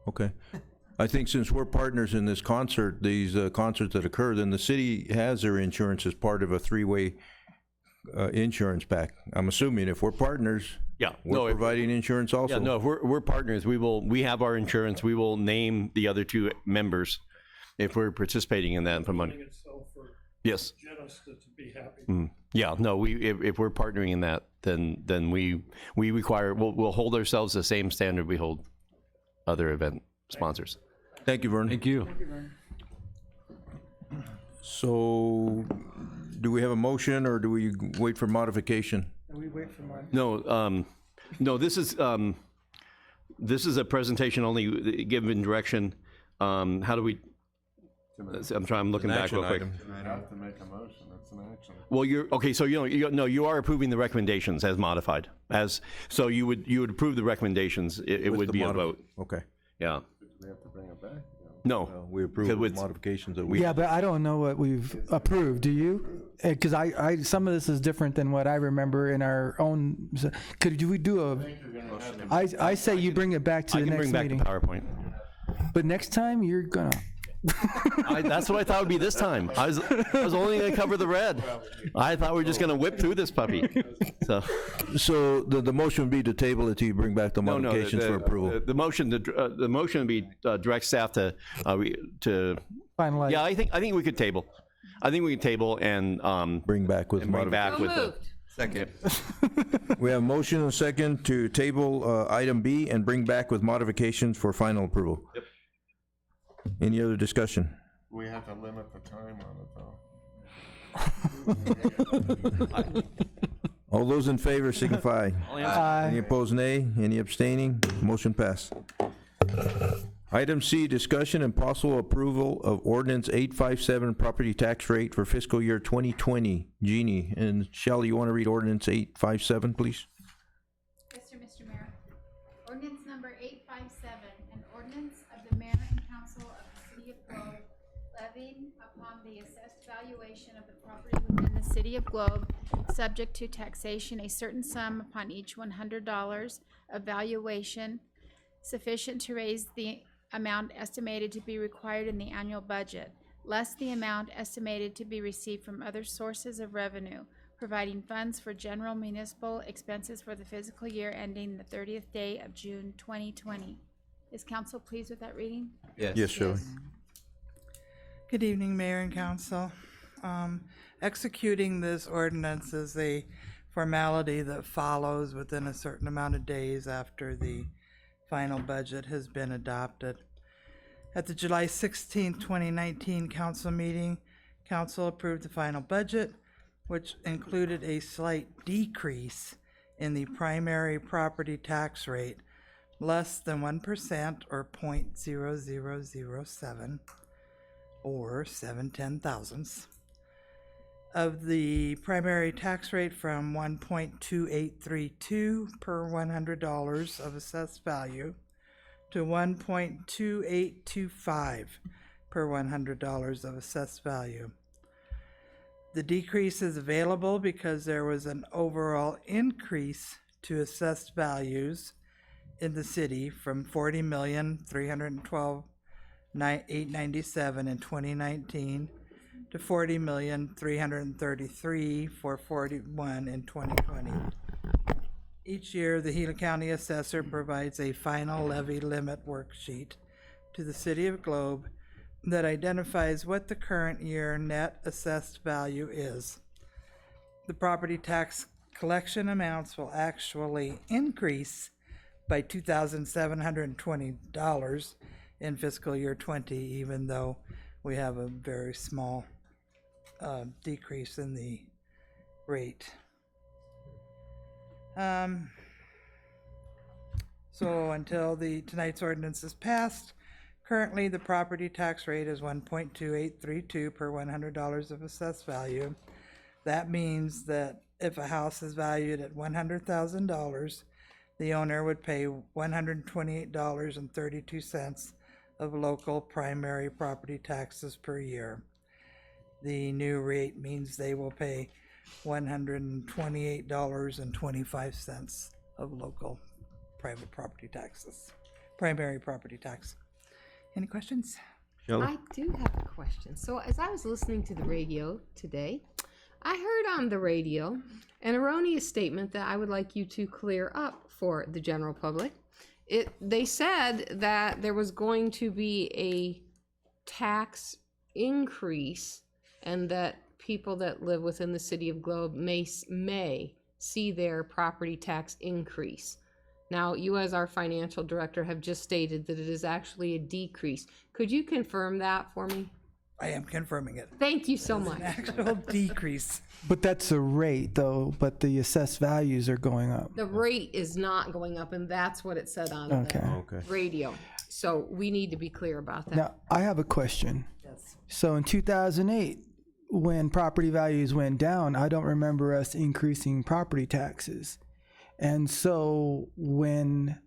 B: Okay. I think since we're partners in this concert, these concerts that occur, then the city has their insurance as part of a three-way insurance pack. I'm assuming if we're partners, we're providing insurance also.
J: Yeah, no, if we're partners, we have our insurance. We will name the other two members if we're participating in that for money. Yes.
P: To be happy.
J: Yeah, no, if we're partnering in that, then we require, we'll hold ourselves the same standard we hold other event sponsors.
B: Thank you, Vernon.
H: Thank you.
B: So, do we have a motion or do we wait for modification?
D: We wait for mine.
J: No, this is a presentation only given direction. How do we? I'm looking back real quick.
G: I have to make a motion, that's an action.
J: Well, so you are approving the recommendations as modified. So you would approve the recommendations. It would be a vote.
B: Okay.
J: Yeah.
G: We have to bring it back?
J: No.
B: We approve the modifications that we.
D: Yeah, but I don't know what we've approved. Do you? Because I some of this is different than what I remember in our own. Could we do a? I say you bring it back to the next meeting.
J: I can bring back the PowerPoint.
D: But next time you're gonna.
J: That's what I thought would be this time. I was only going to cover the red. I thought we were just going to whip through this puppy.
B: So the motion would be to table it till you bring back the modifications for approval.
J: The motion would be direct staff to
D: finalize.
J: Yeah, I think we could table. I think we can table and
B: bring back with
J: the
F: second.
B: We have a motion and a second to table item B and bring back with modifications for final approval.
J: Yep.
B: Any other discussion?
G: We have to limit the time on it, though.
B: All those in favor signify.
D: Aye.
B: Any opposed, nay. Any abstaining? Motion passed. Item C, discussion and possible approval of ordinance 857 property tax rate for fiscal year 2020. Jeannie and Shelley, you want to read ordinance 857, please?
E: Yes, sir, Mr. Mayor. Ordinance number 857, an ordinance of the mayor and council of the city of Globe levying upon the assessed valuation of the property within the city of Globe, subject to taxation, a certain sum upon each $100 of valuation sufficient to raise the amount estimated to be required in the annual budget, less the amount estimated to be received from other sources of revenue, providing funds for general municipal expenses for the fiscal year ending the 30th day of June 2020. Is council pleased with that reading?
F: Yes.
B: Yes, Shelley.
C: Good evening, Mayor and Council. Executing this ordinance is a formality that follows within a certain amount of days after the final budget has been adopted. At the July 16, 2019 council meeting, council approved the final budget, which included a slight decrease in the primary property tax rate, less than 1% or 0.0007 or 7 thousandths of the primary tax rate from 1.2832 per $100 of assessed value to 1.2825 per $100 of assessed value. The decrease is available because there was an overall increase to assessed values in the city from $40,312,897 in 2019 to $40,333,441 in 2020. Each year, the Gila County Assessor provides a final levy limit worksheet to the City of Globe that identifies what the current year net assessed value is. The property tax collection amounts will actually increase by $2,720 in fiscal year 20, even though we have a very small decrease in the rate. So until tonight's ordinance is passed, currently the property tax rate is 1.2832 per $100 of assessed value. That means that if a house is valued at $100,000, the owner would pay $128.32 of local primary property taxes per year. The new rate means they will pay $128.25 of local private property taxes, primary property tax. Any questions?
B: Shelley?
I: I do have a question. So as I was listening to the radio today, I heard on the radio an erroneous statement that I would like you to clear up for the general public. They said that there was going to be a tax increase and that people that live within the city of Globe may see their property tax increase. Now, you as our financial director have just stated that it is actually a decrease. Could you confirm that for me?
C: I am confirming it.
I: Thank you so much.
C: An actual decrease.
D: But that's a rate, though, but the assessed values are going up.
I: The rate is not going up, and that's what it said on the radio. So we need to be clear about that.
D: Now, I have a question.
C: Yes.
D: So in 2008, when property values went down, I don't remember us increasing property taxes. And so when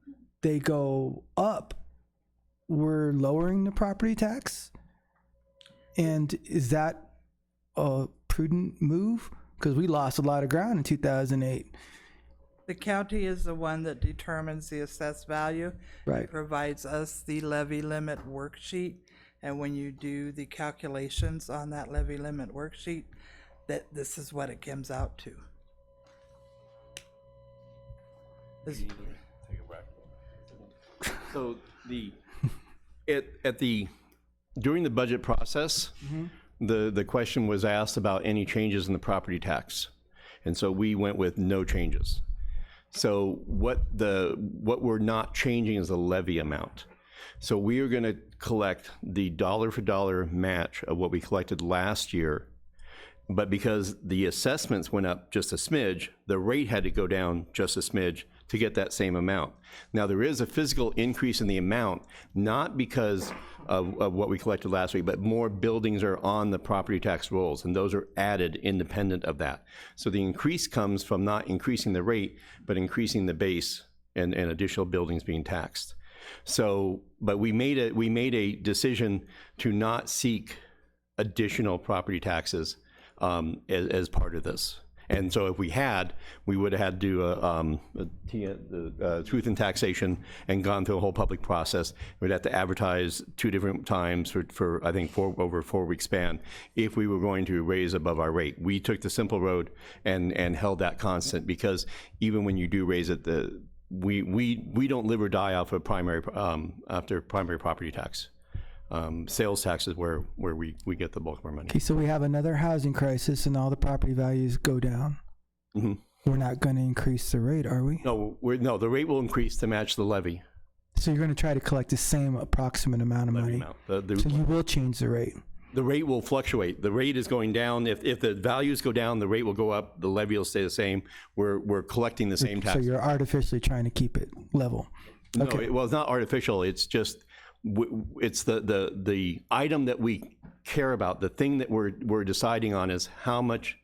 D: they go up, we're lowering the property tax? And is that a prudent move? Because we lost a lot of ground in 2008.
C: The county is the one that determines the assessed value.
D: Right.
C: It provides us the levy limit worksheet. And when you do the calculations on that levy limit worksheet, that this is what it comes out to.
J: So during the budget process, the question was asked about any changes in the property tax, and so we went with no changes. So what we're not changing is the levy amount. So we are going to collect the dollar for dollar match of what we collected last year, but because the assessments went up just a smidge, the rate had to go down just a smidge to get that same amount. Now, there is a physical increase in the amount, not because of what we collected last week, but more buildings are on the property tax rolls, and those are added independent of that. So the increase comes from not increasing the rate, but increasing the base and additional buildings being taxed. So, but we made a decision to not seek additional property taxes as part of this. And so if we had, we would have had to do truth in taxation and gone through a whole public process. We'd have to advertise 2 different times for I think over a 4-week span if we were going to raise above our rate. We took the simple road and held that constant, because even when you do raise it, we don't live or die off of after primary property tax. Sales tax is where we get the bulk of our money.
D: Okay, so we have another housing crisis and all the property values go down.
J: Mm-hmm.
D: We're not going to increase the rate, are we?
J: No, the rate will increase to match the levy.
D: So you're going to try to collect the same approximate amount of money.
J: Amount.
D: So you will change the rate.
J: The rate will fluctuate. The rate is going down. If the values go down, the rate will go up. The levy will stay the same. We're collecting the same tax.
D: So you're artificially trying to keep it level.
J: No,
D: Okay.
J: well, it's not artificial. It's just it's the item that we care about. The thing that we're deciding on is how much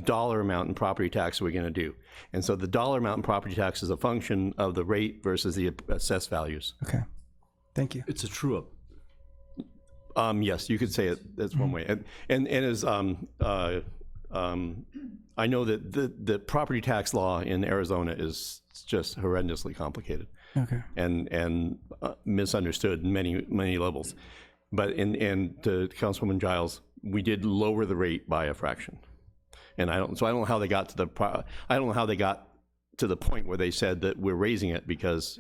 J: dollar amount in property tax are we going to do. And so the dollar amount in property tax is a function of the rate versus the assessed values.
D: Okay. Thank you.
H: It's a true up.
J: Yes, you could say it. That's one way. And as I know that the property tax law in Arizona is just horrendously complicated.
D: Okay.
J: And misunderstood in many levels. But to Councilwoman Giles, we did lower the rate by a fraction. And I don't know how they got to the point where they said that we're raising it because.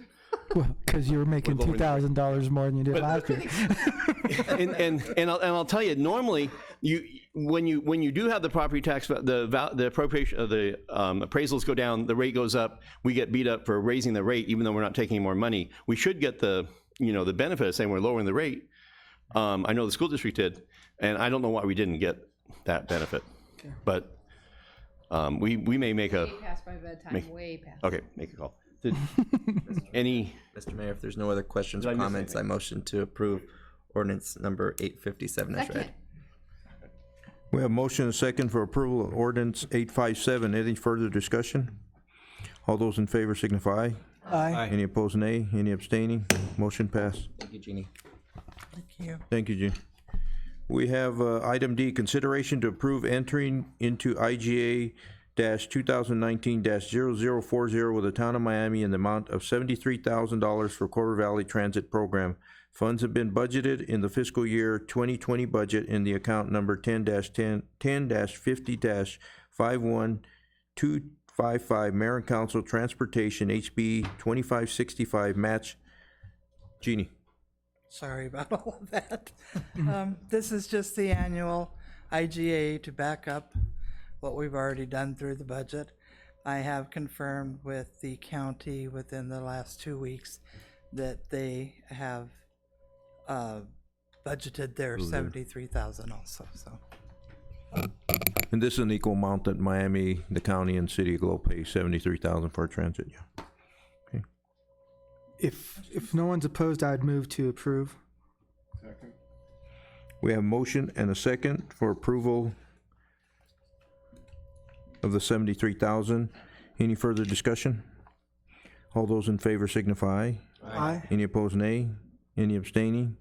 D: Well, because you were making $2,000 more than you did last year.
J: and I'll tell you, normally when you do have the property tax, the appropriation of the appraisals go down, the rate goes up. We get beat up for raising the rate, even though we're not taking more money. We should get the benefit of saying we're lowering the rate. I know the school district did, and I don't know why we didn't get that benefit, but we may make a.
I: Way past my bedtime. Way past.
J: Okay, make a call.
F: Mr. Mayor, if there's no other questions or comments, I motion to approve ordinance number 857 as read.
B: We have motion and second for approval of ordinance 857. Any further discussion? All those in favor signify.
D: Aye.
B: Any opposed, nay. Any abstaining? Motion passed.
F: Thank you, Jeannie.
C: Thank you.
B: Thank you, Jean. We have item D, consideration to approve entering into IGA 2019-0040 with the town of Miami in the amount of $73,000 for Corver Valley Transit Program. Funds have been budgeted in the fiscal year 2020 budget in the account number 10-50-51255 Mayor and Council Transportation HB 2565 match. Jeannie.
C: Sorry about all of that. This is just the annual IGA to back up what we've already done through the budget. I have confirmed with the county within the last 2 weeks that they have budgeted their $73,000 also. So.
B: And this is an equal amount that Miami, the county, and City of Globe pay $73,000 for transit. Yeah. Okay.
D: If no one's opposed, I'd move to approve.
G: Second.
B: We have motion and a second for approval of the $73,000. Any further discussion? All those in favor signify.
D: Aye.
B: Any opposed, nay. Any abstaining?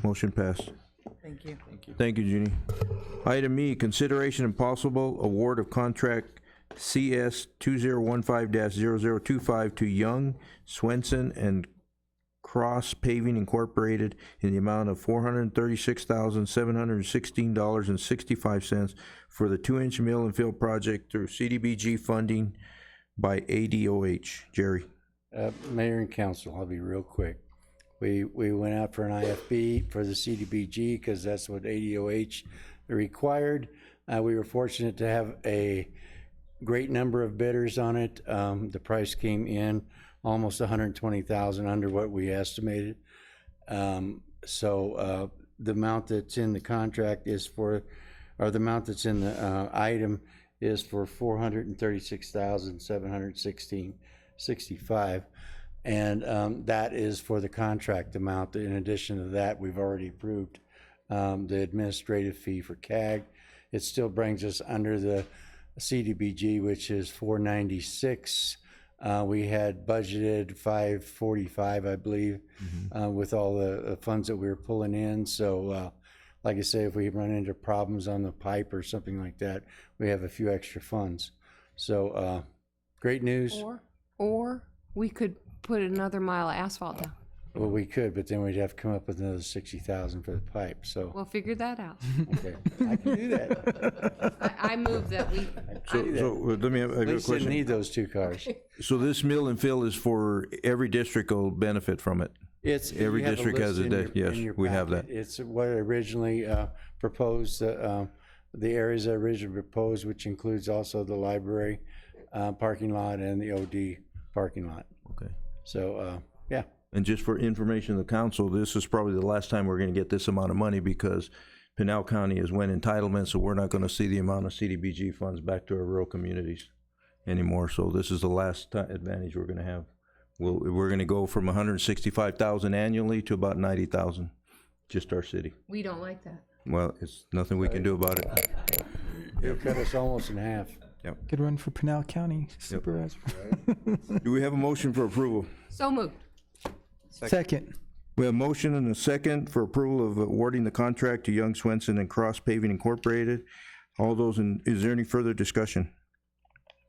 B: Motion passed.
C: Thank you.
B: Thank you, Jeannie. Item E, consideration and possible award of contract CS 2015-0025 to Young, Swenson, and Cross Paving Incorporated in the amount of $436,716.65 for the 2-inch mill and fill project through CDBG funding by ADOH. Jerry.
L: Mayor and council, I'll be real quick. We went out for an IFB for the CDBG because that's what ADOH required. We were fortunate to have a great number of bidders on it. The price came in almost $120,000 under what we estimated. So the amount that's in the contract is for, or the amount that's in the item is for $436,716.65. And that is for the contract amount. In addition to that, we've already approved the administrative fee for CAG. It still brings us under the CDBG, which is $496. We had budgeted $545, I believe, with all the funds that we were pulling in. So, like I say, if we run into problems on the pipe or something like that, we have a few extra funds. So, great news.
I: Or we could put another mile of asphalt down.
L: Well, we could, but then we'd have to come up with another 60,000 for the pipe, so.
I: We'll figure that out.
L: Okay, I can do that.
I: I move that we,
B: So let me have
L: At
B: a
L: least didn't
B: question.
L: need those 2 cars.
B: So this mill and fill is for every district will benefit from it?
L: It's
B: Every
L: you have
B: district has
L: list
B: a
L: in
B: day,
L: your-
B: yes,
L: in your
B: we have
L: packet.
B: that.
L: It's what originally proposed, the areas that originally proposed, which includes also the library parking lot and the OD parking lot.
B: Okay.
L: So, yeah.
B: And just for information of the council, this is probably the last time we're gonna get this amount of money because Pinal County has went entitlement, so we're not gonna see the amount of CDBG funds back to our rural communities anymore. So this is the last advantage we're gonna have. We're gonna go from 165,000 annually to about 90,000, just our city.
I: we don't like that.
B: Well, it's nothing we can do about it.
L: It'll cut us almost in half.
B: Yep.
D: Could run for Pinal County Supervisor.
B: Do we have a motion for approval?
I: So moved.
D: Second.
B: We have a motion and a second for approval of awarding the contract to Young Swenson and Cross Paving Incorporated. All those is there any further discussion?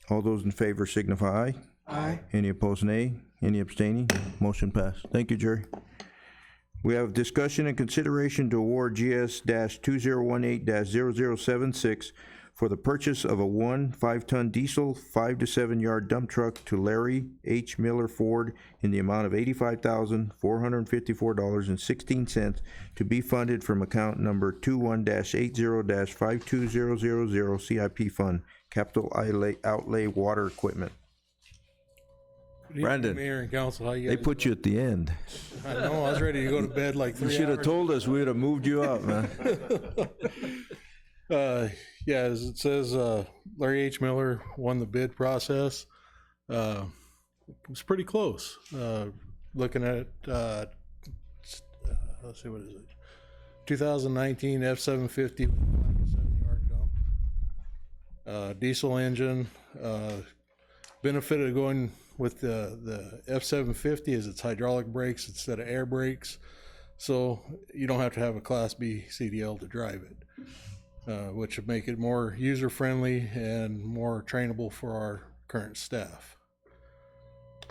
B: All those in favor signify aye.
D: Aye.
B: Any opposed, nay. Any abstaining? Motion passed. Thank you, Jerry. We have discussion and consideration to award GS-2018-0076 for the purchase of a 5-ton diesel 5 to 7 yard dump truck to Larry H. Miller Ford in the amount of $85,454.16 to be funded from account number 21-80-52000 CIP Fund, Capital Outlay Water Equipment. Brandon,
Q: Mayor and council, how you
B: they
Q: guys
B: put you at the end.
Q: I know, I was ready to go to bed like 3
B: You
Q: hours.
B: should have told us, we would have moved you up, man.
Q: Yeah, as it says, Larry H. Miller won the bid process. It was pretty close. Looking at, let's see, what is it? 2019 F-750 7-yard dump. Diesel engine. Benefit of going with the F-750 is it's hydraulic brakes instead of air brakes. So you don't have to have a Class B CDL to drive it. Which would make it more user-friendly and more trainable for our current staff.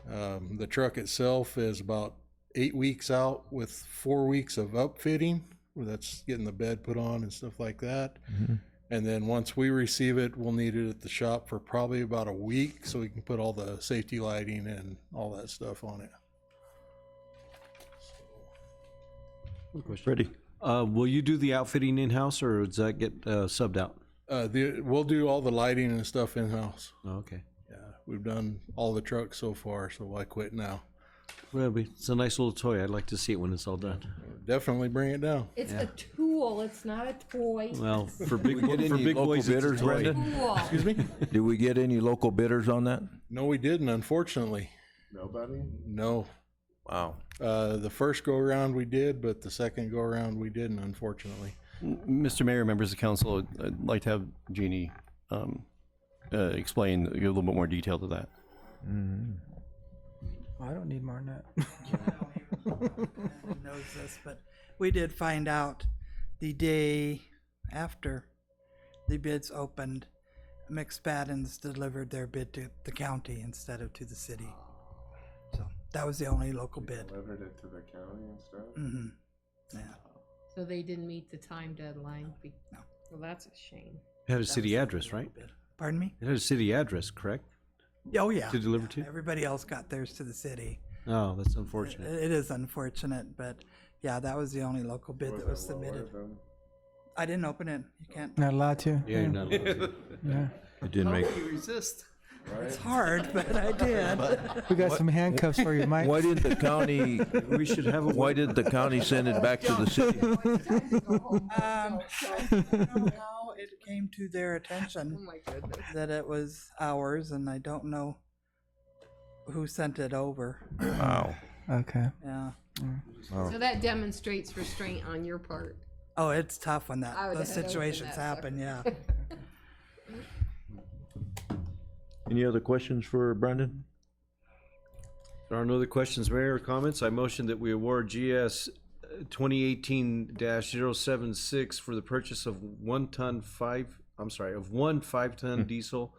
Q: The truck itself is about 8 weeks out with 4 weeks of upfitting. That's getting the bed put on and stuff like that.
B: Mm-hmm.
Q: And then once we receive it, we'll need it at the shop for probably about a week so we can put all the safety lighting and all that stuff on it.
B: Ready?
H: Will you do the outfitting in-house, or does that get subbed out?
Q: We'll do all the lighting and stuff in-house.
H: Oh, okay.
Q: Yeah, we've done all the trucks so far, so why quit now?
H: Well, it's a nice little toy. I'd like to see it when it's all done.
Q: Definitely bring it down.
I: It's a tool, it's not a toy.
H: Well, for big,
B: Did we get
H: for
B: any
H: big
B: local
H: boys, it's a
B: bidders,
H: toy.
B: Brendan?
I: Cool.
Q: Excuse me?
B: Did we get any local bidders on that?
Q: No, we didn't, unfortunately.
G: Nobody?
Q: No.
B: Wow.
Q: The first go-around we did, but the second go-around we didn't, unfortunately.
J: Mr. Mayor, members of council, I'd like to have Jeannie explain, give a little bit more detail to that.
D: I don't need more than that.
C: Knows this, but we did find out the day after the bids opened, McSpaddens delivered their bid to the county instead of to the city. So that was the only local bid.
G: Delivered it to the county and stuff?
C: Mm-hmm. Yeah.
I: So they didn't meet the time deadline? No. Well, that's a shame.
H: It had a city address, right?
C: Pardon me?
H: It had a city address, correct?
C: Oh, yeah.
H: To deliver to?
C: Everybody else got theirs to the city.
H: Oh, that's unfortunate.
C: It is unfortunate, but yeah, that was the only local bid that was submitted. I didn't open it. You can't.
D: Not allowed to.
H: Yeah, you're not allowed to.
D: Yeah.
B: It didn't make.
F: You resist.
C: It's hard, but I did.
D: We got some handcuffs for you, Mike.
B: Why did the county?
H: We should have a.
B: Why did the county send it back to the city?
C: I don't know. It came to their attention
I: Oh my goodness.
C: that it was ours, and I don't know who sent it over.
B: Wow.
D: Okay.
C: Yeah.
I: So that demonstrates restraint on your part.
C: Oh, it's tough when
I: I would
C: those
I: have opened
C: situations
I: that
C: happen. Yeah.
B: Any other questions for Brendan?
H: If there are no other questions, Mayor, or comments, I motion that we award GS 2018-076 for the purchase of one 5-ton diesel,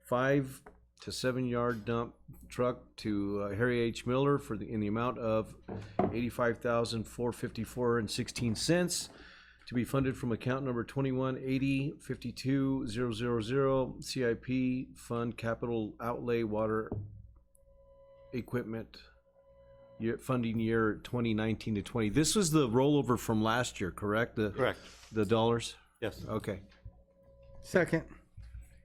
H: 5 to 7-yard dump truck to Harry H. Miller in the amount of $85,454.16 to be funded from account number 2180-52000 CIP Fund Capital Outlay Water Equipment funding year 2019 to 20. This was the rollover from last year, correct?
J: Correct.
H: The dollars?
J: Yes.
H: Okay.
D: Second.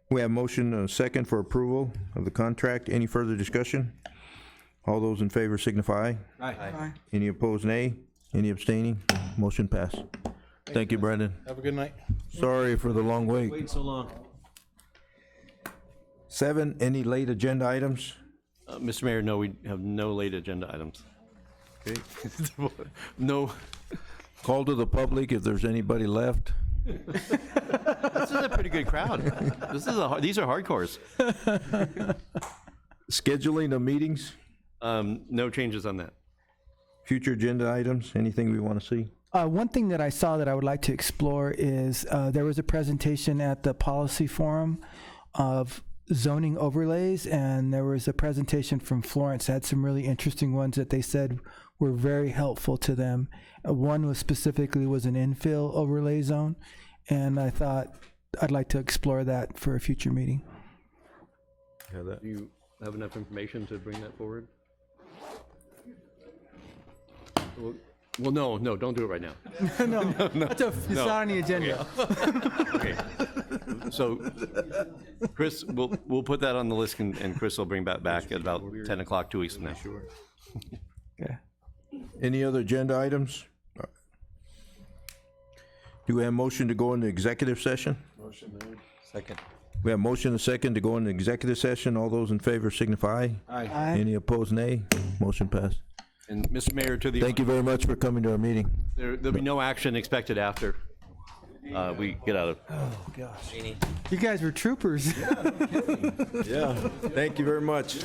B: We have motion and a second for approval of the contract. Any further discussion? All those in favor signify aye.
D: Aye.
B: Any opposed, nay? Any abstaining? Motion passed. Thank you, Brendan.
Q: Have a good night.
B: Sorry for the long wait.
H: Waiting so long.
B: 7, any late agenda items?
J: Mr. Mayor, no, we have no late agenda items. Okay. No.
B: Call to the public if there's anybody left.
J: This is a pretty good crowd. These are hardcores.
B: Scheduling of meetings?
J: No changes on that.
B: Future agenda items? Anything we want to see?
D: One thing that I saw that I would like to explore is there was a presentation at the policy forum of zoning overlays, and there was a presentation from Florence that had some really interesting ones that they said were very helpful to them. One was specifically was an infill overlay zone, and I thought I'd like to explore that for a future meeting.
J: Do you have enough information to bring that forward? Well, no, don't do it right now.
D: No, it's not on the agenda.
J: Okay. So, Chris, we'll put that on the list, and Chris will bring that back at about 10 o'clock 2 weeks from now.
D: Okay.
B: Any other agenda items? Do we have motion to go into executive session?
Q: Motion made.
F: Second.
B: We have motion and second to go into executive session. All those in favor signify
H: Aye.
D: Aye.
B: Any opposed, nay? Motion passed.
J: And Mr. Mayor, to the
B: Thank you very much for coming to our meeting.
J: there'll be no action expected after we get out of.
D: Oh, gosh. You guys were troopers.
B: Yeah, thank you very much.